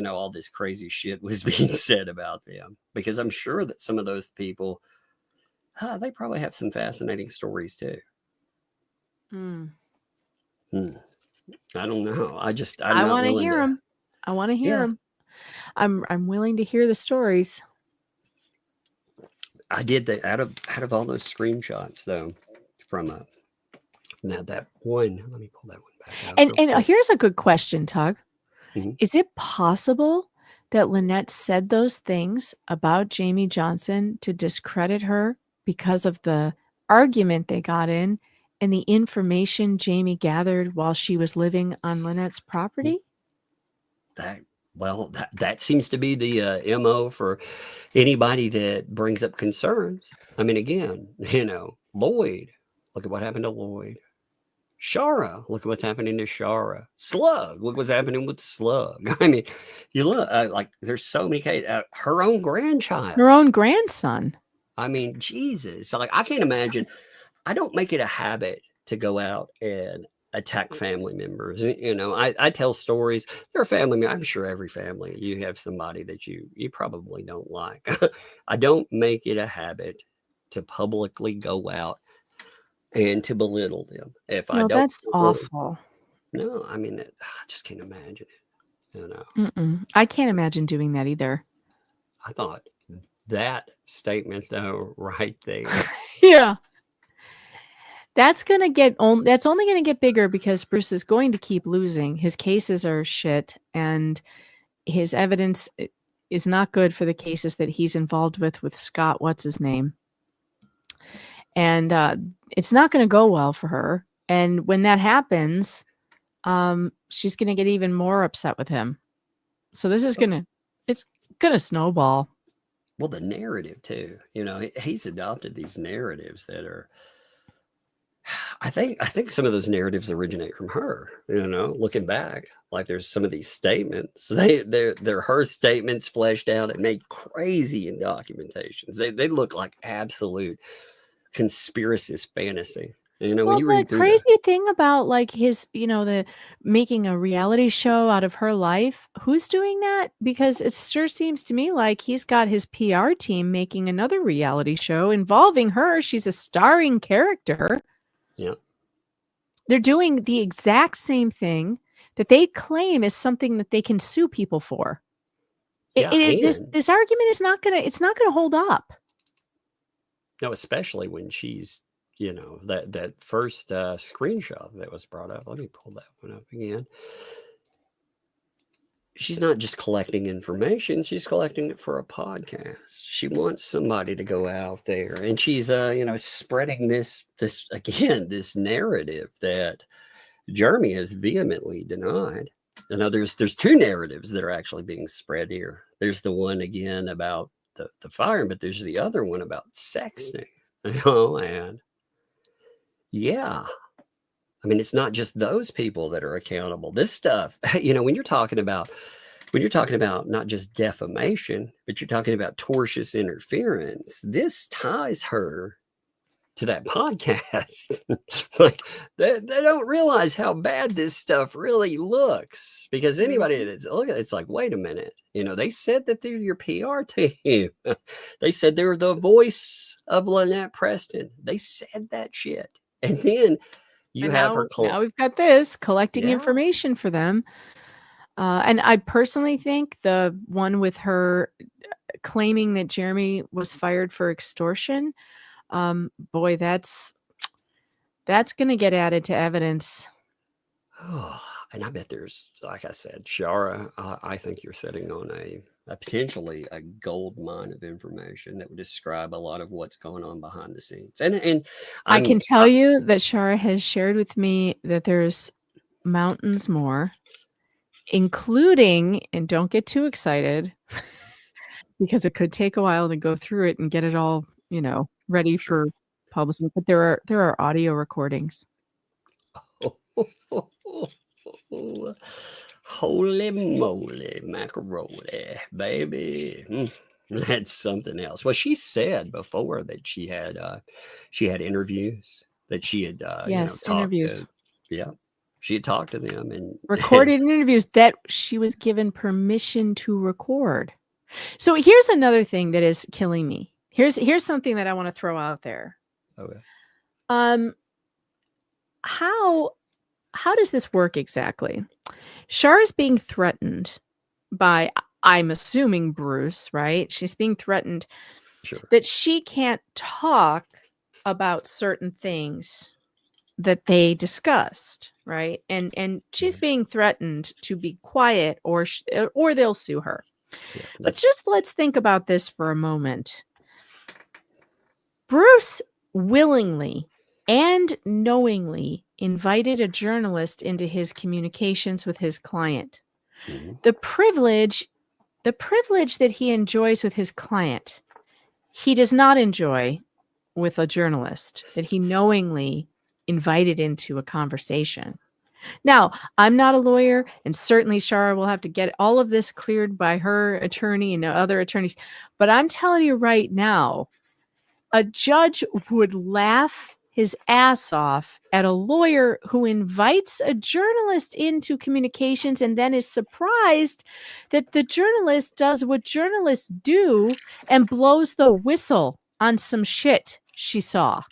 all this crazy shit was being said about them. Because I'm sure that some of those people, they probably have some fascinating stories too. I don't know. I want to hear them. I want to hear them. I'm willing to hear the stories. I did that out of all those screenshots though from that one. Let me pull that one back out. And here's a good question, Tug. Is it possible that Lynette said those things about Jamie Johnson to discredit her because of the argument they got in and the information Jamie gathered while she was living on Lynette's property? That seems to be the MO for anybody that brings up concerns. I mean, again, Lloyd, look at what happened to Lloyd. Shara, look at what's happening to Shara. Slug, look what's happening with Slug. I mean, you look, like, there's so many cases. Her own grandchild. Her own grandson. I mean, Jesus. So, like, I can't imagine. I don't make it a habit to go out and attack family members. I tell stories. They're a family. I'm sure every family, you have somebody that you probably don't like. I don't make it a habit to publicly go out and to belittle them. If I don't, that's awful. No, I mean, I just can't imagine it. I can't imagine doing that either. I thought that statement, though, right there. Yeah. That's only going to get bigger because Bruce is going to keep losing. His cases are shit, and his evidence is not good for the cases that he's involved with Scott, what's his name. And it's not going to go well for her. And when that happens, she's going to get even more upset with him. So this is it's going to snowball. Well, the narrative too, he's adopted these narratives that are, I think some of those narratives originate from her, looking back. Like, there's some of these statements, they're her statements fleshed out and made crazy in documentations. They look like absolute conspiracist fantasy. When you read the crazy thing about, like, his, the making a reality show out of her life, who's doing that? Because it sure seems to me like he's got his PR team making another reality show involving her. She's a starring character. Yeah. They're doing the exact same thing that they claim is something that they can sue people for. This argument is not gonna hold up. No, especially when she's, that first screenshot that was brought up. Let me pull that one up again. She's not just collecting information. She's collecting it for a podcast. She wants somebody to go out there, and she's, spreading this narrative that Jeremy has vehemently denied. There's two narratives that are actually being spread here. There's the one, again, about the fire, but there's the other one about sexting. And yeah, I mean, it's not just those people that are accountable. This stuff, when you're talking about not just defamation, but you're talking about tortious interference, this ties her to that podcast. Like, they don't realize how bad this stuff really looks, because anybody that's looking at it's like, wait a minute, they said that they're your PR team. They said they were the voice of Lynette Preston. They said that shit, and then now we've got this collecting information for them. And I personally think the one with her claiming that Jeremy was fired for extortion, boy, that's going to get added to evidence. And I bet there's, like I said, Shara, I think you're sitting on a potentially a gold mine of information that would describe a lot of what's going on behind the scenes. And I can tell you that Shara has shared with me that there's mountains more, including, and don't get too excited because it could take a while to go through it and get it all, ready for publishing, but there are audio recordings. Holy moly macaroni, baby. That's something else. Well, she said before that she had interviews that she had interviews. She had talked to them and recorded interviews that she was given permission to record. So here's another thing that is killing me. Here's something that I want to throw out there. Okay. How does this work exactly? Shara's being threatened by, I'm assuming, Bruce, right? She's being threatened that she can't talk about certain things that they discussed, right? And she's being threatened to be quiet or they'll sue her. Yeah, but let's think about this for a moment. Bruce willingly and knowingly invited a journalist into his communications with his client. Mhm. The privilege that he enjoys with his client, he does not enjoy with a journalist that he knowingly invited into a conversation. Now, I'm not a lawyer, and certainly Shara will have to get all of this cleared by her attorney and other attorneys. But I'm telling you right now, a judge would laugh his ass off at a lawyer who invites a journalist into communications and then is surprised that the journalist does what journalists do and blows the whistle on some shit she saw.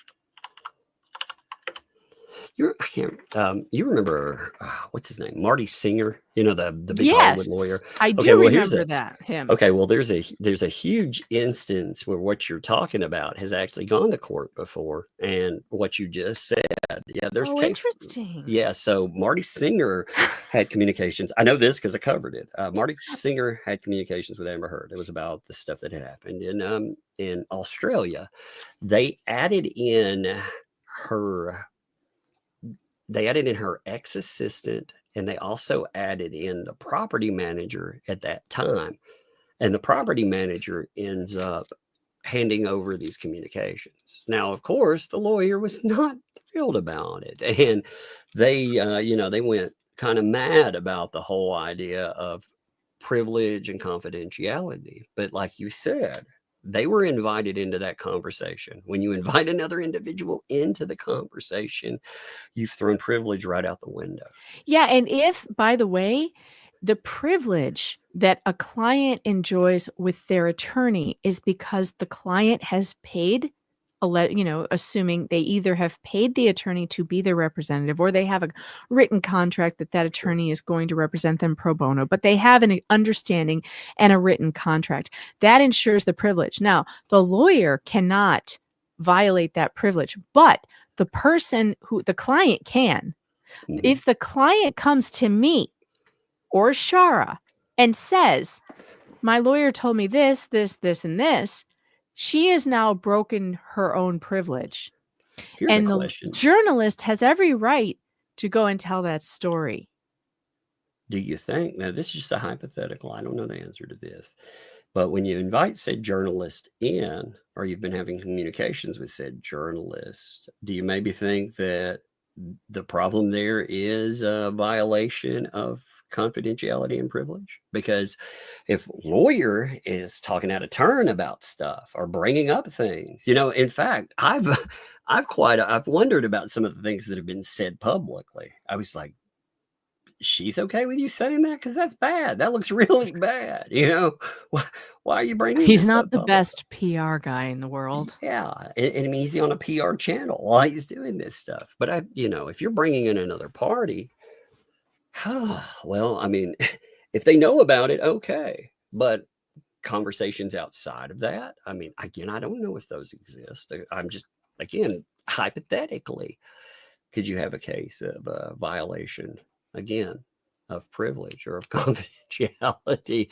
You remember what's his name? Marty Singer, the big Hollywood lawyer. I do Okay, well, remember him. Okay, well, there's a huge instance where what you're talking about has actually gone to court before, and what you just said, there's interesting. Yeah, so Marty Singer had communications. I know this because I covered it. Marty Singer had communications with Amber Heard. It was about the stuff that had happened in Australia. They added in her ex-assistant, and they also added in the property manager at that time. And the property manager ends up handing over these communications. Now, of course, the lawyer was not thrilled about it. And they went kind of mad about the whole idea of privilege and confidentiality. But like you said, they were invited into that conversation. When you invite another individual into the conversation, you've thrown privilege right out the window. Yeah. And if, by the way, the privilege that a client enjoys with their attorney is because the client has paid, assuming they either have paid the attorney to be their representative or they have a written contract that attorney is going to represent them pro bono, but they have an understanding and a written contract that ensures the privilege. Now, the lawyer cannot violate that privilege, but the client can. Mm-hmm. If the client comes to me or Shara and says, my lawyer told me this, and this, she has now broken her own privilege. Here's a question. The journalist has every right to go and tell that story. Do you think, now this is just a hypothetical, I don't know the answer to this, but when you invite said journalist in, or you've been having communications with said journalist, do you maybe think that the problem there is a violation of confidentiality and privilege? Because if lawyer is talking out of turn about stuff or bringing up things, in fact, I've wondered about some of the things that have been said publicly. I was like, she's okay with you saying that? Because that's bad. That looks really bad. Why are you bringing? He's not the best PR guy in the world. Yeah, and he's on a PR channel while he's doing this stuff. But if you're bringing in another party, well, I mean, if they know about it, okay. But conversations outside of that, I mean, again, I don't know if those exist. I'm just, again, hypothetically, could you have a case of a violation, again, of privilege or of confidentiality?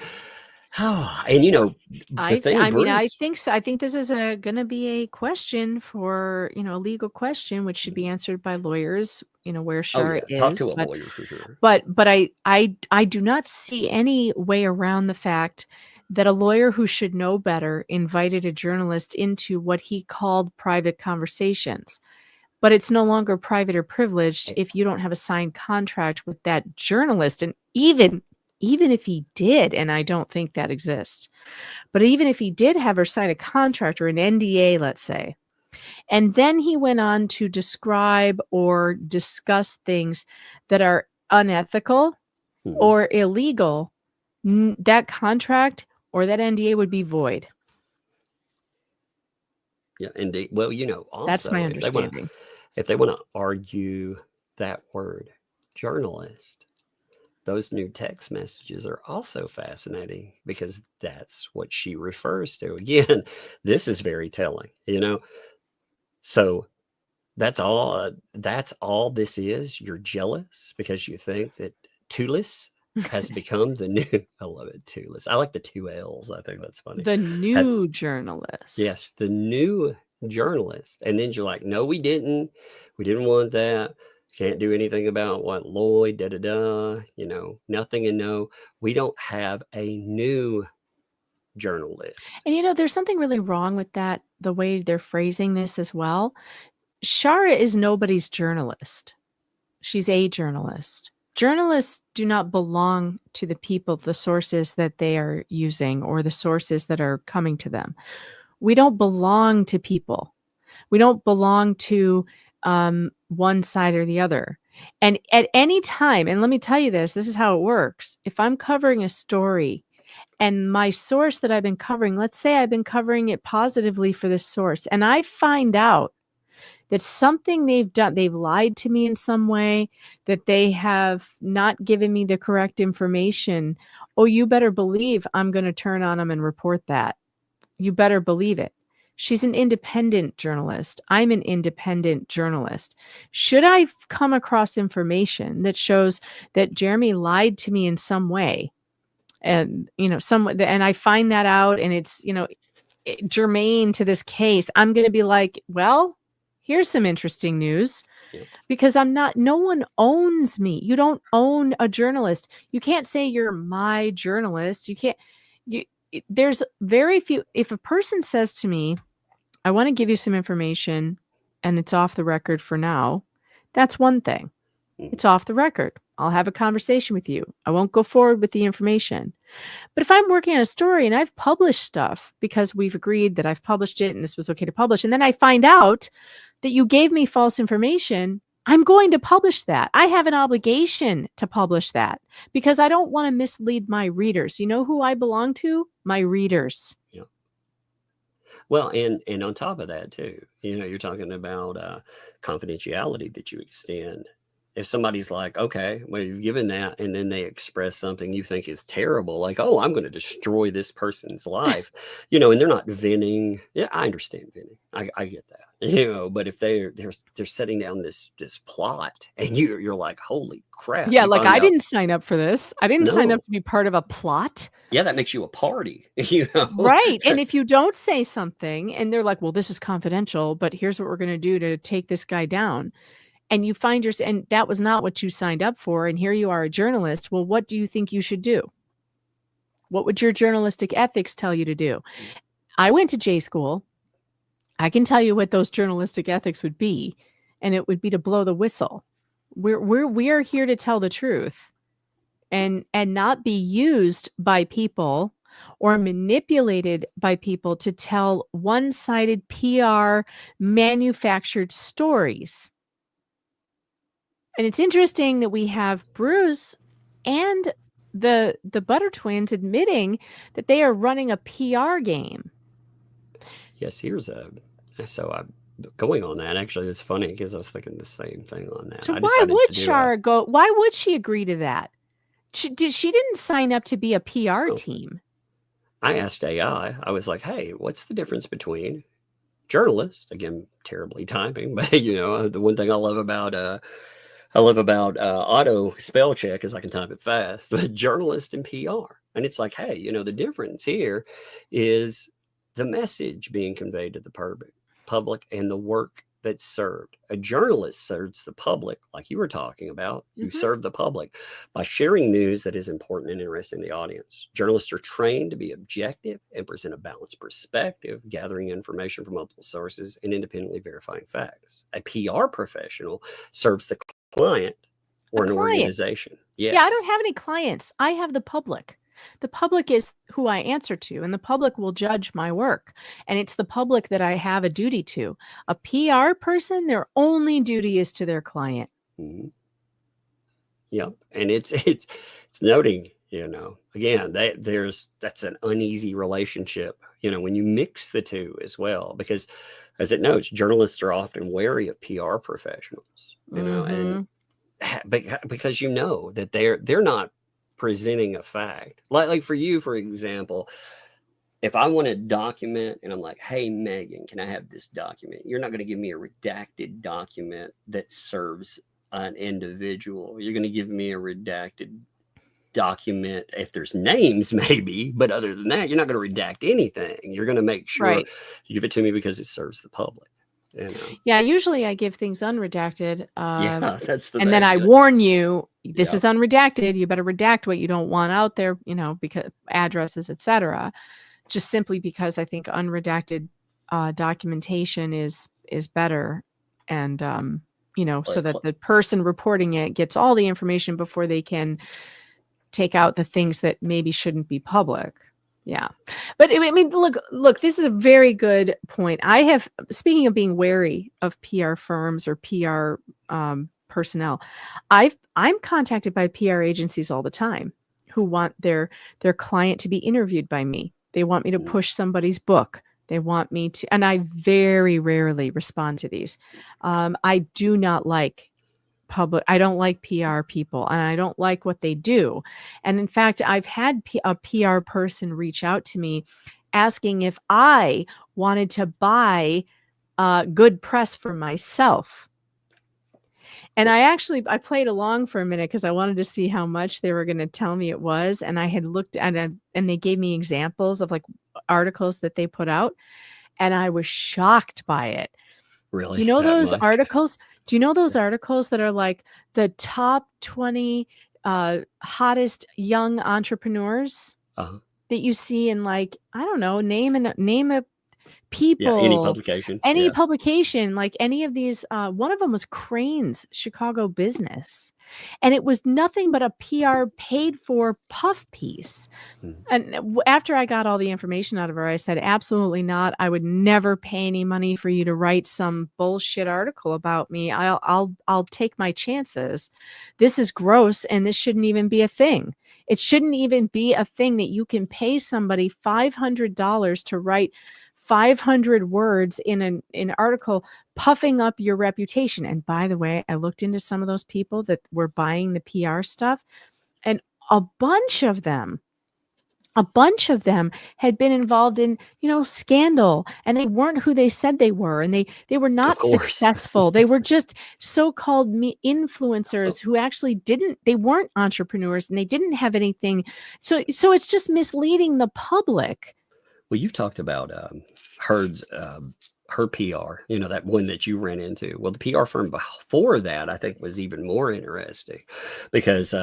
And I think so. I think this is going to be a question for a legal question, which should be answered by lawyers. Where Shara is. Talk to a lawyer for sure. But I do not see any way around the fact that a lawyer who should know better invited a journalist into what he called private conversations. But it's no longer private or privileged if you don't have a signed contract with that journalist. And even if he did, and I don't think that exists, but even if he did have her sign a contract or an NDA, let's say, and then he went on to describe or discuss things that are unethical or illegal, that contract or that NDA would be void. Yeah, indeed. Well, also, that's my understanding. If they want to argue that word, journalist, those new text messages are also fascinating because that's what she refers to. Again, this is very telling, So that's all this is. You're jealous because you think that Tulis has become the new, I love it, Tulis. I like the two L's. I think that's funny. The new journalist. Yes, the new journalist. And then you're like, no, we didn't want that. Can't do anything about what Lloyd, you know, nothing. And no, we don't have a new journalist. And you know, there's something really wrong with that, the way they're phrasing this as well. Shara is nobody's journalist. She's a journalist. Journalists do not belong to the people, the sources that they are using, or the sources that are coming to them. We don't belong to people. We don't belong to one side or the other. And at any time, and let me tell you this is how it works. If I'm covering a story and my source that I've been covering, let's say I've been covering it positively for this source, and I find out that something they've done, they've lied to me in some way, that they have not given me the correct information. Oh, you better believe I'm going to turn on them and report that. You better believe it. She's an independent journalist. I'm an independent journalist. Should I come across information that shows that Jeremy lied to me in some way, and and I find that out, and it's germane to this case, I'm going to be like, well, here's some interesting news. Yep. Because no one owns me. You don't own a journalist. You can't say you're my journalist. There's very few. If a person says to me, I want to give you some information and it's off the record for now, that's one thing. It's off the record. I'll have a conversation with you. I won't go forward with the information. But if I'm working on a story and I've published stuff because we've agreed that I've published it and this was okay to publish, and then I find out that you gave me false information, I'm going to publish that. I have an obligation to publish that because I don't want to mislead my readers. You know who I belong to? My readers. Yeah. Well, and on top of that too, you're talking about confidentiality that you extend. If somebody's like, okay, well, you've given that, and then they express something you think is terrible, like, oh, I'm going to destroy this person's life, and they're not venting. Yeah, I understand venting. I get that, but if they're setting down this plot, and you're like, holy crap. Yeah, like I didn't sign up for this. I didn't sign up to be part of a plot. Yeah, that makes you a party, Right. And if you don't say something, and they're like, well, this is confidential, but here's what we're going to do to take this guy down. And you find and that was not what you signed up for. And here you are, a journalist. Well, what do you think you should do? What would your journalistic ethics tell you to do? I went to J school. I can tell you what those journalistic ethics would be, and it would be to blow the whistle. We are here to tell the truth and not be used by people or manipulated by people to tell one-sided PR manufactured stories. And it's interesting that we have Bruce and the Butter Twins admitting that they are running a PR game. Yes, so I'm going on that. Actually, it's funny because I was thinking the same thing on that. So why would Shara go? Why would she agree to that? She didn't sign up to be a PR team. I asked AI. I was like, hey, what's the difference between journalist? Again, terribly typing, but the one thing I love about auto spell check is I can type it fast. But journalist and PR, and it's like, hey, the difference here is the message being conveyed to the public and the work that's served. A journalist serves the public, like you were talking about. You serve the public by sharing news that is important and interesting to the audience. Journalists are trained to be objective and present a balanced perspective, gathering information from multiple sources and independently verifying facts. A PR professional serves the client or an organization. Yes. Yeah, I don't have any clients. I have the public. The public is who I answer to, and the public will judge my work. And it's the public that I have a duty to. A PR person, their only duty is to their client. Mm-hmm. Yep. And it's noting, again, that's an uneasy relationship, when you mix the two as well, because as it notes, journalists are often wary of PR professionals, and because that they're not presenting a fact. Like for you, for example, if I want to document and I'm like, hey, Megan, can I have this document? You're not going to give me a redacted document that serves an individual. You're going to give me a redacted document if there's names, maybe, but other than that, you're not going to redact anything. You're going to make sure Right. you give it to me because it serves the public. You know? Yeah, usually I give things unredacted. Yeah, that's the and then thing. I warn you, this Yeah. is unredacted. You better redact what you don't want out there, you know, because addresses, etc. Just simply because I think unredacted documentation is better, and you know, so that the person reporting it gets all the information before they can take out the things that maybe shouldn't be public. Yeah. But I mean, look, this is a very good point. Speaking of being wary of PR firms or PR personnel, I'm contacted by PR agencies all the time who want their client to be interviewed by me. They want me to push somebody's book. They want me to, and I very rarely respond to these. I do not like I don't like PR people, and I don't like what they do. And in fact, I've had a PR person reach out to me asking if I wanted to buy good press for myself. And I played along for a minute because I wanted to see how much they were going to tell me it was. And I had looked at it, and they gave me examples of like articles that they put out. And I was shocked by it. Really? You know those much? articles? Do you know those articles that are like the top 20 hottest young entrepreneurs that you see in, like, I don't know, name a people, any publication, like any of these. One of them was Crane's Chicago Business, and it was nothing but a PR paid for puff piece. And after I got all the information out of her, I said, absolutely not. I would never pay any money for you to write some bullshit article about me. I'll take my chances. This is gross, and this shouldn't even be a thing. It shouldn't even be a thing that you can pay somebody $500 to write 500 words in an article puffing up your reputation. And by the way, I looked into some of those people that were buying the PR stuff, and a bunch of them had been involved in, scandal, and they weren't who they said they were, and they were not successful. They were just so-called influencers who actually they weren't entrepreneurs, and they didn't have anything. So it's just misleading the public. Well, you've talked about her PR, that one that you ran into. Well, the PR firm before that, I think, was even more interesting because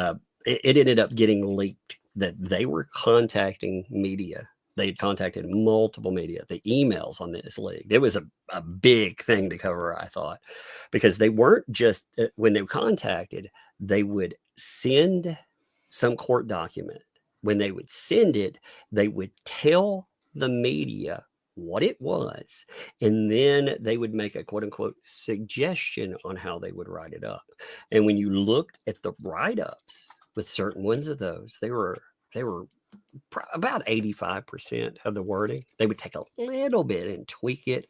it ended up getting leaked that they were contacting media. They had contacted multiple media. The emails on this leaked. It was a big thing to cover, I thought, because they weren't just, when they were contacted, they would send some court document. When they would send it, they would tell the media what it was, and then they would make a quote unquote suggestion on how they would write it up. And when you looked at the write-ups with certain ones of those, they were about 85% of the wording. They would take a little bit and tweak it,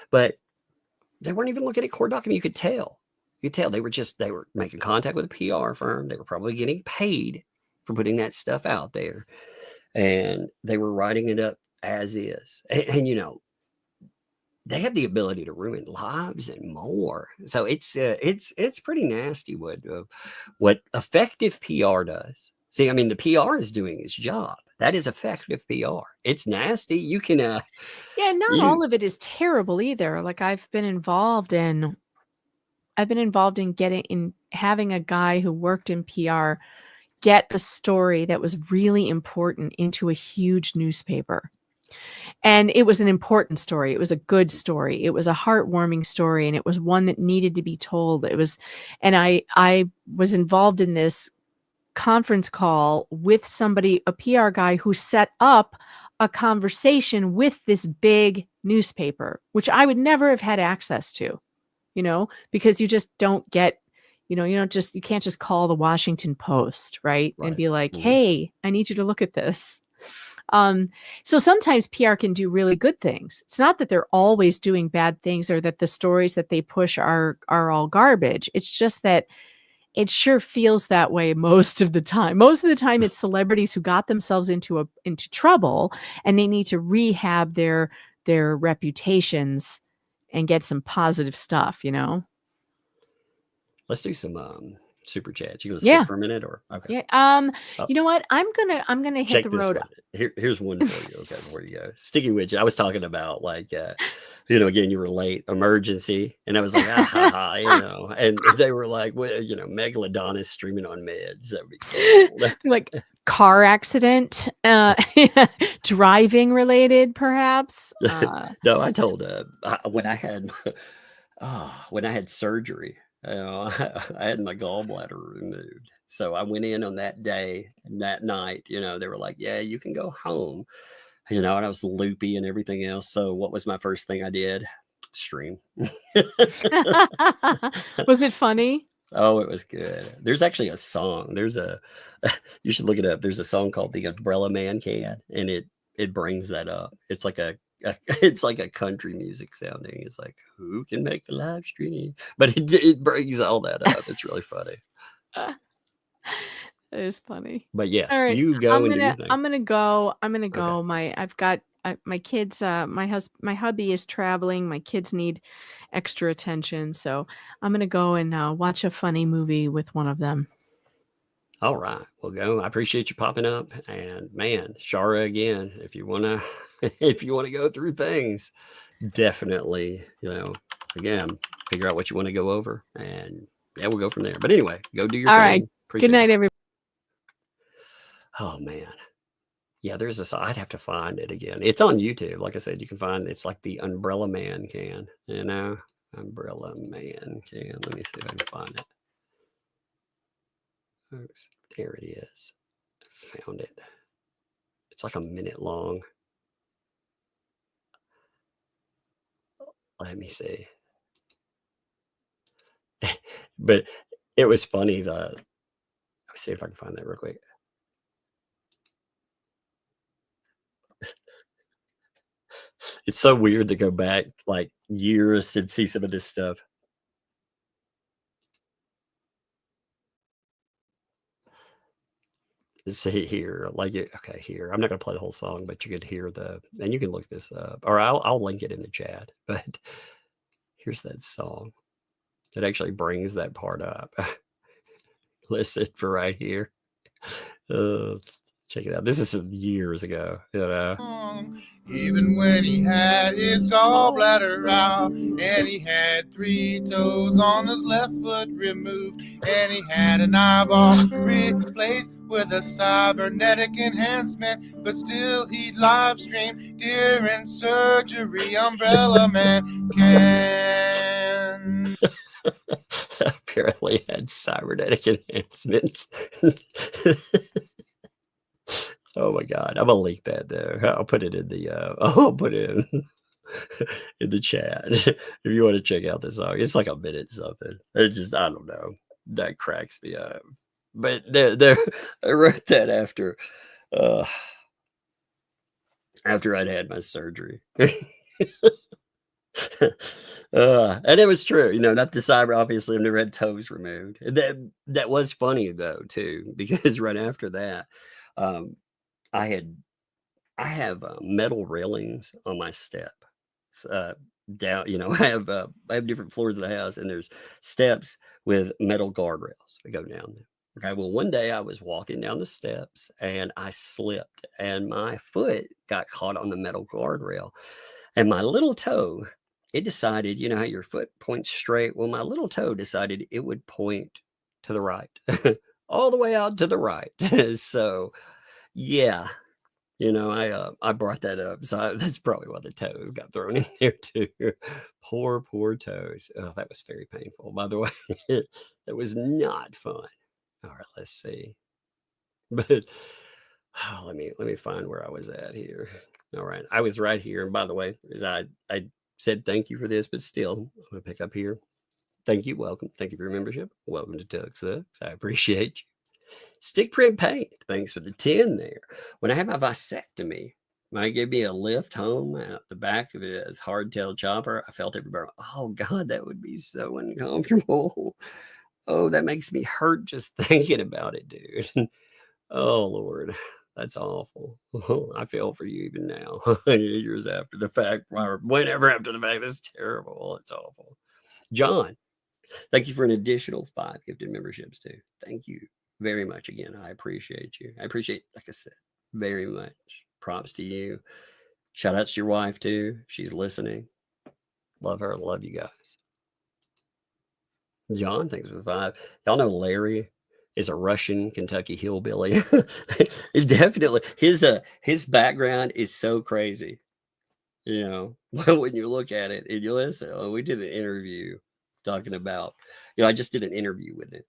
but they weren't even looking at court document. You could tell they were making contact with a PR firm. They were probably getting paid for putting that stuff out there, and they were writing it up as is. And they have the ability to ruin lives and more. So it's pretty nasty what effective PR does. See, I mean, the PR is doing its job. That is effective PR. It's nasty. You can all of it is terrible either. Like I've been involved in having a guy who worked in PR get a story that was really important into a huge newspaper. And it was an important story. It was a good story. It was a heartwarming story, and it was one that needed to be told. And I was involved in this conference call with somebody, a PR guy, who set up a conversation with this big newspaper, which I would never have had access to, because you just don't get, you can't just call the Washington Post, right? And be like, hey, I need you to look at this. So sometimes PR can do really good things. It's not that they're always doing bad things or that the stories that they push are all garbage. It's just that it sure feels that way most of the time. Most of the time it's celebrities who got themselves into trouble, and they need to rehab their reputations and get some positive stuff, Let's do some super chat? You gonna Yeah. sit for a minute or okay? Yeah. Oh. You know what? I'm gonna hit Check the this road. one. Here's one for you. Okay, before you go, sticky widget. I was talking about like, again, you were late, emergency, and I was like, ah, ha, ha, and they were like, well, Megalodon is streaming on meds. That would be cool. Like car accident, driving related, perhaps. No, I told when I had surgery, I had my gallbladder removed. So I went in on that day and that night, they were like, yeah, you can go home, and I was loopy and everything else. So what was my first thing I did? Stream. Was it funny? Oh, it was good. There's actually a song. You should look it up. There's a song called The Umbrella Man Can, and it brings that up. It's like it's like a country music sounding. It's like, who can make the live stream? But it brings all that up. It's really funny. It is funny. But yes, All right. you go and do your thing. I'm gonna go. Okay. I've got my kids. My hubby is traveling. My kids need extra attention, so I'm gonna go and watch a funny movie with one of them. All right, we'll go. I appreciate you popping up, and man, Shara, again, if you wanna go through things, definitely, again, figure out what you want to go over, and yeah, we'll go from there. But anyway, go do your All thing. right. Appreciate Good night, you. everybody. Oh man. Yeah, there's a. I'd have to find it again. It's on YouTube. Like I said, you can find it's like the Umbrella Man Can, Umbrella Man Can. Let me see if I can find it. Oops, there it is. I found it. It's like a minute long. Let me see. But it was funny. Let me see if I can find that real quick. It's so weird to go back like years and see some of this stuff. See here, okay, here. I'm not gonna play the whole song, but you could hear and you can look this up, or I'll link it in the chat. But here's that song. It actually brings that part up. Listen for right here. Check it out. This is years ago, Even when he had his gallbladder out, and he had 3 toes on his left foot removed, and he had an eyeball replaced with a cybernetic enhancement, but still he'd live stream during surgery. Umbrella Man can. Apparently had cybernetic enhancements. Oh my God. I'm gonna link that there. I'll put it in the I'll put it in the chat if you want to check out this song. It's like a minute something. It's just, I don't know. That cracks me up. But there I wrote that after I'd had my surgery. And it was true, not the cyber, obviously I've never had toes removed. That was funny though too, because right after that, I have metal railings on my step down. I have different floors of the house, and there's steps with metal guardrails that go down there. Okay, well, one day I was walking down the steps and I slipped, and my foot got caught on the metal guardrail, and my little toe, it decided, how your foot points straight. Well, my little toe decided it would point to the right, all the way out to the right. So, yeah, I brought that up. So that's probably why the toes got thrown in there too. Poor toes. Oh, that was very painful. By the way, that was not fun. All right, let's see. But let me find where I was at here. All right, I was right here. And by the way, as I said thank you for this, but still, I'm gonna pick up here. Thank you, welcome. Thank you for your membership. Welcome to ThatUmbrellaGuy. I appreciate you. Stick print paint. Thanks for the 10 there. When I had my vasectomy, when I gave me a lift home out the back of it as hardtail chopper, I felt everybody. Oh God, that would be so uncomfortable. Oh, that makes me hurt just thinking about it, dude. Oh Lord, that's awful. I feel for you even now, years after the fact, or whenever after the fact. That's terrible. It's awful. John, Thank you for an additional 5 gifted memberships too. Thank you very much again. I appreciate you. I appreciate, like I said, very much. Props to you. Shout out to your wife too, if she's listening. Love her. Love you guys. John, thanks for the 5. Y'all know Larry is a Russian Kentucky hillbilly. Definitely. His background is so crazy. You know, when you look at it and you listen, we did an interview talking about, I just did an interview with him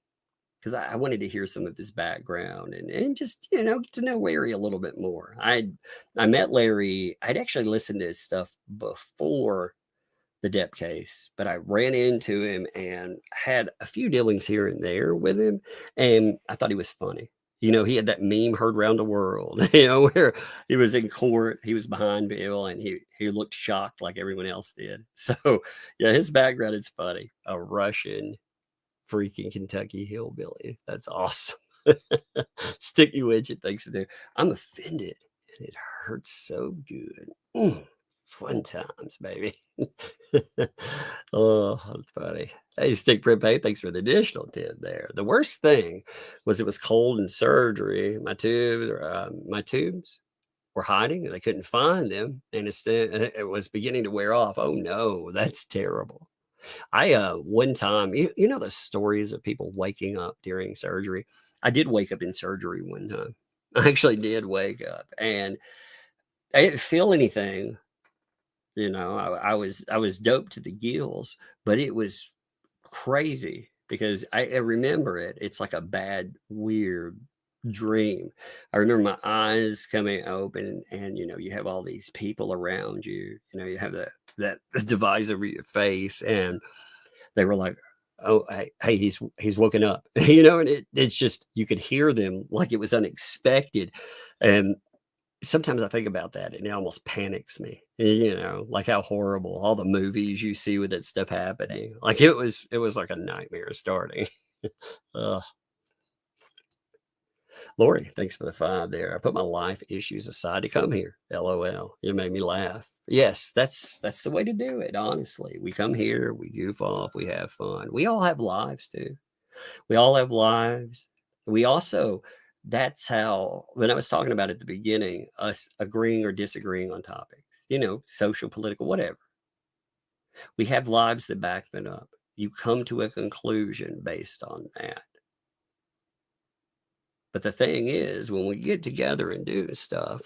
because I wanted to hear some of his background and just, get to know Larry a little bit more. I met Larry. I'd actually listened to his stuff before the Depp case, but I ran into him and had a few dealings here and there with him. And I thought he was funny. He had that meme heard around the world, where he was in court, he was behind bail, and he looked shocked like everyone else did. So, yeah, his background is funny. A Russian freaking Kentucky hillbilly. That's awesome. Sticky Widget, thanks for that. I'm offended, and it hurts so good. Fun times, baby. Oh, that's funny. Hey, Stick Prepay, thanks for the additional 10 there. The worst thing was it was cold in surgery. My tubes were hiding and they couldn't find them. And it was beginning to wear off. Oh no, that's terrible. I one time, you know the stories of people waking up during surgery. I did wake up in surgery one time. I actually did wake up and I didn't feel anything. I was doped to the gills, but it was crazy because I remember it. It's like a bad, weird dream. I remember my eyes coming open and, you have all these people around you, you have that device over your face and they were like, oh, hey, he's woken up, and it's just, you could hear them like it was unexpected. And sometimes I think about that and it almost panics me, like how horrible all the movies you see with that stuff happening. Like it was like a nightmare starting. Lori, thanks for the 5 there. I put my life issues aside to come here. LOL. You made me laugh. Yes, that's the way to do it. Honestly, we come here, we goof off, we have fun. We all have lives too. We all have lives. We also, that's how, when I was talking about at the beginning, us agreeing or disagreeing on topics, social, political, whatever. We have lives that back that up. You come to a conclusion based on that. But the thing is, when we get together and do stuff,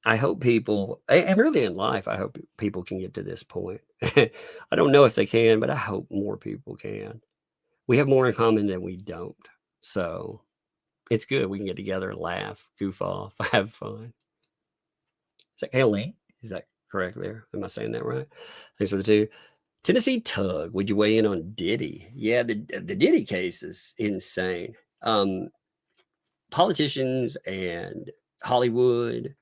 I hope people, and really in life, I hope people can get to this point. I don't know if they can, but I hope more people can. We have more in common than we don't. So it's good. We can get together, laugh, goof off, have fun. Is that Haley? Is that correct there? Am I saying that right? Thanks for the 2. Tennessee Tug, would you weigh in on Diddy? Yeah, the Diddy case is insane. Politicians and Hollywood,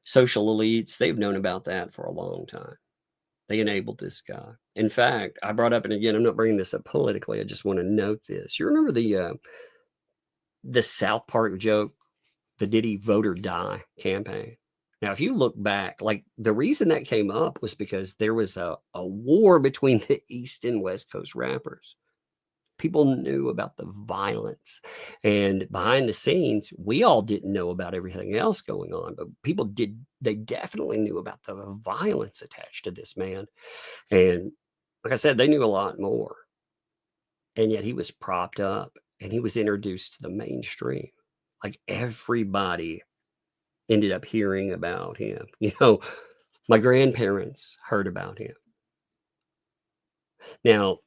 social elites, they've known about that for a long time. They enabled this guy. In fact, I brought up, and again, I'm not bringing this up politically. I just want to note this. You remember the South Park joke, the Diddy Vote or Die campaign? Now, if you look back, like the reason that came up was because there was a war between the East and West Coast rappers. People knew about the violence, and behind the scenes, we all didn't know about everything else going on, but people did. They definitely knew about the violence attached to this man. And like I said, they knew a lot more. And yet he was propped up and he was introduced to the mainstream. Like everybody ended up hearing about him. My grandparents heard about him. Now,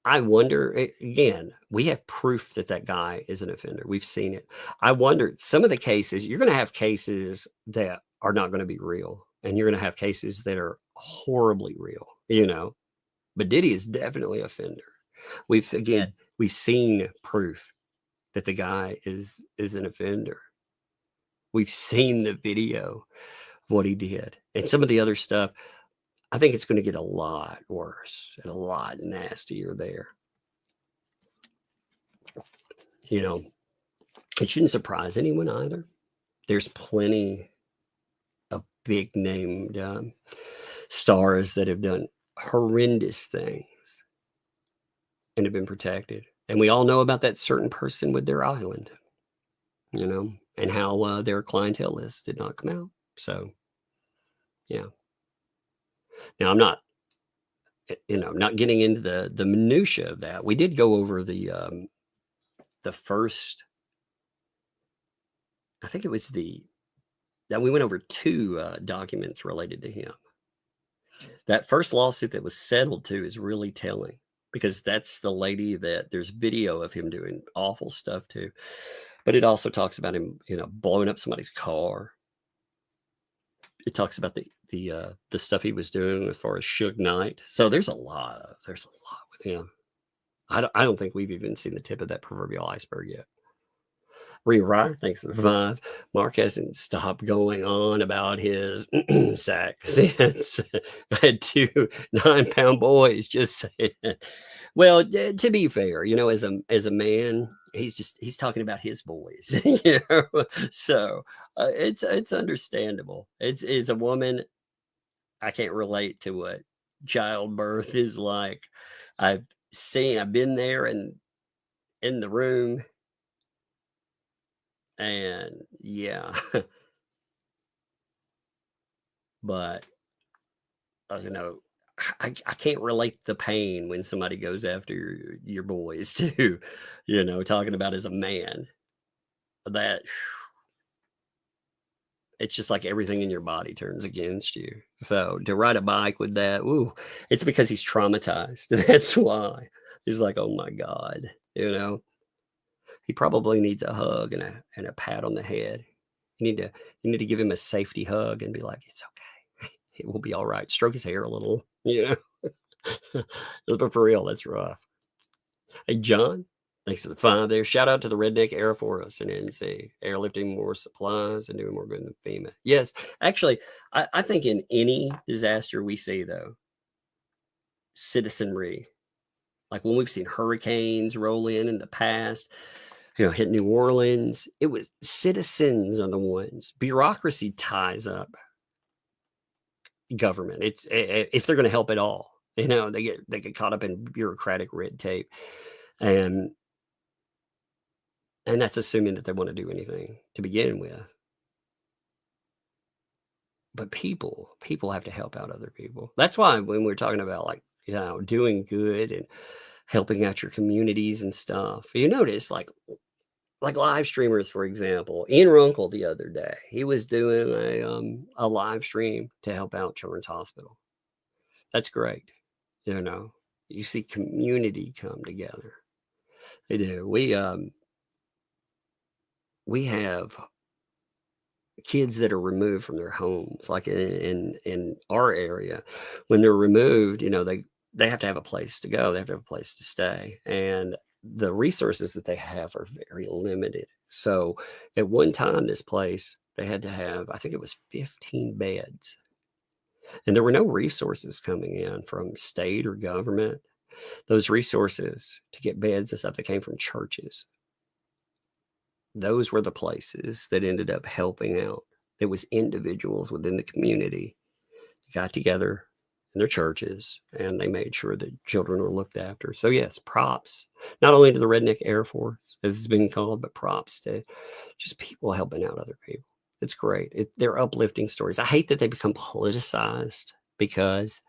I wonder, again, we have proof that guy is an offender. We've seen it. I wonder, some of the cases, you're going to have cases that are not going to be real. And you're going to have cases that are horribly real, But Diddy is definitely an offender. We've seen proof that the guy is an offender. We've seen the video of what he did. And some of the other stuff, I think it's going to get a lot worse and a lot nastier there. It shouldn't surprise anyone either. There's plenty of big named stars that have done horrendous things and have been protected. And we all know about that certain person with their island, and how their clientele list did not come out. So, yeah. Now, I'm not, not getting into the minutia of that. We did go over the first, I think it was that we went over 2 documents related to him. That first lawsuit that was settled to is really telling, because that's the lady that there's video of him doing awful stuff to. But it also talks about him, blowing up somebody's car. It talks about the stuff he was doing as far as Suge Knight. So there's a lot with him. I don't think we've even seen the tip of that proverbial iceberg yet. Rewrite, thanks for the 5. Mark hasn't stopped going on about his sex. I had 2 9-pound boys, just saying. Well, to be fair, as a man, he's talking about his boys. So it's understandable. It's a woman. I can't relate to what childbirth is like. I've been there and in the room. And yeah, but I can't relate the pain when somebody goes after your boys too, talking about as a man. That it's just like everything in your body turns against you. So to ride a bike with that, it's because he's traumatized. That's why. He's like, oh my God, He probably needs a hug and a pat on the head. You need to give him a safety hug and be like, it's okay. It will be all right. Stroke his hair a little, But for real, that's rough. Hey, John, thanks for the 5 there. Shout out to the Redneck Air Force and NC. Airlifting more supplies and doing more good than FEMA. Yes, actually, I think in any disaster we see, though, citizenry, like when we've seen hurricanes roll in the past, hit New Orleans, it was citizens are the ones. Bureaucracy ties up government. It's if they're going to help at all, they get caught up in bureaucratic red tape, and that's assuming that they want to do anything to begin with. But people have to help out other people. That's why when we're talking about doing good and helping out your communities and stuff, you notice like live streamers, for example. Ian Runkle the other day, he was doing a live stream to help out Children's Hospital. That's great. You see community come together. They do. We have kids that are removed from their homes, like in our area. When they're removed, they have to have a place to go. They have to have a place to stay. And the resources that they have are very limited. So at one time, this place, they had to have, I think it was 15 beds. And there were no resources coming in from state or government. Those resources to get beds and stuff that came from churches. Those were the places that ended up helping out. It was individuals within the community got together in their churches, and they made sure that children were looked after. So yes, props, not only to the Redneck Air Force, as it's been called, but props to just people helping out other people. It's great. They're uplifting stories. I hate that they become politicized, because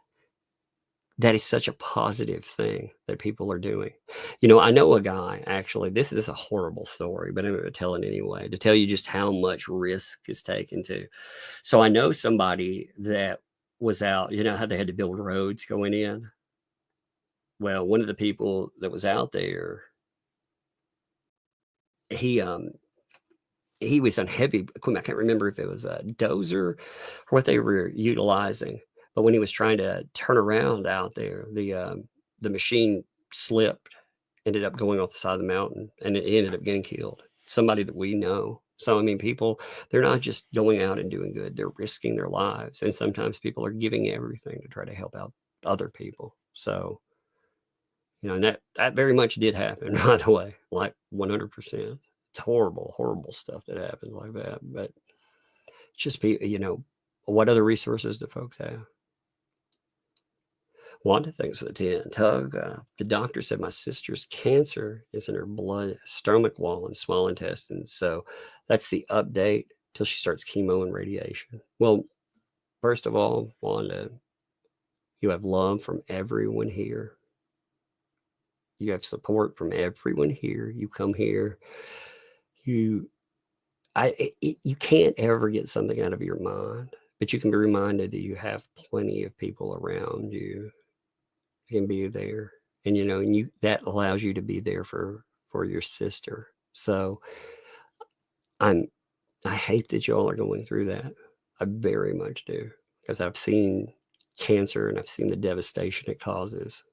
that is such a positive thing that people are doing. I know a guy, actually, this is a horrible story, but I'm going to tell it anyway, to tell you just how much risk is taken too. So I know somebody that was out, how they had to build roads going in. Well, one of the people that was out there, he was on heavy equipment. I can't remember if it was a dozer or what they were utilizing. But when he was trying to turn around out there, the machine slipped, ended up going off the side of the mountain, and it ended up getting killed. Somebody that we know. So, people, they're not just going out and doing good. They're risking their lives. And sometimes people are giving everything to try to help out other people. So, and that very much did happen, by the way, like 100%. It's horrible, horrible stuff that happens like that. But it's just, what other resources do folks have? Wanda, thanks for the 10. Tug, the doctor said my sister's cancer is in her blood, stomach wall, and small intestines. So that's the update till she starts chemo and radiation. Well, first of all, Wanda, you have love from everyone here. You have support from everyone here. You come here. You can't ever get something out of your mind, but you can be reminded that you have plenty of people around you who can be there, and that allows you to be there for your sister. So I hate that y'all are going through that. I very much do, because I've seen cancer and I've seen the devastation it causes.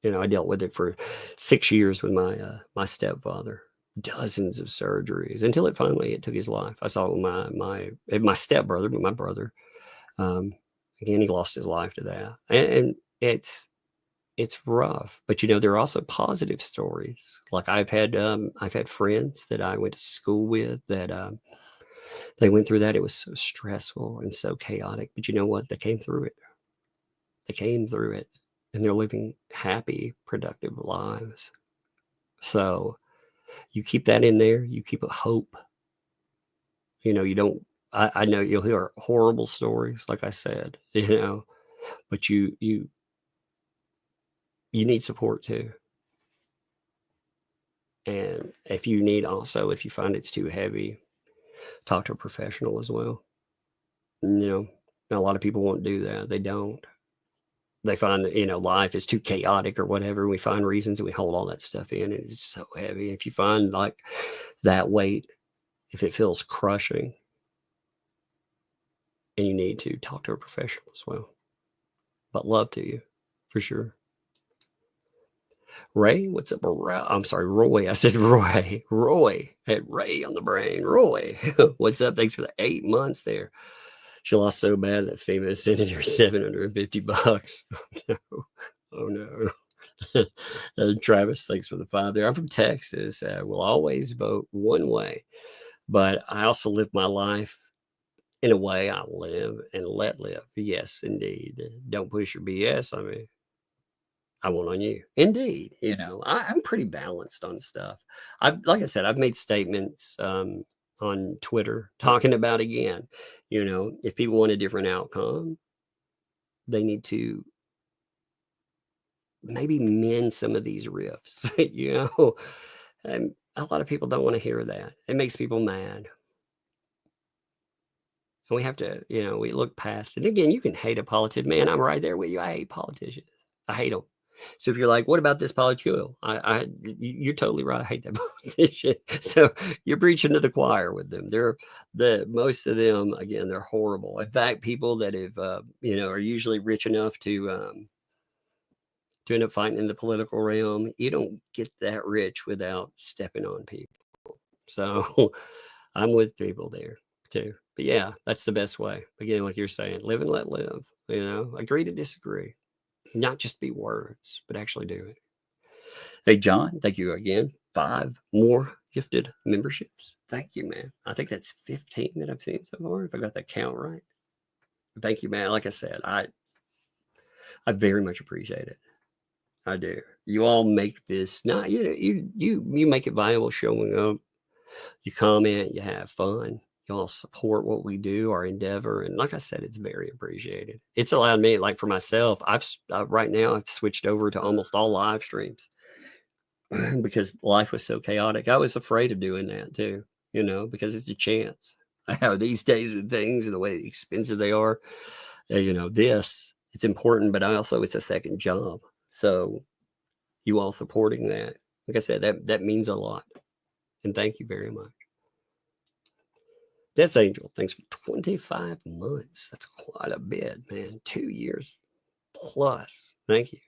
I dealt with it for 6 years with my stepfather. Dozens of surgeries until it took his life. I saw it with my stepbrother, but my brother, again, he lost his life to that. And it's rough, but there are also positive stories. Like I've had friends that I went to school with that they went through that. It was so stressful and so chaotic, but you know what? They came through it, and they're living happy, productive lives. So you keep that in there. You keep a hope. You don't. I know you'll hear horrible stories, like I said. But you need support too. And if you find it's too heavy, talk to a professional as well. A lot of people won't do that. They don't. They find that, life is too chaotic or whatever. We find reasons and we hold all that stuff in, and it's so heavy. If you find like that weight, if it feels crushing, and you need to talk to a professional as well. But love to you, for sure. Ray, what's up? I'm sorry, Roy. I said Roy. Roy. Had Ray on the brain. Roy, what's up? Thanks for the 8 months there. She lost so bad that FEMA sent her $750. Oh no. Travis, thanks for the 5 there. I'm from Texas. Will always vote one way, but I also live my life in a way I live and let live. Yes, indeed. Don't push your BS on me. I won't on you. Indeed. I'm pretty balanced on stuff. Like I said, I've made statements on Twitter talking about, again, if people want a different outcome, they need to maybe mend some of these rifts. And a lot of people don't want to hear that. It makes people mad. And we have to, we look past it. Again, you can hate a politician. Man, I'm right there with you. I hate politicians. I hate them. So if you're like, what about this politician? You're totally right. I hate that politician. So you're preaching to the choir with them. Most of them, again, they're horrible. In fact, people that have, are usually rich enough to end up fighting in the political realm. You don't get that rich without stepping on people. So I'm with people there too. But yeah, that's the best way. Again, like you're saying, live and let live. Agree to disagree. Not just be words, but actually do it. Hey, John, thank you again. 5 more gifted memberships. Thank you, man. I think that's 15 that I've seen so far, if I got that count right. Thank you, man. Like I said, I very much appreciate it. I do. You all make this not, you make it viable showing up. You comment, you have fun. Y'all support what we do, our endeavor. And like I said, it's very appreciated. It's allowed me, like for myself, right now I've switched over to almost all live streams because life was so chaotic. I was afraid of doing that too, because it's a chance. I have these days with things and the way expensive they are, it's important, but it's a second job. So you all supporting that, like I said, that means a lot. And thank you very much. Death Angel, thanks for 25 months. That's quite a bit, man. 2 years plus. Thank you.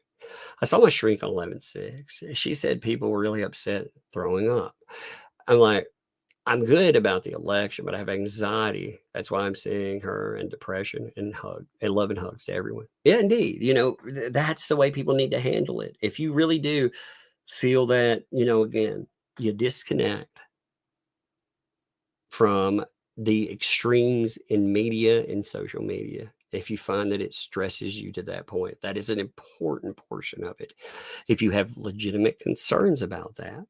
I saw my shrink on 11/6. She said people were really upset throwing up. I'm like, I'm good about the election, but I have anxiety. That's why I'm seeing her, and depression, and love and hugs to everyone. Yeah, indeed. That's the way people need to handle it. If you really do feel that, again, you disconnect from the extremes in media and social media, if you find that it stresses you to that point. That is an important portion of it. If you have legitimate concerns about that,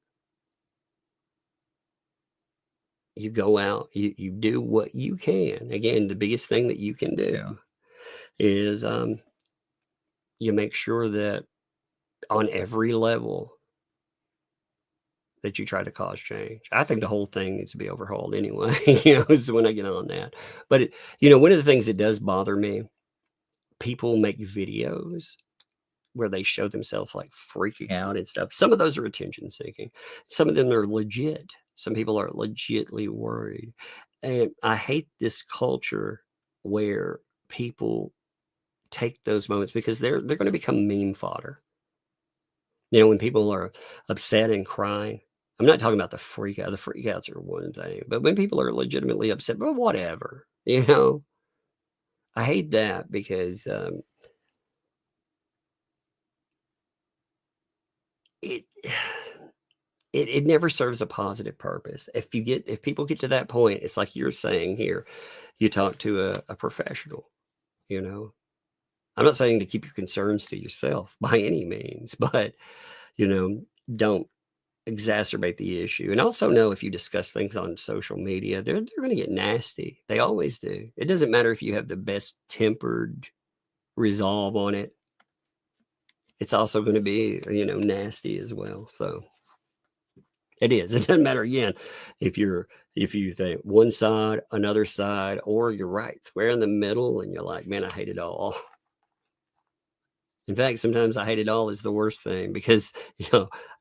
you go out, you do what you can. Again, the biggest thing that you can do is you make sure that on every level that you try to cause change. I think the whole thing needs to be overhauled anyway, is when I get on that. But, one of the things that does bother me, people make videos where they show themselves like freaking out and stuff. Some of those are attention seeking. Some of them are legit. Some people are legitimately worried. And I hate this culture where people take those moments because they're going to become meme fodder. When people are upset and crying, I'm not talking about the freak out. The freakouts are one thing, but when people are legitimately upset, but whatever, I hate that because it never serves a positive purpose. If people get to that point, it's like you're saying here, you talk to a professional. I'm not saying to keep your concerns to yourself by any means, but don't exacerbate the issue. And also know if you discuss things on social media, they're going to get nasty. They always do. It doesn't matter if you have the best tempered resolve on it. It's also going to be, nasty as well. So it is. It doesn't matter, again, if you think one side, another side, or you're right, square in the middle, and you're like, man, I hate it all. In fact, sometimes I hate it all is the worst thing because,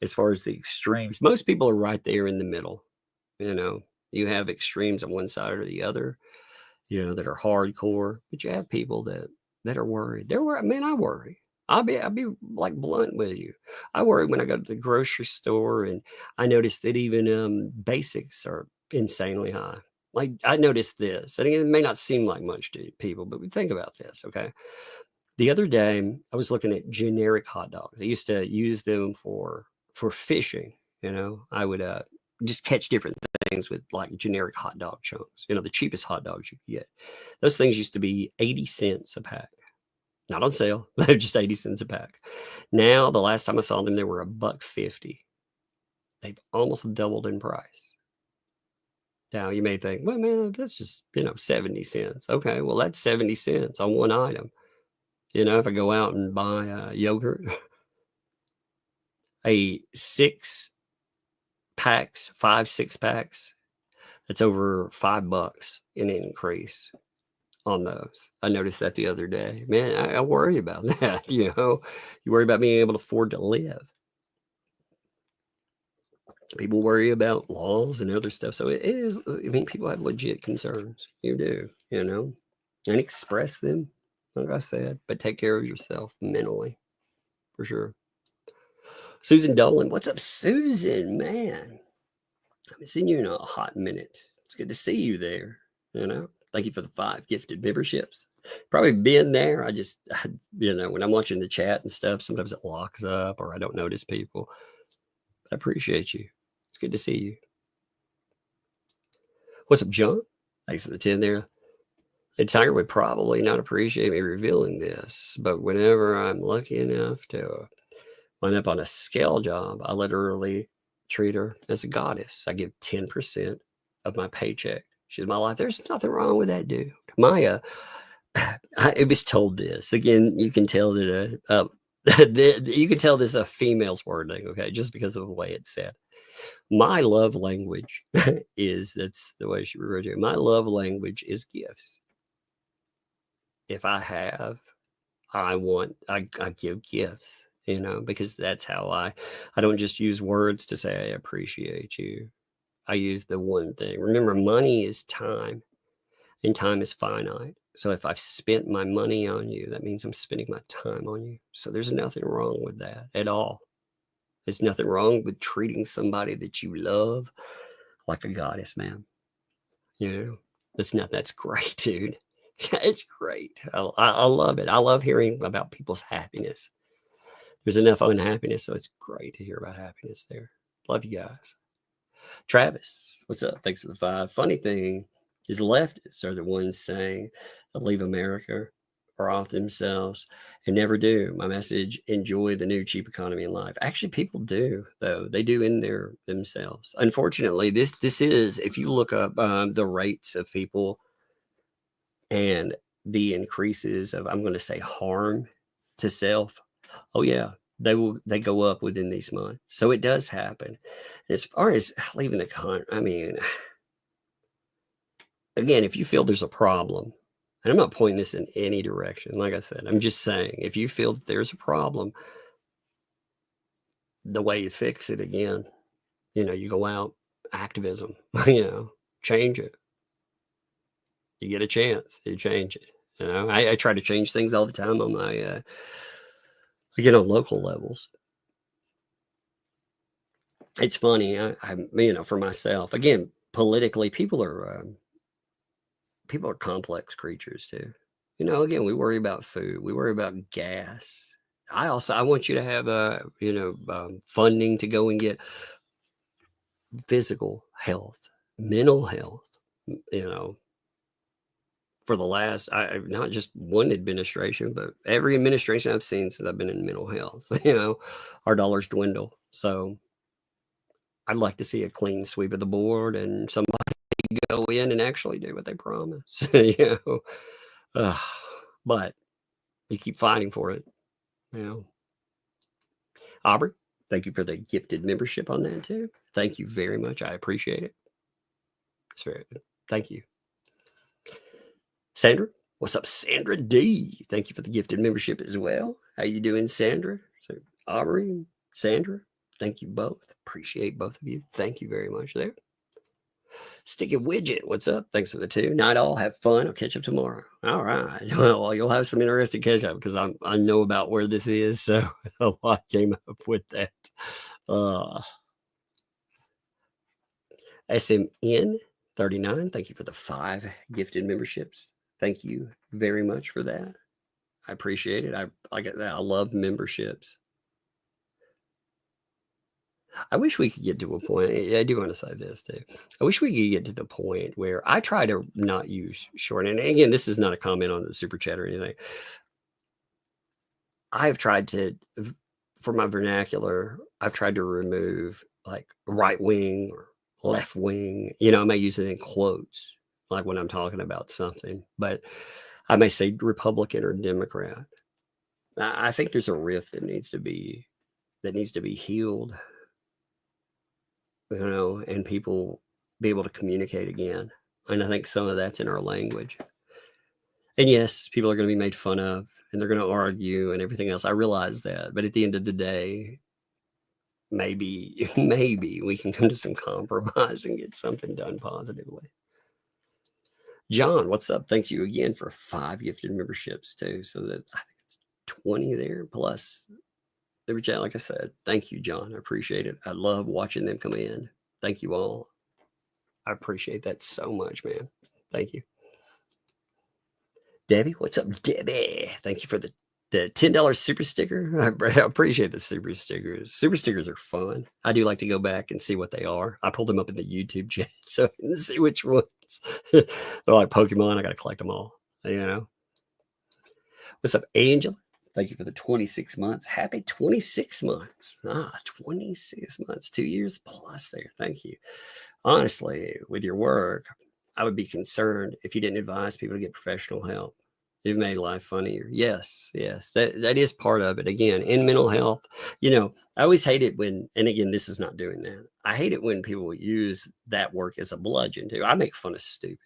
as far as the extremes, most people are right there in the middle. You have extremes on one side or the other, that are hardcore, but you have people that are worried. They're worried. Man, I worry. I'll be like blunt with you. I worry when I go to the grocery store and I notice that even basics are insanely high. Like I noticed this. I think it may not seem like much to people, but we think about this, okay? The other day, I was looking at generic hot dogs. I used to use them for fishing. I would just catch different things with like generic hot dog chunks. The cheapest hot dogs you could get. Those things used to be 80 cents a pack. Not on sale. They're just 80 cents a pack. Now, the last time I saw them, they were $1.50. They've almost doubled in price. Now, you may think, well, man, that's just 70 cents. Okay, well, that's 70 cents on one item. If I go out and buy yogurt, a 6 packs, 5-6 packs, that's over $5 in an increase on those. I noticed that the other day. Man, I worry about that. You worry about being able to afford to live. People worry about laws and other stuff. So it is, people have legit concerns. You do, and express them. Like I said, but take care of yourself mentally, for sure. Susan Dolan, what's up, Susan? Man, I haven't seen you in a hot minute. It's good to see you there. Thank you for the 5 gifted memberships. Probably been there. When I'm watching the chat and stuff, sometimes it locks up or I don't notice people. But I appreciate you. It's good to see you. What's up, John? Thanks for the 10 there. And Tiger would probably not appreciate me revealing this, but whenever I'm lucky enough to wind up on a scale job, I literally treat her as a goddess. I give 10% of my paycheck. She's my life. There's nothing wrong with that, dude. Maya, I was told this. Again, you can tell that you can tell this is a female's wording, okay, just because of the way it's said. My love language that's the way she referred to it. My love language is gifts. If I have, I give gifts, because that's how I don't just use words to say I appreciate you. I use the one thing. Remember, money is time and time is finite. So if I've spent my money on you, that means I'm spending my time on you. So there's nothing wrong with that at all. There's nothing wrong with treating somebody that you love like a goddess, man. That's great, dude. It's great. I love it. I love hearing about people's happiness. There's enough unhappiness, so it's great to hear about happiness there. Love you guys. Travis, what's up? Thanks for the 5. Funny thing is leftists are the ones saying, leave America are off themselves and never do. My message, enjoy the new cheap economy in life. Actually, people do, though. They do in there themselves. Unfortunately, this is, if you look up the rates of people and the increases of, I'm going to say, harm to self. Oh yeah, they go up within these months. So it does happen. As far as leaving the I mean, again, if you feel there's a problem, and I'm not pointing this in any direction, like I said, I'm just saying, if you feel that there's a problem, the way you fix it, again, you go out, activism, change it. You get a chance, you change it. I try to change things all the time on my, on local levels. It's funny, I for myself, again, politically, people are complex creatures too. Again, we worry about food, we worry about gas. I want you to have funding to go and get physical health, mental health, for the last, not just one administration, but every administration I've seen since I've been in mental health, our dollars dwindle. So I'd like to see a clean sweep of the board and somebody go in and actually do what they promise, but you keep fighting for it, Aubrey, thank you for the gifted membership on that too. Thank you very much. I appreciate it. It's very good. Thank you. Sandra, what's up, Sandra D? Thank you for the gifted membership as well. How you doing, Sandra? So Aubrey, Sandra, thank you both. Appreciate both of you. Thank you very much there. Sticky Widget, what's up? Thanks for the 2. Night all, have fun. I'll catch up tomorrow. All right. Well, you'll have some interesting catch up because I know about where this is, so a lot came up with that. SMN 39, thank you for the 5 gifted memberships. Thank you very much for that. I appreciate it. I get that. I love memberships. I wish we could get to a point. I do want to say this too. I wish we could get to the point where I try to not use short. And again, this is not a comment on the super chat or anything. I've tried to, for my vernacular, I've tried to remove like right wing or left wing. I may use it in quotes, like when I'm talking about something, but I may say Republican or Democrat. I think there's a rift that needs to be healed, and people be able to communicate again. And I think some of that's in our language. And yes, people are going to be made fun of and they're going to argue and everything else. I realize that. But at the end of the day, maybe we can come to some compromise and get something done positively. John, what's up? Thank you again for 5 gifted memberships too. So that I think it's 20 there plus every chat. Like I said, thank you, John. I appreciate it. I love watching them come in. Thank you all. I appreciate that so much, man. Thank you. Debbie, what's up, Debbie? Thank you for the $10 super sticker. I appreciate the super stickers. Super stickers are fun. I do like to go back and see what they are. I pulled them up in the YouTube chat so I can see which ones. They're like Pokemon. I got to collect them all, What's up, Angela? Thank you for the 26 months. Happy 26 months. 26 months, 2 years plus there. Thank you. Honestly, with your work, I would be concerned if you didn't advise people to get professional help. You've made life funnier. Yes. That is part of it. Again, in mental health, I always hate it when, and again, this is not doing that. I hate it when people use that work as a bludgeon too. I make fun of stupid.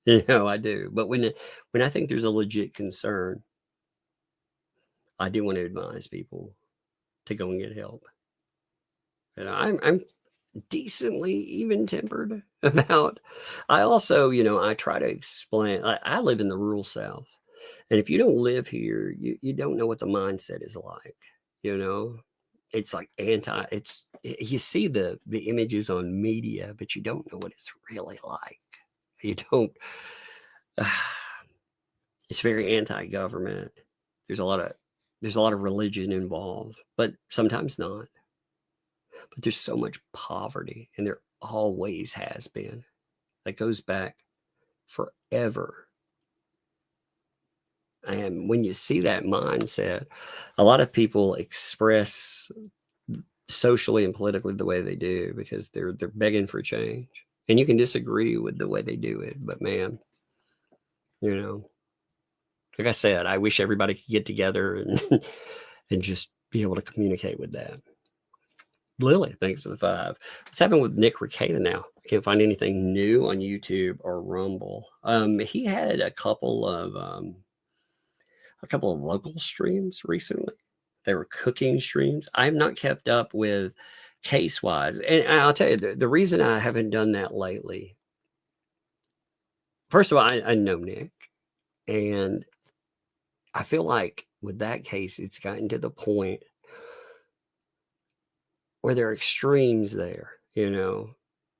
I do. But when I think there's a legit concern, I do want to advise people to go and get help. And I'm decently even-tempered about. I also, I try to explain. I live in the rural South, and if you don't live here, you don't know what the mindset is like. It's like you see the images on media, but you don't know what it's really like. You don't. It's very anti-government. There's a lot of religion involved, but sometimes not. But there's so much poverty, and there always has been. That goes back forever. And when you see that mindset, a lot of people express socially and politically the way they do because they're begging for change. And you can disagree with the way they do it, but man, you know, like I said, I wish everybody could get together and and just be able to communicate with that. Lily, thanks for the 5. What's happened with Nick Recato now? I can't find anything new on YouTube or Rumble. He had a couple of local streams recently. They were cooking streams. I've not kept up with case-wise. And I'll tell you, the reason I haven't done that lately, first of all, I know Nick. And I feel like with that case, it's gotten to the point where there are extremes there, you know.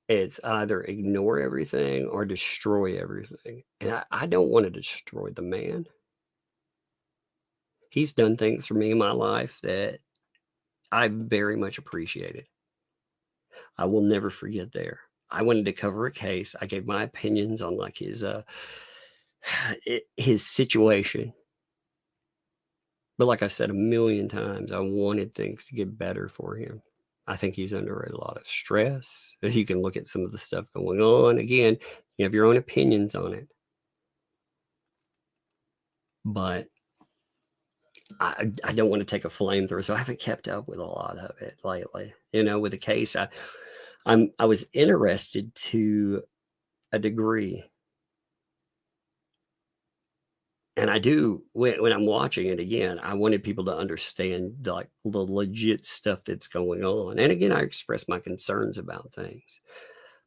It's either ignore everything or destroy everything. And I don't want to destroy the man. He's done things for me in my life that I very much appreciated. I will never forget there. I wanted to cover a case. I gave my opinions on like his situation. But like I said a million times, I wanted things to get better for him. I think he's under a lot of stress. You can look at some of the stuff going on. Again, you have your own opinions on it. But I don't want to take a flamethrower, so I haven't kept up with a lot of it lately. You know, with the case, I was interested to a degree. And I do, when I'm watching it again, I wanted people to understand like the legit stuff that's going on. And again, I express my concerns about things.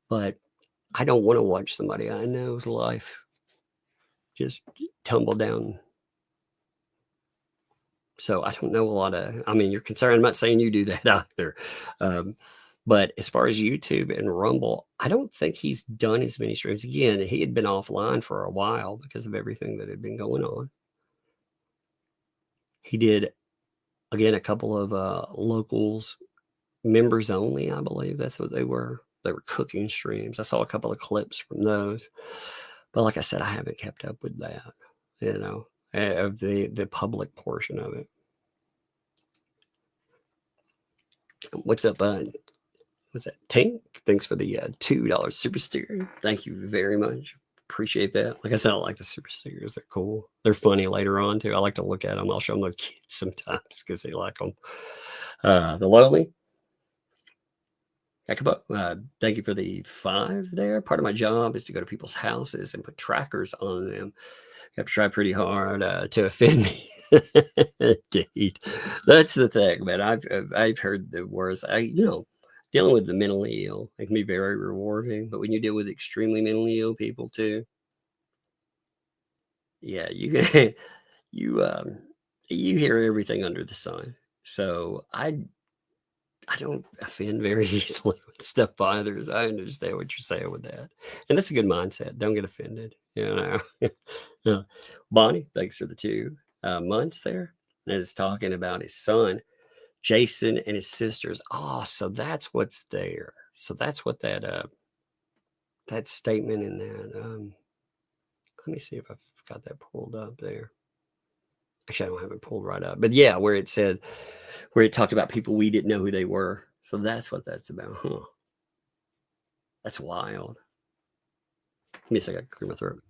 But I don't want to watch somebody I know's life just tumble down. So I don't know a lot of, I mean, you're concerned. I'm not saying you do that either. But as far as YouTube and Rumble, I don't think he's done as many streams. Again, he had been offline for a while because of everything that had been going on. He did, again, a couple of locals, members only, I believe that's what they were. They were cooking streams. I saw a couple of clips from those. But like I said, I haven't kept up with that, you know, of the public portion of it. What's up, what's that? Tank, thanks for the $2 super sticker. Thank you very much. Appreciate that. Like I said, I like the super stickers. They're cool. They're funny later on too. I like to look at them. I'll show them to kids sometimes because they like them. The Lowly. Thank you for the 5 there. Part of my job is to go to people's houses and put trackers on them. You have to try pretty hard to offend me. Indeed. That's the thing, man. I've heard the worst. Dealing with the mentally ill, it can be very rewarding. But when you deal with extremely mentally ill people too, yeah, you hear everything under the sun. So I don't offend very easily when stuff bothers. I understand what you're saying with that. And that's a good mindset. Don't get offended, you know. Bonnie, thanks for the 2 months there. And it's talking about his son, Jason, and his sisters. Oh, so that's what's there. So that's what that statement in that. Let me see if I've got that pulled up there. Actually, I don't have it pulled right up. But yeah, where it talked about people we didn't know who they were. So that's what that's about, huh? That's wild. Give me a second, I clear my throat.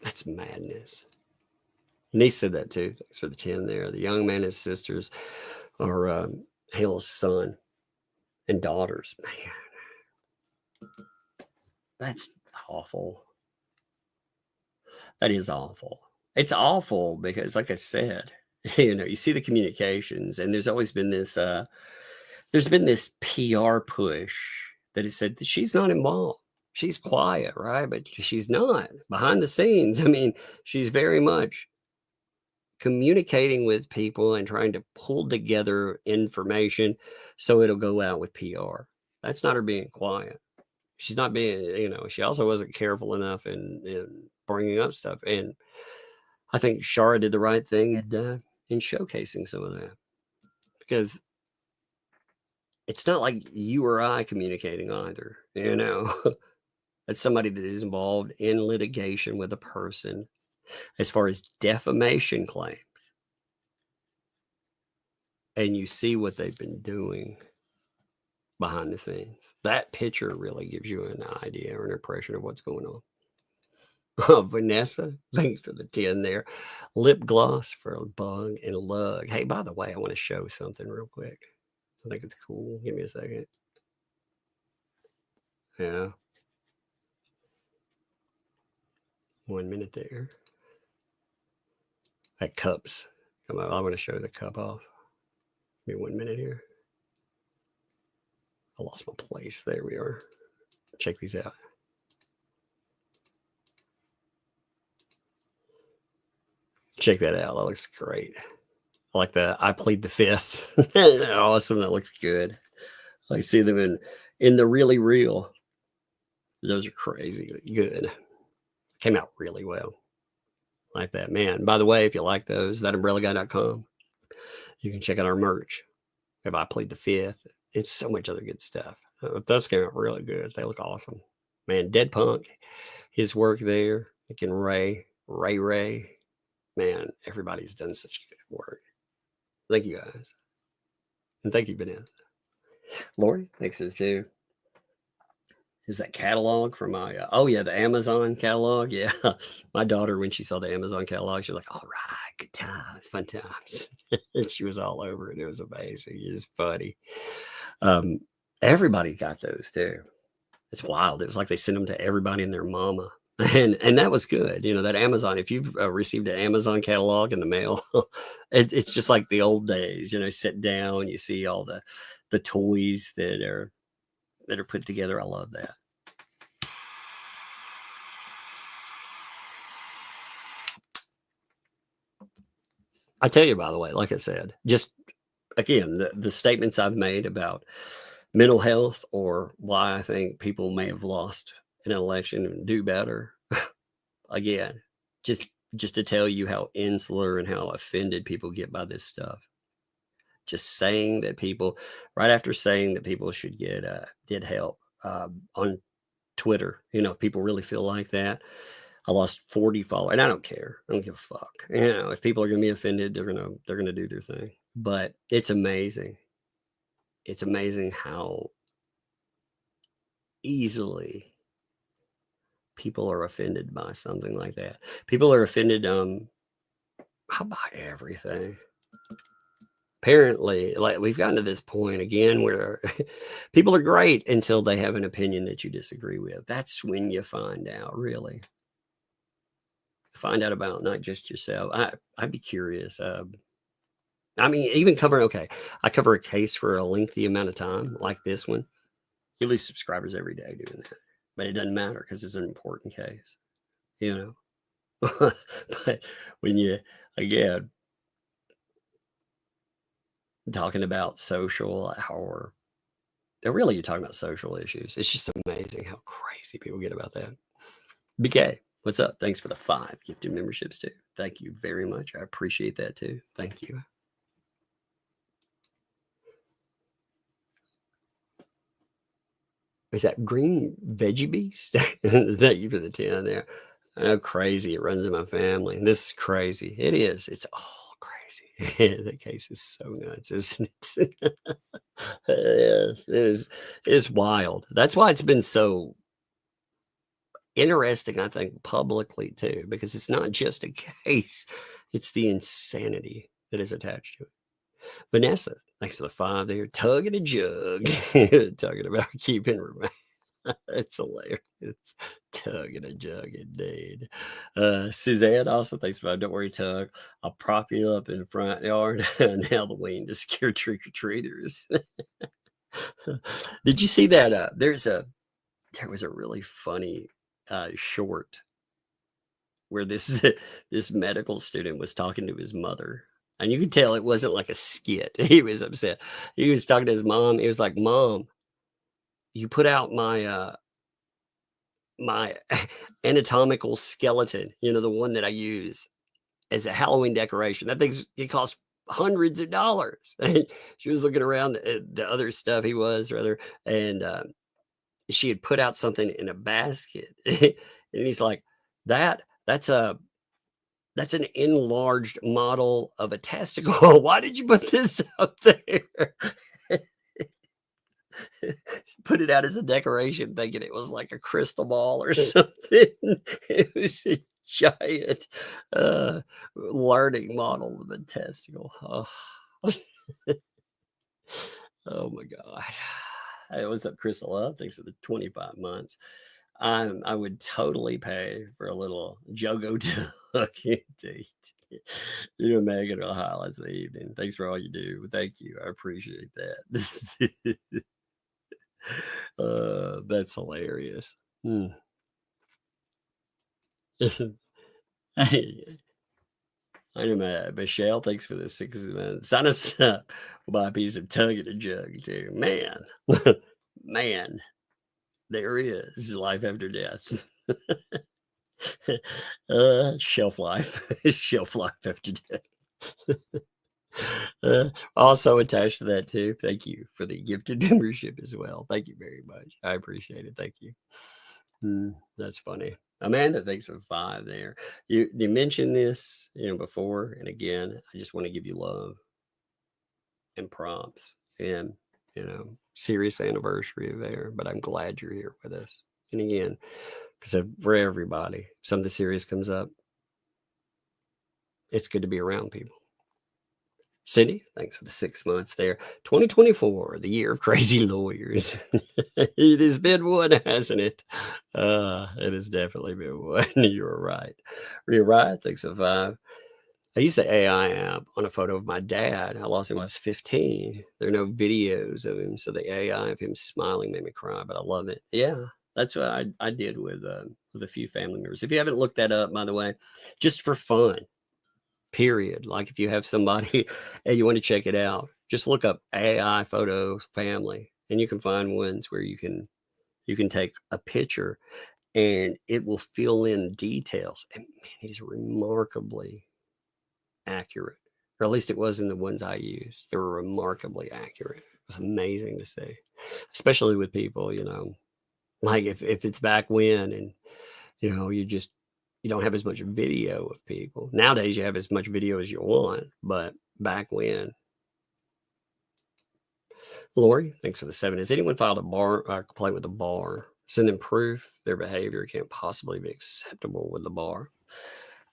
That's madness. Niece said that too. Thanks for the 10 there. The young man and his sisters are Hale's son and daughters. Man, that's awful. That is awful. It's awful because, like I said, you see the communications, and there's always been this. There's been this PR push that has said that she's not involved. She's quiet, right? But she's not behind the scenes. I mean, she's very much communicating with people and trying to pull together information so it'll go out with PR. That's not her being quiet. She's not being, she also wasn't careful enough in bringing up stuff. And I think Shara did the right thing in showcasing some of that, because it's not like you or I communicating either, That's somebody that is involved in litigation with a person as far as defamation claims. And you see what they've been doing behind the scenes. That picture really gives you an idea or an impression of what's going on. Vanessa, thanks for the 10 there. Lip gloss for a bug and a lug. Hey, by the way, I want to show something real quick. I think it's cool. Give me a second. Yeah. 1 minute there. That cup's. Come on, I want to show the cup off. Give me 1 minute here. I lost my place. There we are. Check these out. Check that out. That looks great. I like that. I plead the fifth. Awesome. That looks good. I see them in the really real. Those are crazy good. Came out really well. Like that, man. By the way, if you like those, ThatUmbrellaGuy.com. You can check out our merch. If I plead the fifth, it's so much other good stuff. Those came out really good. They look awesome. Man, Dead Punk, his work there. Again, Ray. Man, everybody's done such good work. Thank you guys. And thank you, Vanessa. Lori, thanks to too. Is that catalog from my, oh yeah, the Amazon catalog? Yeah. My daughter, when she saw the Amazon catalog, she was like, all right, good times, fun times. And she was all over it. It was amazing. It was funny. Everybody got those too. It's wild. It was like they sent them to everybody and their mama. And that was good. You know, that Amazon, if you've received an Amazon catalog in the mail, it's just like the old days, you know, sit down, you see all the toys that are put together. I love that. I tell you, by the way, like I said, just again, the statements I've made about mental health or why I think people may have lost an election and do better. Again, just to tell you how insular and how offended people get by this stuff. Just saying that people, right after saying that people should get help on Twitter, you know, if people really feel like that, I lost 40 followers, and I don't care. I don't give a fuck. You know, if people are gonna be offended, they're gonna do their thing. But it's amazing. It's amazing how easily people are offended by something like that. People are offended by everything. Apparently, like we've gotten to this point again where people are great until they have an opinion that you disagree with. That's when you find out, really. Find out about not just yourself. I'd be curious. I mean, even I cover a case for a lengthy amount of time, like this one. You lose subscribers every day doing that. But it doesn't matter because it's an important case, you know. But when you, again, talking about social or really you're talking about social issues, it's just amazing how crazy people get about that. BK, what's up? Thanks for the 5 gifted memberships too. Thank you very much. I appreciate that too. Thank you. Is that green veggie beast? Thank you for the 10 there. I know crazy. It runs in my family. And this is crazy. It is. It's all crazy. That case is so nuts, isn't it? It is wild. That's why it's been so interesting, I think, publicly too, because it's not just a case. It's the insanity that is attached to it. Vanessa, thanks for the 5 there. Tugging a jug. Talking about keeping remain. It's hilarious. It's tugging a jug indeed. Suzanne also thanks for don't worry, Tug. I'll prop you up in the front yard on Halloween to scare trick-or-treaters. Did you see that? There was a really funny short where this medical student was talking to his mother. And you could tell it wasn't like a skit. He was upset. He was talking to his mom. He was like, Mom, you put out my my anatomical skeleton, you know, the one that I use as a Halloween decoration. That it costs hundreds of dollars. And she was looking around the other stuff he was, rather, and she had put out something in a basket. And he's like, that's an enlarged model of a testicle. Why did you put this up there? Put it out as a decoration, thinking it was like a crystal ball or something. It was a giant learning model of a testicle. Oh, oh my God. Hey, what's up, Crystal Love? Thanks for the 25 months. I would totally pay for a little Jogo Duck indeed. You and Megan are the highlights of the evening. Thanks for all you do. Thank you. I appreciate that. That's hilarious. Hey, I know, Michelle. Thanks for the 6 months. Sign us up. We'll buy a piece of Tug and a Jug too. Man, man, there is life after death. Shelf life, shelf life after death. Also attached to that too. Thank you for the gifted membership as well. Thank you very much. I appreciate it. Thank you. That's funny. Amanda, thanks for 5 there. You mentioned this, before, and again, I just want to give you love and prompts and serious anniversary there. But I'm glad you're here with us. And again, because for everybody, if something serious comes up, it's good to be around people. Cindy, thanks for the 6 months there. 2024, the year of crazy lawyers. It has been one, hasn't it? It has definitely been one. You're right. You're right. Thanks for 5. I used the AI app on a photo of my dad. I lost him when I was 15. There are no videos of him, so the AI of him smiling made me cry, but I love it. Yeah, that's what I did with a few family members. If you haven't looked that up, by the way, just for fun, period. Like if you have somebody and you want to check it out, just look up AI photo family, and you can find ones where you can take a picture and it will fill in details. And man, it is remarkably accurate, or at least it was in the ones I used. They were remarkably accurate. It was amazing to see, especially with people, like if it's back when, and you don't have as much video of people. Nowadays you have as much video as you want, but back when. Lori, thanks for the 7. Has anyone filed a complaint with the bar? Send them proof their behavior can't possibly be acceptable with the bar.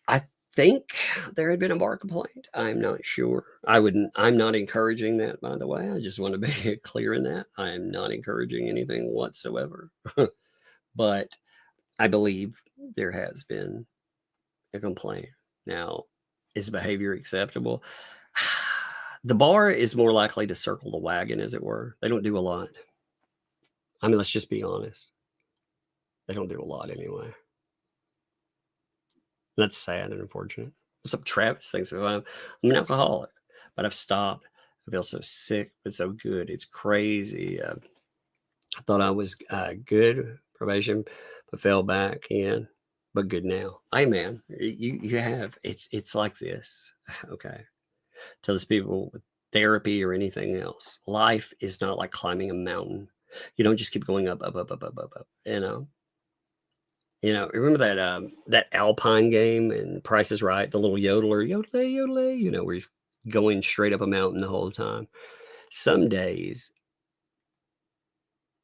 I think there had been a bar complaint. I'm not sure. I'm not encouraging that, by the way. I just want to be clear in that. I am not encouraging anything whatsoever. But I believe there has been a complaint. Now, is behavior acceptable? The bar is more likely to circle the wagon, as it were. They don't do a lot. I mean, let's just be honest. They don't do a lot anyway. That's sad and unfortunate. What's up, Travis? Thanks for I'm an alcoholic, but I've stopped. I feel so sick, but so good. It's crazy. I thought I was good, probation, but fell back in, but good now. Hey, man, you have. It's like this. Okay. Tell those people with therapy or anything else. Life is not like climbing a mountain. You don't just keep going up. Remember that Alpine game and Price is Right, the little yodeler, yodelay, where he's going straight up a mountain the whole time. Some days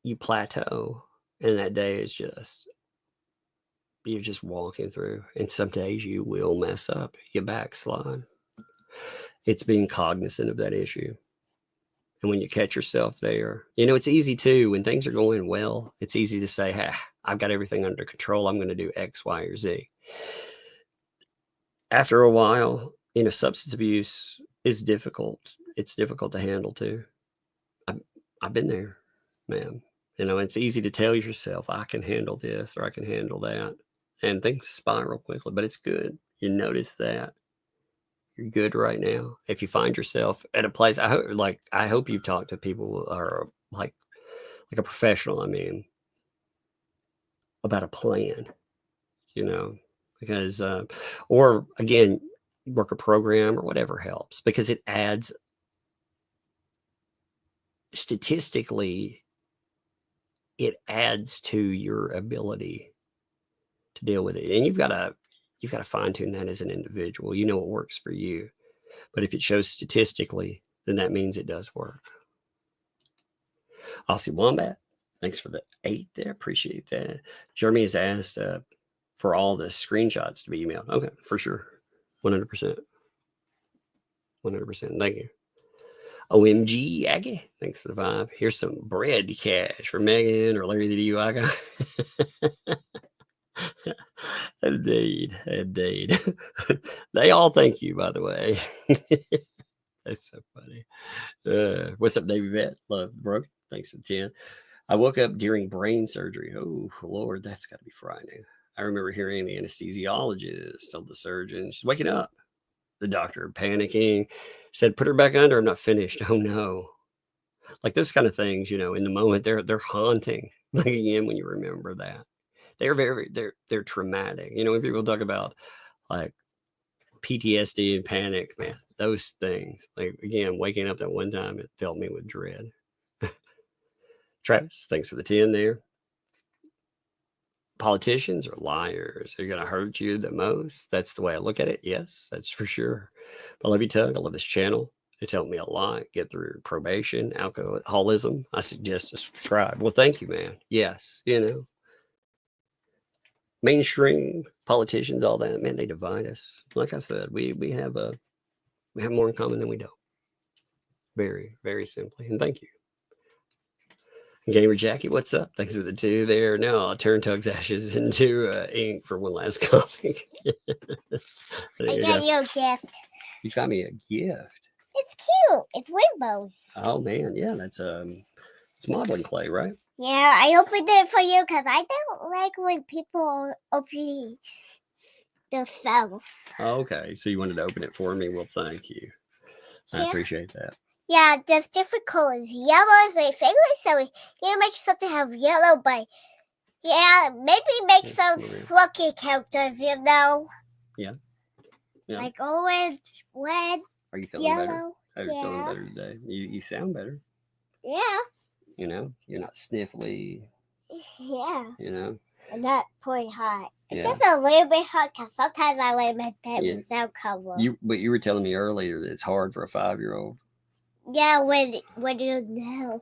you plateau, and that day is you're just walking through. And some days you will mess up, you backslide. It's being cognizant of that issue. And when you catch yourself there, it's easy too, when things are going well, it's easy to say, hey, I've got everything under control. I'm going to do X, Y, or Z. After a while, substance abuse is difficult. It's difficult to handle too. I've been there, man. It's easy to tell yourself, I can handle this or I can handle that. And things spiral quickly, but it's good. You notice that. You're good right now. If you find yourself at a place, I hope you've talked to people who are like a professional, about a plan, because, or again, work a program or whatever helps, because it adds, statistically, it adds to your ability to deal with it. And you've got to fine tune that as an individual. You know what works for you. But if it shows statistically, then that means it does work. Aussie Wombat, thanks for the 8 there. Appreciate that. Jeremy has asked for all the screenshots to be emailed. Okay, for sure. 100%. 100%. Thank you. OMG, Aggie, thanks for the vibe. Here's some bread cash for Megan or Larry the DUI guy. Indeed. They all thank you, by the way. That's so funny. What's up, Davey Vet? Love, bro. Thanks for the 10. I woke up during brain surgery. Oh, Lord, that's got to be frightening. I remember hearing the anesthesiologist tell the surgeon, she's waking up. The doctor, panicking, said, put her back under. I'm not finished. Oh, no. Like those kind of things, in the moment, they're haunting. Like, again, when you remember that. They're traumatic. When people talk about like PTSD and panic, man, those things, like, again, waking up that one time, it filled me with dread. Travis, thanks for the 10 there. Politicians are liars. They're going to hurt you the most. That's the way I look at it. Yes, that's for sure. I love you, Tug. I love this channel. It's helped me a lot get through probation, alcoholism. I suggest to subscribe. Well, thank you, man. Yes, mainstream politicians, all that, man, they divide us. Like I said, we have more in common than we don't. Very, very simply. And thank you. Gamer Jackie, what's up? Thanks for the 2 there. No, I'll turn Tug's ashes into ink for one last comic. I got you a gift. You got me a gift. It's cute. It's rainbows. Oh man, yeah, that's it's modeling clay, right? Yeah, I opened it for you because I don't like when people open themselves. Oh, okay, so you wanted to open it for me? Well, thank you. I appreciate that. Yeah, there's different colors. Yellow is my favorite, so you make something have yellow, but yeah, maybe make some lucky characters, Yeah. Like orange, red, Are you feeling yellow. better? Are you feeling better today? You sound better. Yeah. You're not sniffly. Yeah. And not pretty hot. It's just a little bit hot because sometimes I lay in my bed without cover. But you were telling me earlier that it's hard for a 5-year-old. Yeah, when you nail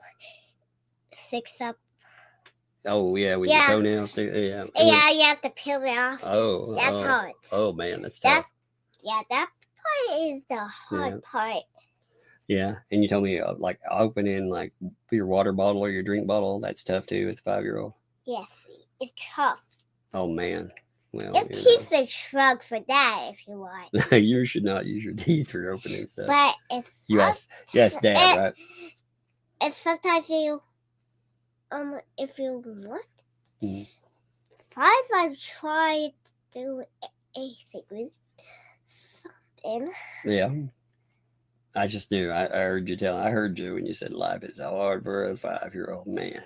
sticks up. Oh yeah, when your toenails stick. Yeah. Yeah, you have to peel it off. Oh, that's hard. Oh man, that's tough. That part is the hard part. Yeah, and you told me like opening like your water bottle or your drink bottle. That's tough too with a 5-year-old. Yes, it's tough. Oh man. Well, your teeth is shrunk for that if you want. You should not use your teeth for opening stuff. But it's yes, Dad, right? And sometimes you, if you want, I've tried to do anything with something. Yeah. I just knew. I heard you tell. I heard you when you said life is hard for a 5-year-old man.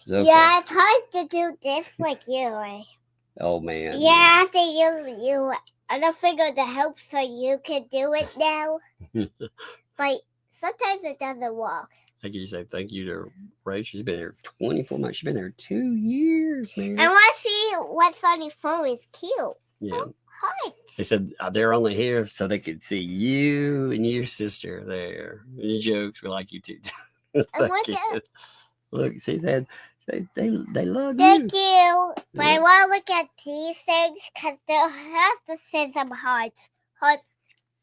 Okay. Yeah, it's hard to do this like you. Oh man. Yeah, I have to use you other finger to help so you can do it now. But sometimes it doesn't work. I can say thank you to Ray. She's been there 24 months. She's been there 2 years, man. I want to see what's on your phone is cute. Yeah. Hi. They said they're only here so they could see you and your sister there. Any jokes? We like you too. Look, see that. They love Thank you. you. But I want to look at these things because they have to send some hearts.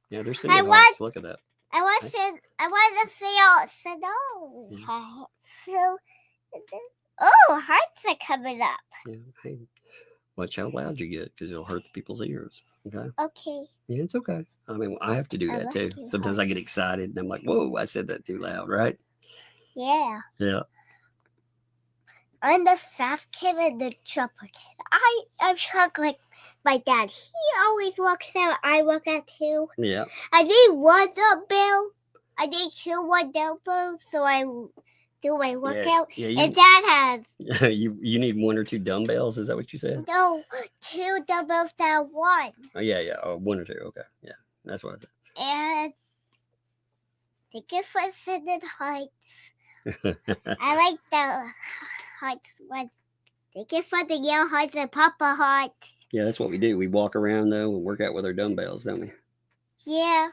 Yeah, they're sending hearts. Look at that. I want to see all send all hearts. Oh, hearts are coming up. Yeah. Hey, watch how loud you get because it'll hurt the people's ears. Okay. Okay. Yeah, it's okay. I mean, I have to do that too. Sometimes I get excited and I'm like, "Whoa, I said that too loud," right? Yeah. Yeah. I'm the fast kid and the jumper kid. I'm shrunk like my dad. He always walks out. I walk out too. Yeah. I need one dumbbell. I need 2 dumbbells so I do my workout. Yeah, and Dad has. you need 1 or 2 dumbbells. Is that what you said? No, 2 dumbbells down 1. Oh yeah. Oh, 1 or 2. Okay. Yeah, that's what I said. And the gift was sending heights. I like the hearts was thinking for the yellow hearts and purple hearts. Yeah, that's what we do. We walk around though and work out with our dumbbells, don't we? Yeah.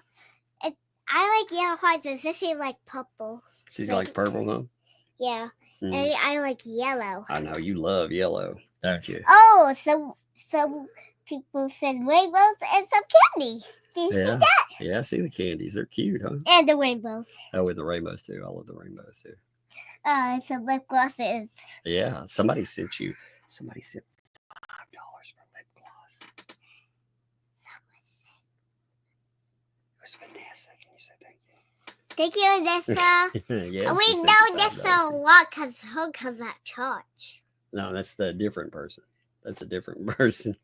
I like yellow hearts, and Sissy like purple. She likes purple, huh? Yeah. And I like yellow. I know you love yellow, don't you? Oh, some people said rainbows and some candy. Do you see that? Yeah, I see the candies. They're cute, huh? And the rainbows. Oh, with the rainbows too. I love the rainbows too. Some lip glosses. Yeah, somebody sent $5 for lip gloss. It was Vanessa. Can you say thank you? Thank you, Vanessa. Yeah, We know Vanessa a lot because her comes at church. No, that's the different person. That's a different person.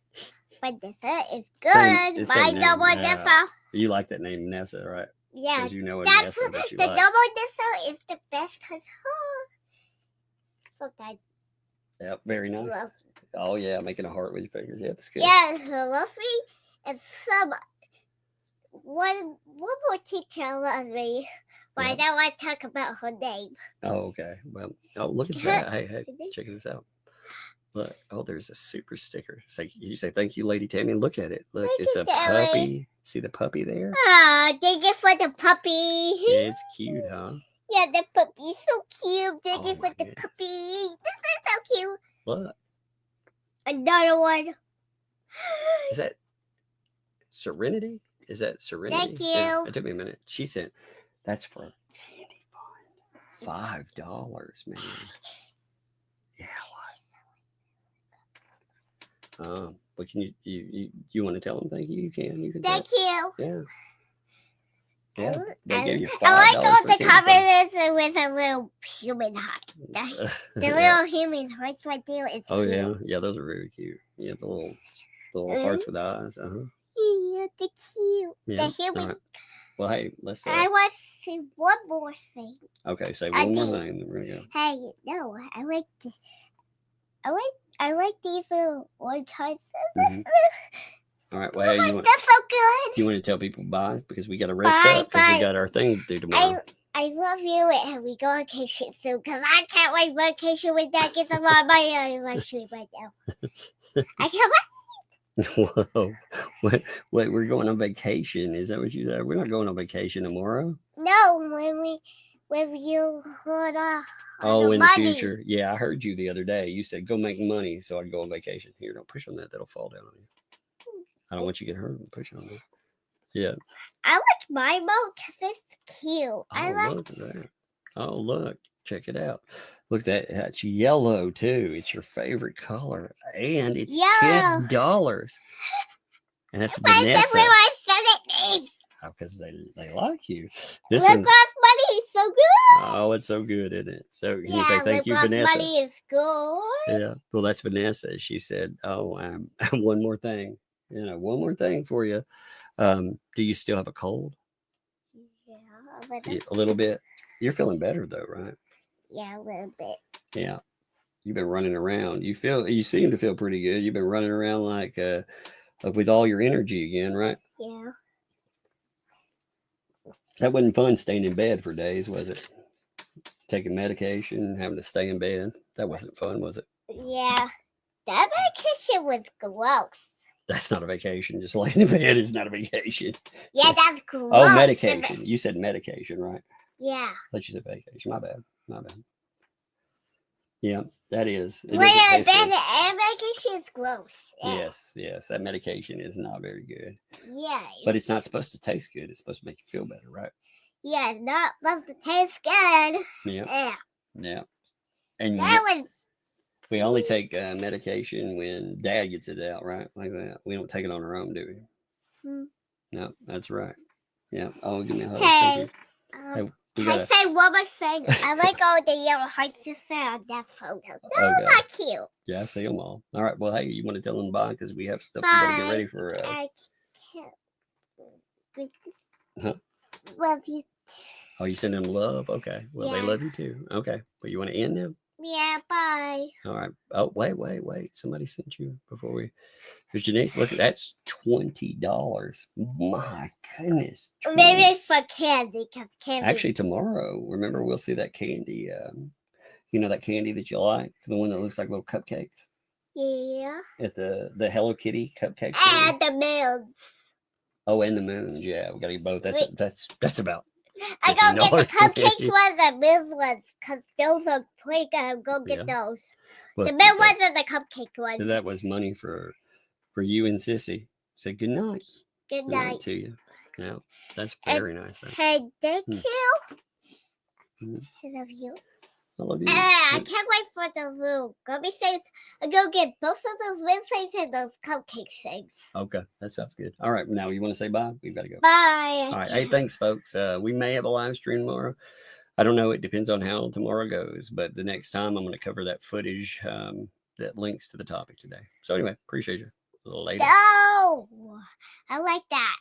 But Vanessa is good. Same My name. double Vanessa. You like that name, Vanessa, right? Yeah. Because you know what That's Vanessa that you the like. double Vanessa is the best because sometimes Yep, very nice. love. Oh yeah, making a heart with your fingers. Yeah, that's good. Yeah, her loves me, and one more teacher loves me, but I don't want to talk about her name. Oh, okay. Well, look at that. Hey, check this out. Look, there's a super sticker. Say, you say thank you, Lady Tammy. Look at it. Look, it's a puppy. See the puppy there? Thank you for the puppy. It's cute, huh? Yeah, the puppy's so cute. Thank you Oh, for my the goodness. puppy. This is so cute. Look, Another one. is that Serenity? Is that Serenity? Thank Yeah, you. it took me a minute. She said, that's for a candy fund. $5, man. Yeah, what? But can you want to tell them thank you? You can. You can. Thank you. Yeah. Yeah. They I gave you $5 like all for the candy fund. comments with a little human heart. The little human hearts right there is Oh cute. yeah, those are very cute. Yeah, the little hearts with eyes. Yeah, they're cute. Yeah. The human. All right. Well, hey, let's. I want to say one more thing. Okay, say I one more did. thing, then we're gonna go. Hey, no, I like this. I like these little orange hearts. Mhm. All right. Well, hey, They're so good. you want to tell people bye because we got to rest Bye, up because we bye. got our thing to do tomorrow. I love you, and we go on vacation soon because I can't wait vacation with Dad gets a lot of money. I like sleep right now. I can't wait. Whoa! Wait, we're going on vacation. Is that what you said? We're not going on vacation tomorrow. No, when you hold Oh, in money. the future. Yeah, I heard you the other day. You said go make money so I'd go on vacation. Here, don't push on that. That'll fall down on you. I don't want you to get hurt. Push on that. Yeah. I like my mom because it's cute. I like. Look at that. Oh, look. Check it out. Look, that's yellow too. It's your favorite color. And it's Yellow. $10. And that's But Vanessa. everywhere I said it is. Because they like you. This Lip one, gloss money is so good. oh, it's so good, isn't it? So can you say Yeah, thank lip you, gloss Vanessa? money is good. Yeah. Well, that's Vanessa. She said, "Oh, one more thing. One more thing for you. Do you still have a cold? Yeah, A little bit. You're feeling better though, right? Yeah, a little bit. Yeah. You've been running around. You seem to feel pretty good. You've been running around like with all your energy again, right? Yeah. That wasn't fun staying in bed for days, was it? Taking medication, having to stay in bed. That wasn't fun, was it? Yeah. That vacation was gross. That's not a vacation. Just laying in bed is not a vacation. Yeah, that's gross. Oh, medication. You said medication, right? Yeah. Let you say vacation. My bad. Yeah, that is. It Laying doesn't in taste bed good. and vacation is gross. Yeah. Yes. That medication is not very good. Yeah. But it's not supposed to taste good. It's supposed to make you feel better, right? Yeah, it's not supposed to taste good. Yeah. Yeah. And That was. we only take medication when Dad gets it out, right? Like that. We don't take it on our own, do we? No, that's right. Yeah. Oh, give me a hug. Hey. Hey, Can I say one more thing? I like all the yellow hearts you said on that photo. Those are cute. Yeah, I see them all. All right. Well, hey, you want to tell them bye because we have stuff to get Bye. ready for. I can't. Huh? Love you. Oh, you send them love? Okay. Well, they Yeah. love you too. Okay. Well, you want to end now? Yeah, bye. All right. Oh, wait. Somebody sent you before we. Because Janice, look, that's $20. My goodness. Maybe it's for candy because candy. Actually, tomorrow, remember, we'll see that candy You know that candy that you like, the one that looks like little cupcakes. Yeah. At the Hello Kitty cupcake. And the moons. Oh, and the moons. Yeah, we got to eat both. That's about. I go get the $50. cupcakes ones and moon ones because those are pretty good. Go get those. Well, The moon ones and the cupcake ones. So that was money for you and Sissy. Say good night. Good night to you. Yeah, that's very nice. Man. Hey, thank you. Mm. I love you. I love you. I can't wait for those little gummy things. I'll go get both of those wind things and those cupcake things. Okay, that sounds good. All right, now you want to say bye? We've got to go. Bye. All right. Hey, thanks, folks. We may have a live stream tomorrow. I don't know. It depends on how tomorrow goes. But the next time I'm going to cover that footage that links to the topic today. So anyway, appreciate you. Later. No, I like that.